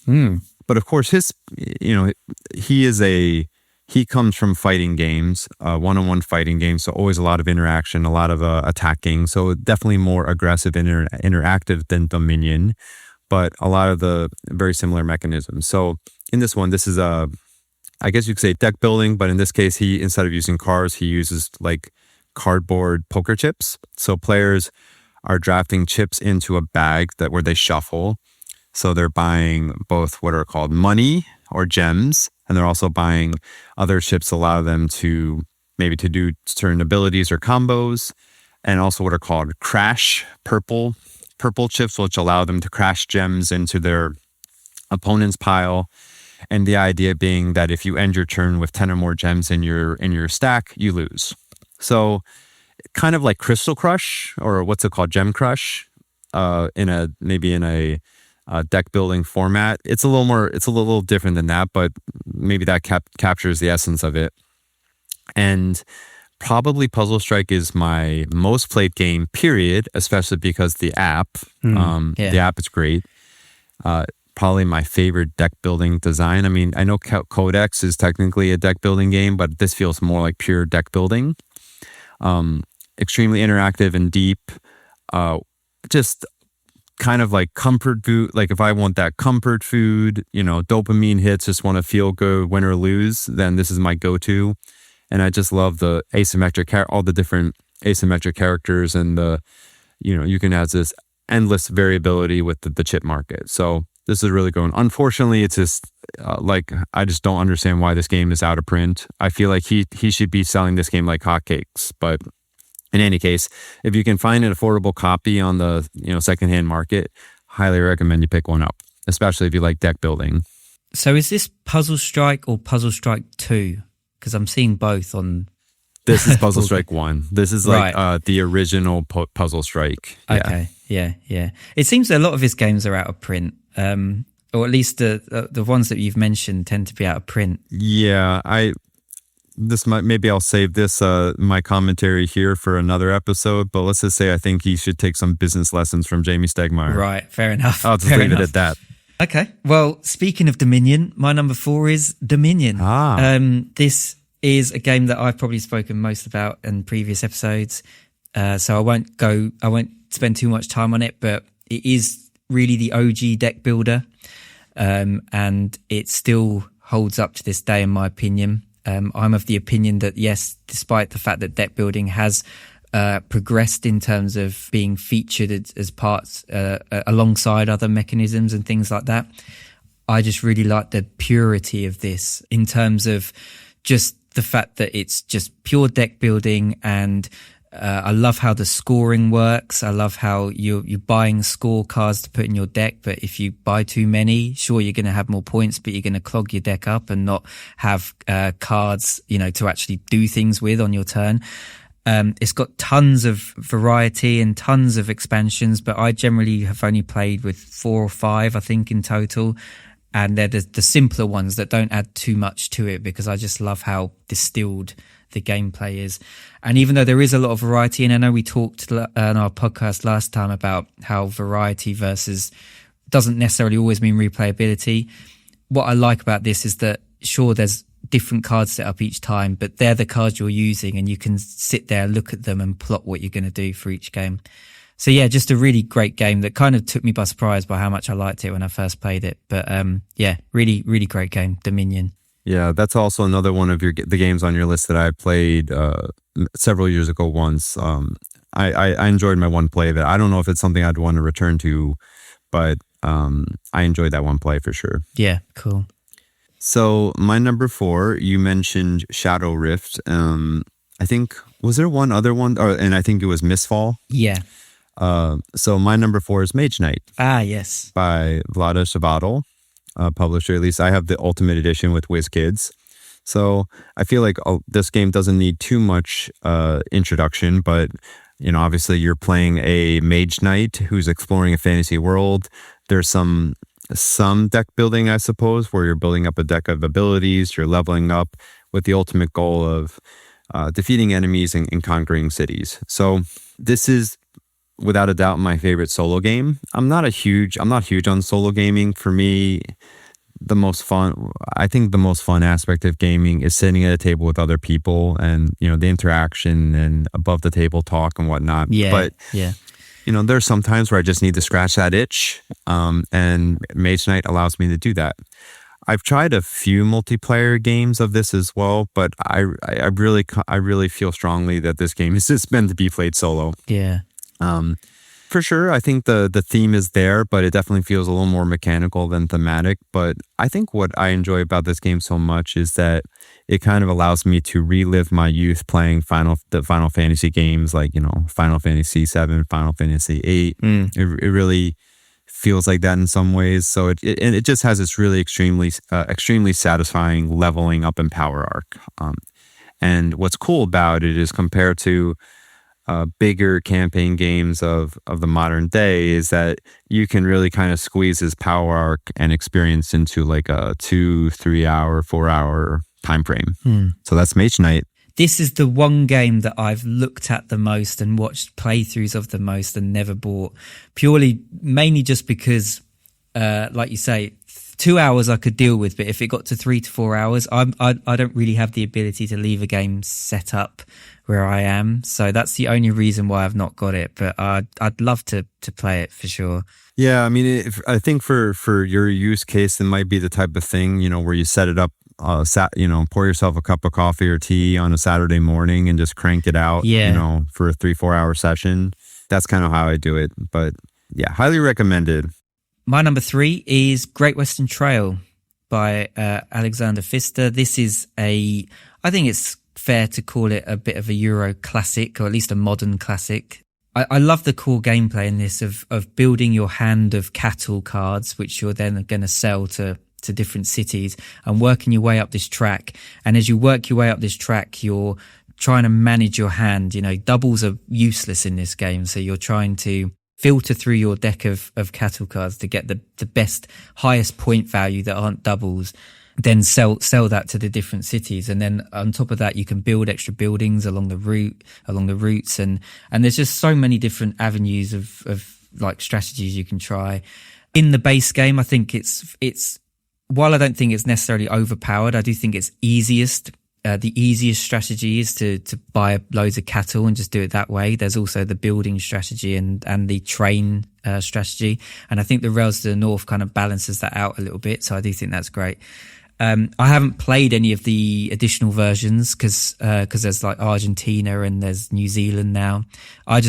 But of course, he comes from fighting games, one-on-one fighting games, so always a lot of interaction, a lot of attacking. So definitely more aggressive and interactive than Dominion, but a lot of the very similar mechanisms. So in this one, this is I guess you could say deck building, but in this case, he, instead of using cards, he uses like cardboard poker chips. So players are drafting chips into a bag where they shuffle. So they're buying both what are called money or gems, and they're also buying other chips, allow them to maybe to do certain abilities or combos, and also what are called crash purple chips, which allow them to crash gems into their opponent's pile. And the idea being that if you end your turn with 10 or more gems in your stack, you lose. So kind of like Crystal Crush, or what's it called, Gem Crush, in a deck building format. It's a little different than that, but maybe that captures the essence of it. And probably Puzzle Strike is my most played game, period, especially because the app, the app is great. Probably my favorite deck building design. I mean, I know Codex is technically a deck building game, but this feels more like pure deck building. Extremely interactive and deep. Just kind of like comfort food. Like if I want that comfort food, dopamine hits, just want to feel good, win or lose, then this is my go-to. And I just love the all the different asymmetric characters, and you can have this endless variability with the chip market. So this is really good. Unfortunately, it's just I just don't understand why this game is out of print. I feel like he should be selling this game like hotcakes. But in any case, if you can find an affordable copy on the secondhand market, highly recommend you pick one up, especially if you like deck building. So is this Puzzle Strike or Puzzle Strike 2? Because I'm seeing both on... This is Puzzle Strike 1. This is like the original Puzzle Strike. Yeah. Okay, yeah. It seems a lot of his games are out of print, or at least the ones that you've mentioned tend to be out of print. Yeah, maybe I'll save this my commentary here for another episode, but let's just say I think he should take some business lessons from Jamie Stegmaier. Right, fair enough. I'll just leave it at that. Okay. Well, speaking of Dominion, my number 4 is Dominion. This is a game that I've probably spoken most about in previous episodes. So I won't spend too much time on it, but it is really the OG deck builder. And it still holds up to this day, in my opinion. I'm of the opinion that yes, despite the fact that deck building has progressed in terms of being featured as parts alongside other mechanisms and things like that, I just really like the purity of this in terms of just the fact that it's just pure deck building. And I love how the scoring works. I love how you're buying scorecards to put in your deck, but if you buy too many, sure, you're going to have more points, but you're going to clog your deck up and not have cards to actually do things with on your turn. It's got tons of variety and tons of expansions, but I generally have only played with 4 or 5, I think, in total. And they're the simpler ones that don't add too much to it, because I just love how distilled the gameplay is. And even though there is a lot of variety, and I know we talked on our podcast last time about how variety versus doesn't necessarily always mean replayability. What I like about this is that, sure, there's different cards set up each time, but they're the cards you're using, and you can sit there, look at them and plot what you're going to do for each game. So yeah, just a really great game that kind of took me by surprise by how much I liked it when I first played it. But yeah, really, really great game, Dominion. Yeah, that's also another one of the games on your list that I played several years ago once. I enjoyed my one play of it. I don't know if it's something I'd want to return to, but I enjoyed that one play for sure. Yeah, cool. So my number 4, you mentioned Shadow Rift. I think, was there one other one? And I think it was Mistfall. Yeah. So my number 4 is Mage Knight. Ah, yes. By Vlada Chvátil, publisher. At least I have the Ultimate Edition with WizKids. So I feel like this game doesn't need too much introduction, but obviously you're playing a Mage Knight who's exploring a fantasy world. There's some deck building, I suppose, where you're building up a deck of abilities, you're leveling up with the ultimate goal of defeating enemies and conquering cities. So this is, without a doubt, my favorite solo game. I'm not huge on solo gaming. For me, the most fun aspect of gaming is sitting at a table with other people and, the interaction and above the table talk and whatnot. Yeah. But, yeah. There's some times where I just need to scratch that itch. And Mage Knight allows me to do that. I've tried a few multiplayer games of this as well, but I really feel strongly that this game is just meant to be played solo. Yeah. For sure, I think the theme is there, but it definitely feels a little more mechanical than thematic. But I think what I enjoy about this game so much is that it kind of allows me to relive my youth playing the Final Fantasy games, like Final Fantasy VII, Final Fantasy VIII. It really feels like that in some ways. So it just has this really extremely satisfying leveling up and power arc. And what's cool about it is, compared to bigger campaign games of the modern day, is that you can really kind of squeeze this power arc and experience into like a 2-3 hour 4 hour time frame. So that's Mage Knight. This is the one game that I've looked at the most and watched playthroughs of the most and never bought, mainly just because like you say, 2 hours I could deal with, but if it got to 3 to 4 hours, I don't really have the ability to leave a game set up where I am. So that's the only reason why I've not got it. But I'd love to play it for sure. Yeah, I mean, I think for your use case, it might be the type of thing, where you set it up, pour yourself a cup of coffee or tea on a Saturday morning and just crank it out, for a 3-4 hour session. That's kind of how I do it. But yeah, highly recommended. My number 3 is Great Western Trail by Alexander Pfister. This is I think it's fair to call it a bit of a Euro classic, or at least a modern classic. I love the core gameplay in this of building your hand of cattle cards, which you're then going to sell to different cities, and working your way up this track. And as you work your way up this track, you're trying to manage your hand. Doubles are useless in this game, so you're trying to filter through your deck of cattle cards to get the best, highest point value that aren't doubles, then sell that to the different cities. And then on top of that, you can build extra buildings along the routes. And there's just so many different avenues of like strategies you can try. In the base game, I think it's while I don't think it's necessarily overpowered, I do think it's easiest. The easiest strategy is to buy loads of cattle and just do it that way. There's also the building strategy and the train strategy. And I think the Rails to the North kind of balances that out a little bit. So I do think that's great. I haven't played any of the additional versions because there's like Argentina and there's New Zealand now. I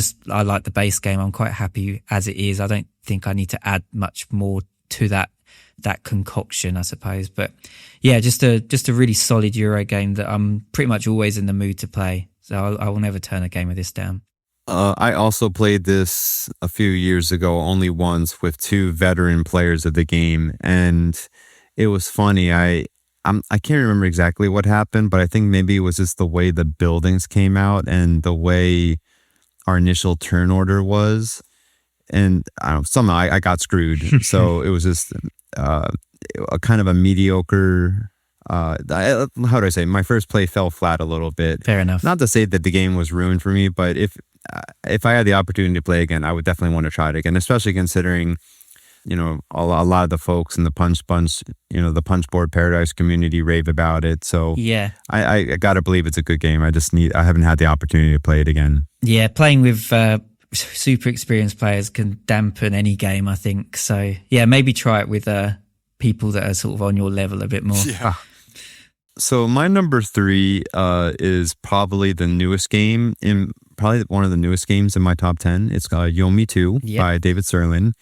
like the base game. I'm quite happy as it is. I don't think I need to add much more to that concoction, I suppose. But yeah, just a really solid Euro game that I'm pretty much always in the mood to play. So I will never turn a game of this down. I also played this a few years ago, only once, with 2 veteran players of the game, and it was funny. I can't remember exactly what happened, but I think maybe it was just the way the buildings came out and the way our initial turn order was, and somehow I got screwed. So it was just a kind of a mediocre how do I say? My first play fell flat a little bit. Fair enough. Not to say that the game was ruined for me, but if I had the opportunity to play again, I would definitely want to try it again, especially considering, a lot of the folks in the the Punch Board Paradise community rave about it. So yeah, I gotta believe it's a good game. I haven't had the opportunity to play it again. Yeah, playing with super experienced players can dampen any game, I think. So yeah, maybe try it with people that are sort of on your level a bit more. Yeah. So my number 3 is probably the newest game probably one of the newest games in my top 10. It's Yomi 2 by David Sirlin.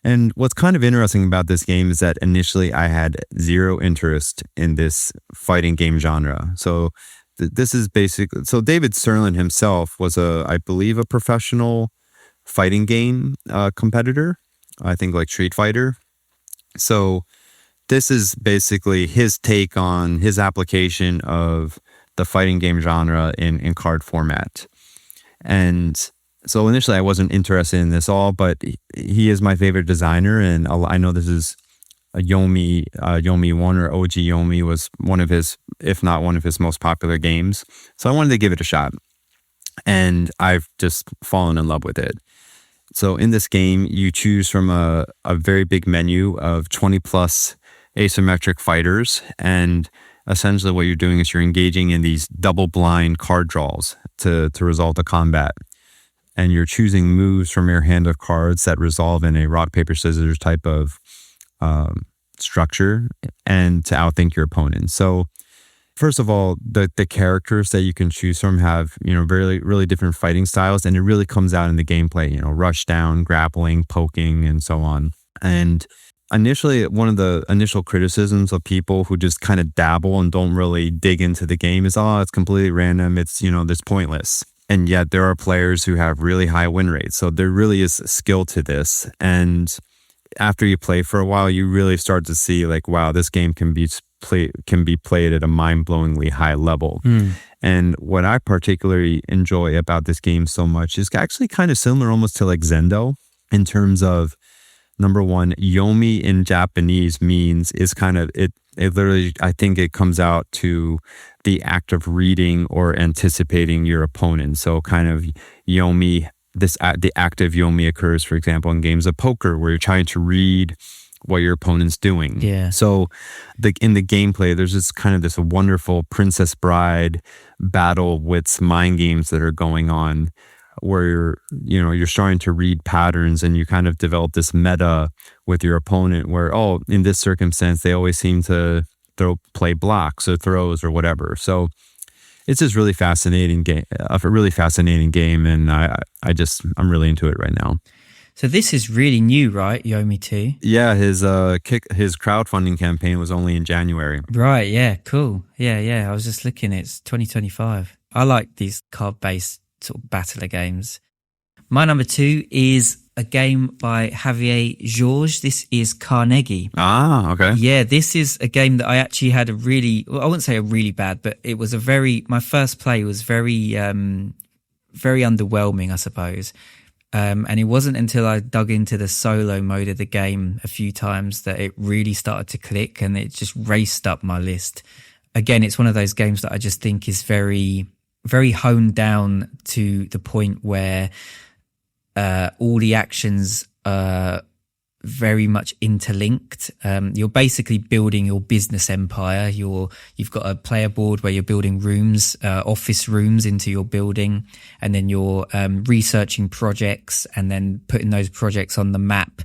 And what's kind of interesting about this game is that initially I had zero interest in this fighting game genre. So this is basically, so David Sirlin himself was I believe a professional fighting game competitor. I think like Street Fighter. So this is basically his take on his application of the fighting game genre in card format. And so initially I wasn't interested in this all, but he is my favorite designer, and I know this is a Yomi 1 or OG Yomi was one of his, if not one of his most popular games. So I wanted to give it a shot, and I've just fallen in love with it. So in this game, you choose from a very big menu of 20 plus asymmetric fighters, and essentially what you're doing is you're engaging in these double blind card draws to resolve the combat. And you're choosing moves from your hand of cards that resolve in a rock, paper, scissors type of structure, and to outthink your opponent. So first of all, the characters that you can choose from have, really, really different fighting styles, and it really comes out in the gameplay, rush down, grappling, poking, and so on. And initially, one of the initial criticisms of people who just kind of dabble and don't really dig into the game is, it's completely random. It's, it's pointless. And yet there are players who have really high win rates. So there really is skill to this. And after you play for a while, you really start to see like, wow, this game can be played at a mind-blowingly high level. And what I particularly enjoy about this game so much is actually kind of similar almost to like Zendo in terms of, number one, Yomi in Japanese is kind of, it literally, I think it comes out to the act of reading or anticipating your opponent. So kind of Yomi, the act of Yomi occurs, for example, in games of poker where you're trying to read what your opponent's doing. Yeah. So in the gameplay, there's this wonderful Princess Bride battle with mind games that are going on, where you're starting to read patterns, and you kind of develop this meta with your opponent where, in this circumstance, they always seem to play blocks or throws or whatever. So it's just really fascinating game, a really fascinating game. And I'm really into it right now. So this is really new, right? Yomi 2? Yeah. His crowdfunding campaign was only in January. Right. Yeah. Cool. Yeah. I was just looking, it's 2025. I like these card-based sort of battler games. My number 2 is a game by Javier Jorge. This is Carnegie. Ah, okay. Yeah, this is a game that I actually had I wouldn't say a really bad, but it was my first play was very underwhelming, I suppose. And it wasn't until I dug into the solo mode of the game a few times that it really started to click, and it just raced up my list. Again, it's one of those games that I just think is very, very honed down to the point where all the actions are very much interlinked. You're basically building your business empire. You've got a player board where you're building rooms, office rooms into your building, and then you're researching projects and then putting those projects on the map,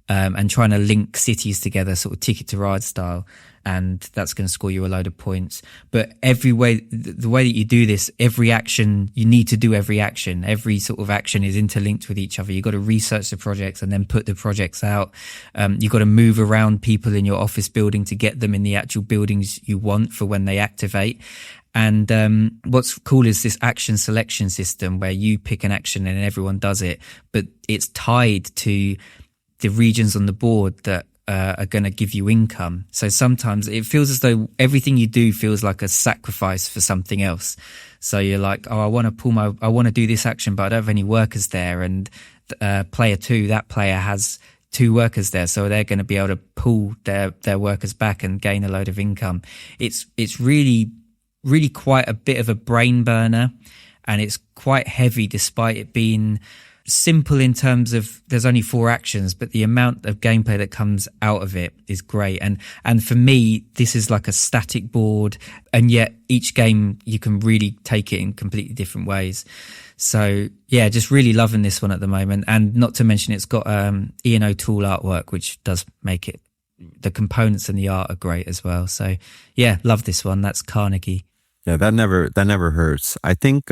and trying to link cities together, sort of Ticket to Ride style. And that's going to score you a load of points. But the way that you do this, every action, you need to do every action. Every sort of action is interlinked with each other. You've got to research the projects and then put the projects out. You've got to move around people in your office building to get them in the actual buildings you want for when they activate. And what's cool is this action selection system where you pick an action and everyone does it. But it's tied to the regions on the board that are going to give you income. So sometimes it feels as though everything you do feels like a sacrifice for something else. So you're like, I want to do this action, but I don't have any workers there. And player 2, that player has two workers there, so they're going to be able to pull their workers back and gain a load of income. It's really quite a bit of a brain burner, and it's quite heavy despite it being simple in terms of there's only 4 actions, but the amount of gameplay that comes out of it is great. And for me, this is like a static board, and yet each game you can really take it in completely different ways. So yeah, just really loving this one at the moment. And not to mention it's got Ian O'Toole artwork, which does make it, the components and the art are great as well. So yeah, love this one. That's Carnegie. Yeah, that never hurts. I think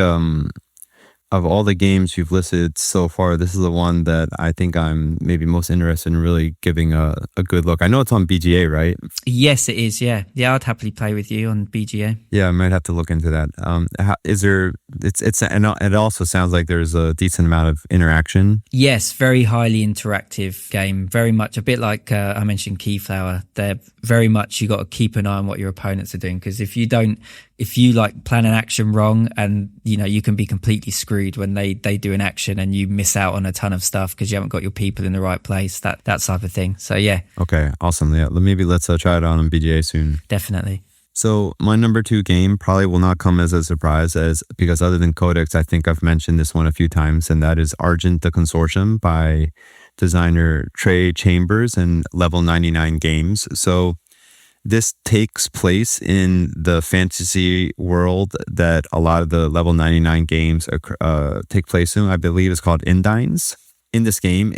of all the games you've listed so far, this is the one that I think I'm maybe most interested in really giving a good look. I know it's on BGA, right? Yes, it is. Yeah, I'd happily play with you on BGA. Yeah, I might have to look into that. Is there? And it also sounds like there's a decent amount of interaction. Yes, very highly interactive game. Very much a bit like I mentioned Keyflower. They're very much, you got to keep an eye on what your opponents are doing, because if you like plan an action wrong, and you can be completely screwed when they do an action and you miss out on a ton of stuff because you haven't got your people in the right place, that type of thing. So yeah. Okay, awesome. Yeah, maybe let's try it on BGA soon. Definitely. So my number 2 game probably will not come as a surprise, because other than Codex, I think I've mentioned this one a few times, and that is Argent the Consortium by designer Trey Chambers and Level 99 Games. So this takes place in the fantasy world that a lot of the Level 99 games take place in. I believe it's called Endines. In this game,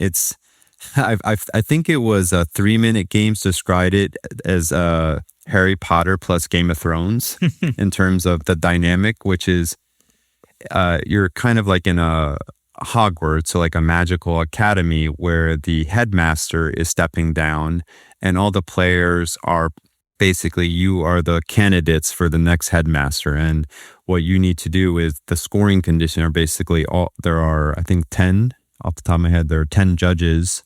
I think it was 3-minute games described it as Harry Potter plus Game of Thrones in terms of the dynamic, which is you're kind of like in a Hogwarts, so like a magical academy where the headmaster is stepping down and all the players are basically, you are the candidates for the next headmaster. And what you need to do is the scoring condition are basically there are, I think 10 off the top of my head, there are 10 judges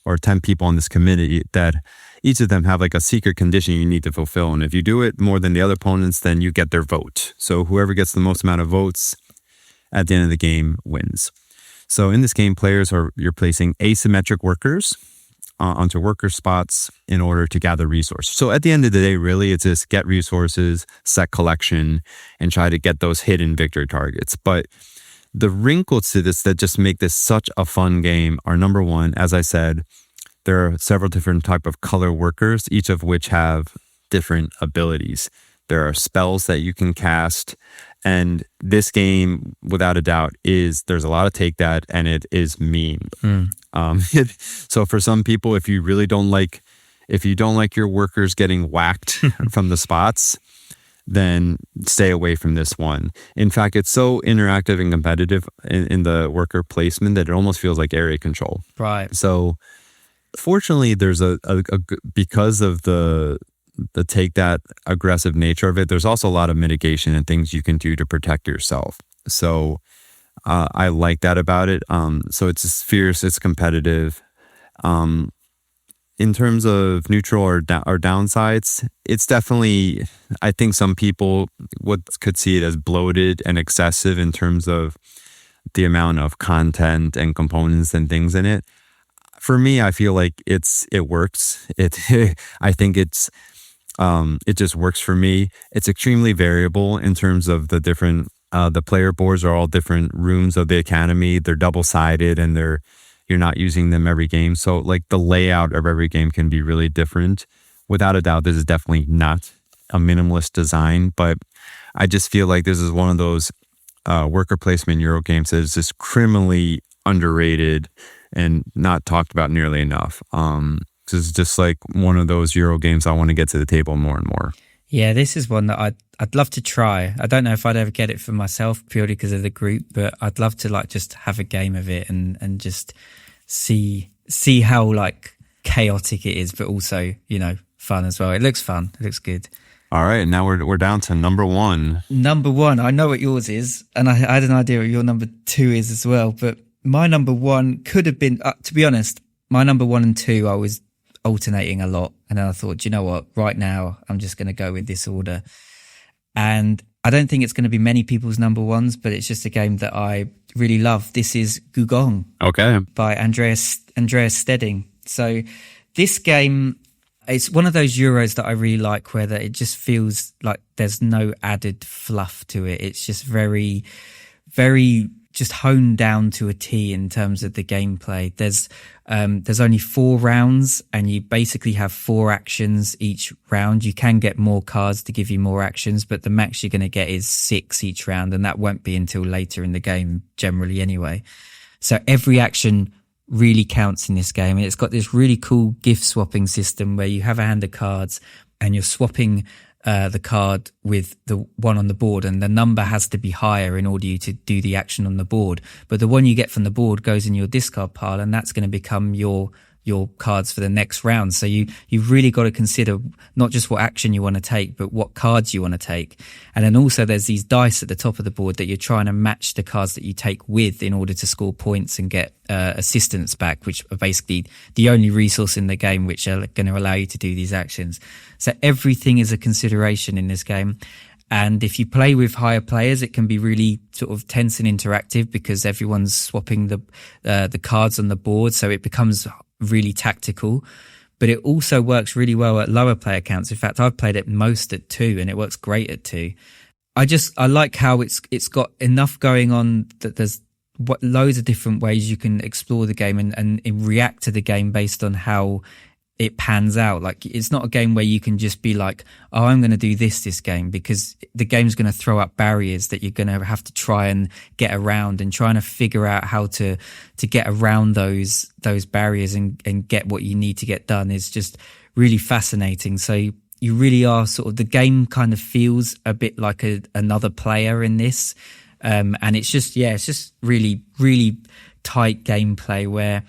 or 10 people on this committee that each of them have like a secret condition you need to fulfill. And if you do it more than the other opponents, then you get their vote. So whoever gets the most amount of votes at the end of the game wins. So in this game, you're placing asymmetric workers onto worker spots in order to gather resources. So at the end of the day, really, it's just get resources, set collection, and try to get those hidden victory targets. But the wrinkles to this that just make this such a fun game are, number one, as I said, there are several different type of color workers, each of which have different abilities. There are spells that you can cast. And this game, without a doubt, there's a lot of take that, and it is mean. So for some people, if you don't like your workers getting whacked from the spots, then stay away from this one. In fact, it's so interactive and competitive in the worker placement that it almost feels like area control. Right. So fortunately, there's because of the take that aggressive nature of it, there's also a lot of mitigation and things you can do to protect yourself. So I like that about it. So it's just fierce, it's competitive. In terms of neutral or downsides, it's definitely, I think some people could see it as bloated and excessive in terms of the amount of content and components and things in it. For me, I feel like it works. I think it just works for me. It's extremely variable in terms of the different, the player boards are all different rooms of the academy. They're double-sided and you're not using them every game. So like the layout of every game can be really different. Without a doubt, this is definitely not a minimalist design, but I just feel like this is one of those worker placement Euro games that is just criminally underrated and not talked about nearly enough. This is just like one of those Euro games I want to get to the table more and more. Yeah, this is one that I'd love to try. I don't know if I'd ever get it for myself purely because of the group, but I'd love to like just have a game of it and just see how like chaotic it is, but also, fun as well. It looks fun. It looks good. All right, now we're down to number 1. Number 1, I know what yours is, and I had an idea what your number 2 is as well, but my number 1 could have been, to be honest, my number 1 and 2, I was alternating a lot. And then I thought, do you know what? Right now, I'm just going to go with this order. And I don't think it's going to be many people's number 1s, but it's just a game that I really love. This is Gugong. Okay. By Andreas Stedding. So this game, it's one of those Euros that I really like, where that it just feels like there's no added fluff to it. It's just very, very just honed down to a T in terms of the gameplay. There's only 4 rounds, and you basically have 4 actions each round. You can get more cards to give you more actions, but the max you're going to get is 6 each round, and that won't be until later in the game generally anyway. So every action really counts in this game. And it's got this really cool gift swapping system where you have a hand of cards and you're swapping the card with the one on the board, and the number has to be higher in order you to do the action on the board. But the one you get from the board goes in your discard pile, and that's going to become your cards for the next round. So you've really got to consider not just what action you want to take, but what cards you want to take. And then also there's these dice at the top of the board that you're trying to match the cards that you take with in order to score points and get assistance back, which are basically the only resource in the game which are going to allow you to do these actions. So everything is a consideration in this game. And if you play with higher players, it can be really sort of tense and interactive because everyone's swapping the cards on the board. So it becomes really tactical, but it also works really well at lower player counts. In fact, I've played it most at 2, and it works great at 2. I like how it's got enough going on that there's loads of different ways you can explore the game and react to the game based on how it pans out. Like, it's not a game where you can just be like, oh, I'm going to do this game, because the game's going to throw up barriers that you're going to have to try and get around, and trying to figure out how to get around those barriers and get what you need to get done is just really fascinating. So you really are sort of, the game kind of feels a bit like another player in this. And it's just really, really tight gameplay where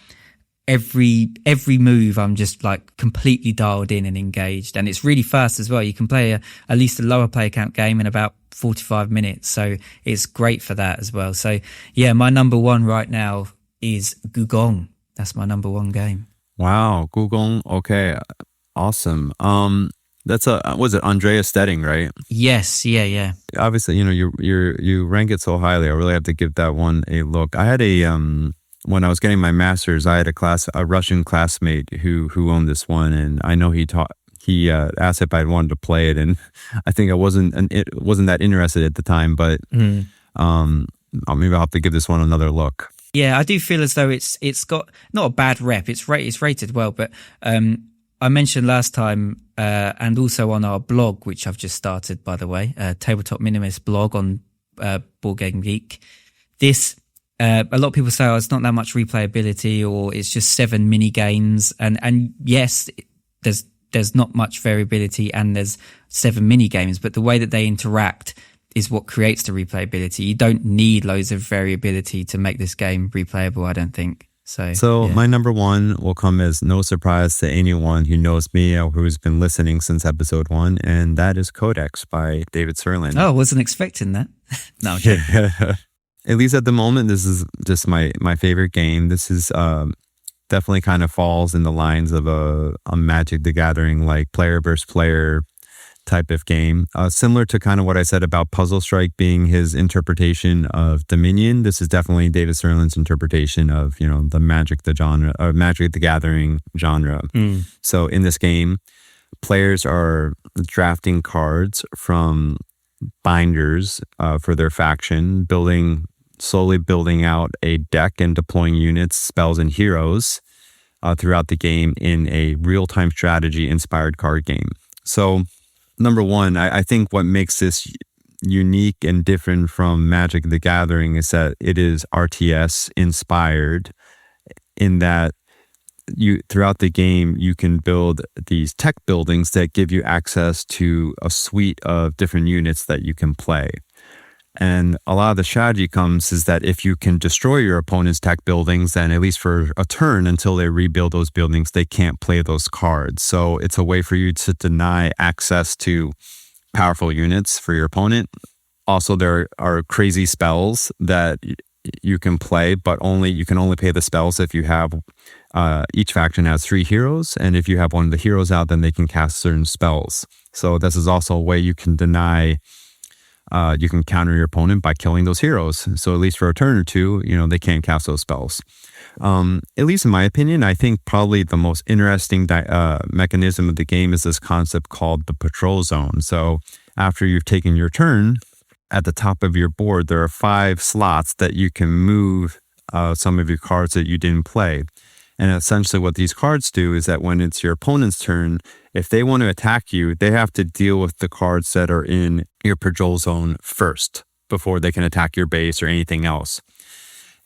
every move I'm just like completely dialed in and engaged, and it's really fast as well. You can play at least a lower player count game in about 45 minutes, so it's great for that as well. So yeah, my number 1 right now is Gugong. That's my number 1 game. Wow, Gugong. Okay, awesome. That's was it Andreas Stedding, right? Yes, yeah. Obviously, you rank it so highly. I really have to give that one a look. I had when I was getting my master's, I had a Russian classmate who owned this one, and I know he asked if I'd wanted to play it, and I think it wasn't that interested at the time, but maybe I'll have to give this one another look. Yeah, I do feel as though it's got not a bad rep. It's rated well, but I mentioned last time, and also on our blog, which I've just started, by the way, Tabletop Minimalist blog on Board Game Geek. This. A lot of people say, oh, it's not that much replayability, or it's just 7 mini games. And yes, there's not much variability, and there's 7 mini games, but the way that they interact is what creates the replayability. You don't need loads of variability to make this game replayable, I don't think. So yeah. My number 1 will come as no surprise to anyone who knows me or who's been listening since episode 1, and that is Codex by David Sirlin. Oh, I wasn't expecting that. No, I'm kidding. At least at the moment, this is just my favorite game. This is definitely kind of falls in the lines of a Magic the Gathering, like player versus player type of game. Similar to kind of what I said about Puzzle Strike being his interpretation of Dominion. This is definitely David Sirlin's interpretation of, the Magic the Gathering genre. So in this game, players are drafting cards from binders for their faction, slowly building out a deck and deploying units, spells, and heroes throughout the game in a real-time strategy-inspired card game. So, number 1, I think what makes this unique and different from Magic the Gathering is that it is RTS-inspired, in that throughout the game, you can build these tech buildings that give you access to a suite of different units that you can play. And a lot of the strategy comes is that if you can destroy your opponent's tech buildings, then at least for a turn until they rebuild those buildings, they can't play those cards. So it's a way for you to deny access to powerful units for your opponent. Also, there are crazy spells that you can play, but you can only pay the spells if you have each faction has 3 heroes, and if you have one of the heroes out, then they can cast certain spells. So this is also a way you can deny you can counter your opponent by killing those heroes. So at least for a turn or two, they can't cast those spells. At least in my opinion, I think probably the most interesting mechanism of the game is this concept called the patrol zone. So after you've taken your turn, at the top of your board, there are 5 slots that you can move some of your cards that you didn't play. And essentially what these cards do is that when it's your opponent's turn, if they want to attack you, they have to deal with the cards that are in your patrol zone first before they can attack your base or anything else.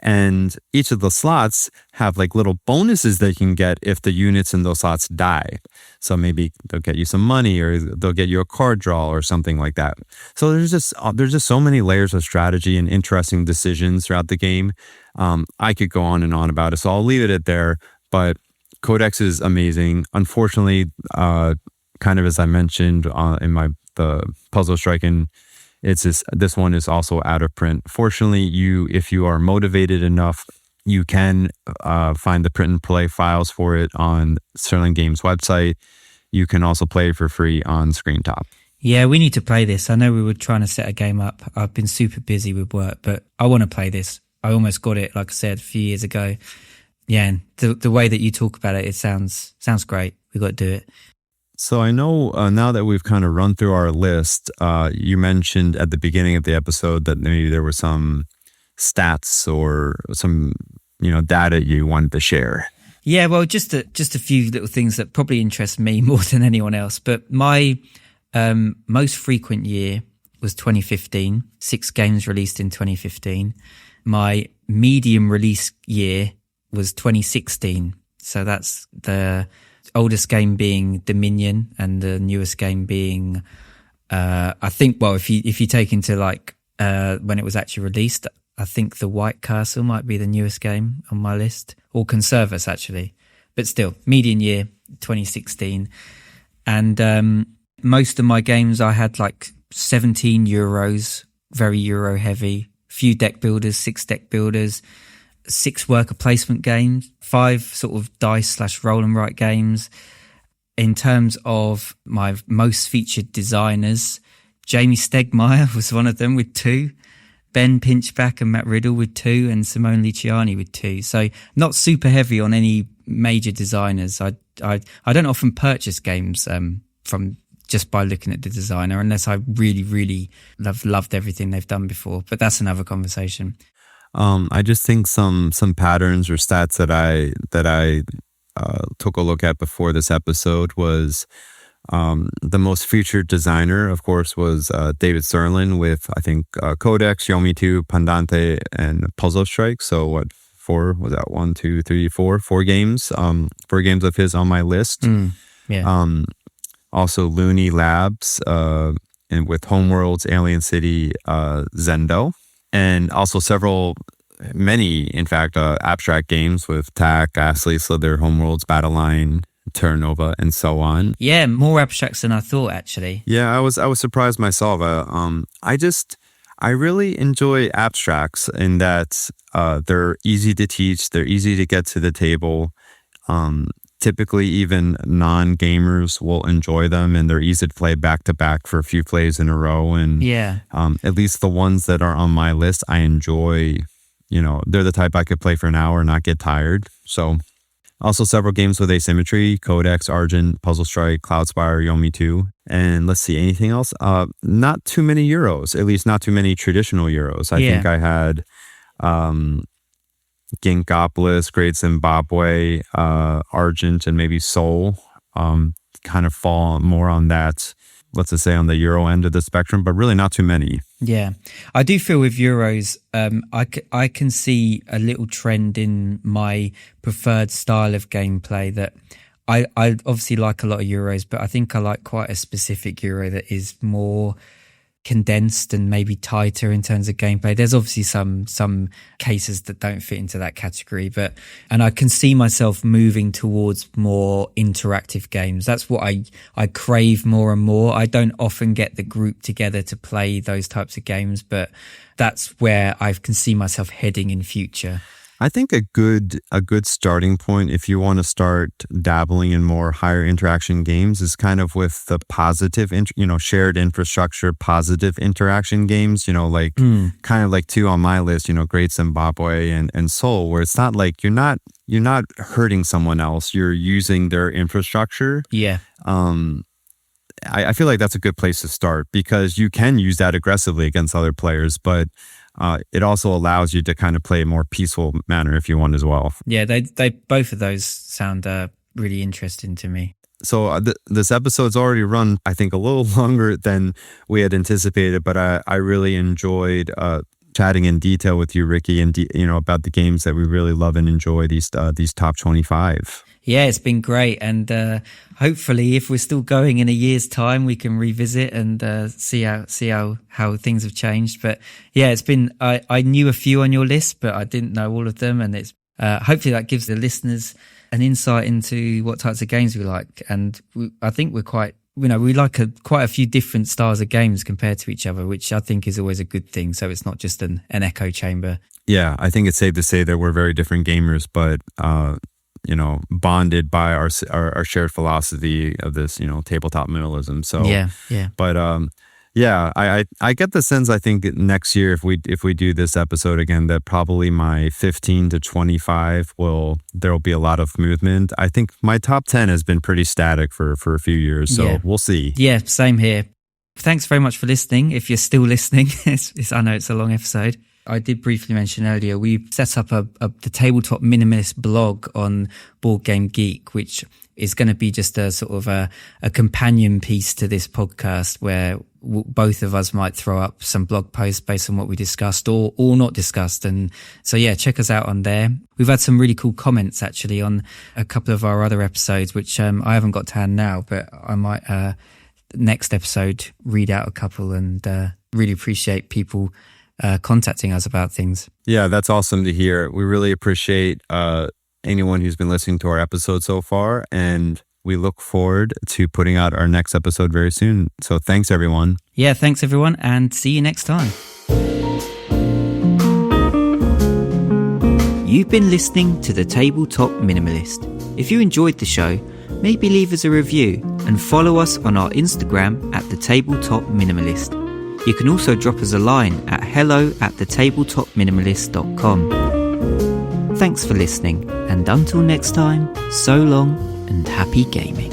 And each of the slots have like little bonuses they can get if the units in those slots die. So maybe they'll get you some money or they'll get you a card draw or something like that. So there's just so many layers of strategy and interesting decisions throughout the game. I could go on and on about it, so I'll leave it at there. But Codex is amazing. Unfortunately, kind of as I mentioned in the Puzzle Striking, this one is also out of print. Fortunately, if you are motivated enough, you can find the print and play files for it on Sterling Games website. You can also play it for free on Screentop. Yeah, we need to play this. I know we were trying to set a game up. I've been super busy with work, but I want to play this. I almost got it, like I said, a few years ago. Yeah, and the way that you talk about it, it sounds great. We got to do it. So I know now that we've kind of run through our list, you mentioned at the beginning of the episode that maybe there were some stats or some data you wanted to share. Yeah, well, just a few little things that probably interest me more than anyone else. But my most frequent year was 2015. 6 games released in 2015. My medium release year was 2016. So that's the oldest game being Dominion and the newest game being, I think, well, if you take into when it was actually released, I think the White Castle might be the newest game on my list, or Conservus actually, but still, median year 2016. And most of my games I had like 17 euros, very Euro heavy, few deck builders, 6 deck builders, 6 worker placement games, 5 sort of dice/roll and write games. In terms of my most featured designers, Jamie Stegmaier was one of them with 2, Ben Pinchback and Matt Riddle with 2, and Simone Luciani with 2. So not super heavy on any major designers. I don't often purchase games from just by looking at the designer, unless I really, really loved everything they've done before. But that's another conversation. I just think some patterns or stats that I took a look at before this episode was the most featured designer, of course, was David Serlin with, I think, Codex, Yomi 2, Pandante, and Puzzle Strike. So what, 4 was that? 1, 2, 3, 4 games. 4 games of his on my list. Yeah. Also Looney Labs and with Homeworlds, Alien City, Zendo. And also many, in fact, abstract games with TAC, Ghastly, Slither, Homeworlds, Battleline, Terranova, and so on. Yeah, more abstracts than I thought, actually. Yeah, I was surprised myself. I really enjoy abstracts in that they're easy to teach, they're easy to get to the table. Typically, even non-gamers will enjoy them, and they're easy to play back-to-back for a few plays in a row. And yeah, at least the ones that are on my list, I enjoy. They're the type I could play for an hour and not get tired. So, also several games with asymmetry: Codex, Argent, Puzzle Strike, Cloudspire, Yomi 2. And let's see, anything else? Not too many Euros, at least not too many traditional Euros. I think I had Ginkopolis, Great Zimbabwe, Argent, and maybe Seoul kind of fall more on that, let's just say on the Euro end of the spectrum, but really not too many. Yeah. I do feel with Euros, I can see a little trend in my preferred style of gameplay that I obviously like a lot of Euros, but I think I like quite a specific Euro that is more condensed and maybe tighter in terms of gameplay. There's obviously some cases that don't fit into that category, and I can see myself moving towards more interactive games. That's what I crave more and more. I don't often get the group together to play those types of games, but that's where I can see myself heading in future. I think a good starting point if you want to start dabbling in more higher interaction games is kind of with the positive, shared infrastructure, positive interaction games, like kind of like two on my list, Great Zimbabwe and Seoul, where it's not like you're not hurting someone else, you're using their infrastructure. Yeah. I feel like that's a good place to start because you can use that aggressively against other players, but it also allows you to kind of play a more peaceful manner if you want as well. Yeah, they both of those sound really interesting to me. So this episode's already run, I think, a little longer than we had anticipated, but I really enjoyed chatting in detail with you, Ricky, and about the games that we really love and enjoy, these top 25. Yeah, it's been great, and hopefully, if we're still going in a year's time, we can revisit and see how things have changed. But yeah, it's been. I knew a few on your list, but I didn't know all of them, and it's hopefully that gives the listeners an insight into what types of games we like. And I think we're quite. We like quite a few different styles of games compared to each other, which I think is always a good thing. So it's not just an echo chamber. Yeah, I think it's safe to say that we're very different gamers, but bonded by our shared philosophy of this, tabletop minimalism. So yeah. But I get the sense, I think next year if we do this episode again, that probably my 15 to 25 there'll be a lot of movement. I think my top 10 has been pretty static for a few years, so We'll see. Yeah, same here. Thanks very much for listening. If you're still listening, I know it's a long episode. I did briefly mention earlier, we set up the Tabletop Minimalist blog on Board Game Geek, which is going to be just a sort of a companion piece to this podcast where both of us might throw up some blog posts based on what we discussed or not discussed. And so, yeah, check us out on there. We've had some really cool comments actually on a couple of our other episodes, which I haven't got to hand now, but I might next episode read out a couple and really appreciate people contacting us about things. Yeah, that's awesome to hear. We really appreciate anyone who's been listening to our episode so far, and we look forward to putting out our next episode very soon. So thanks, everyone. Yeah, thanks, everyone, and see you next time. You've been listening to The Tabletop Minimalist. If you enjoyed the show, maybe leave us a review and follow us on our Instagram at The Tabletop Minimalist. You can also drop us a line at hello@thetabletopminimalist.com. Thanks for listening, and until next time, so long and happy gaming.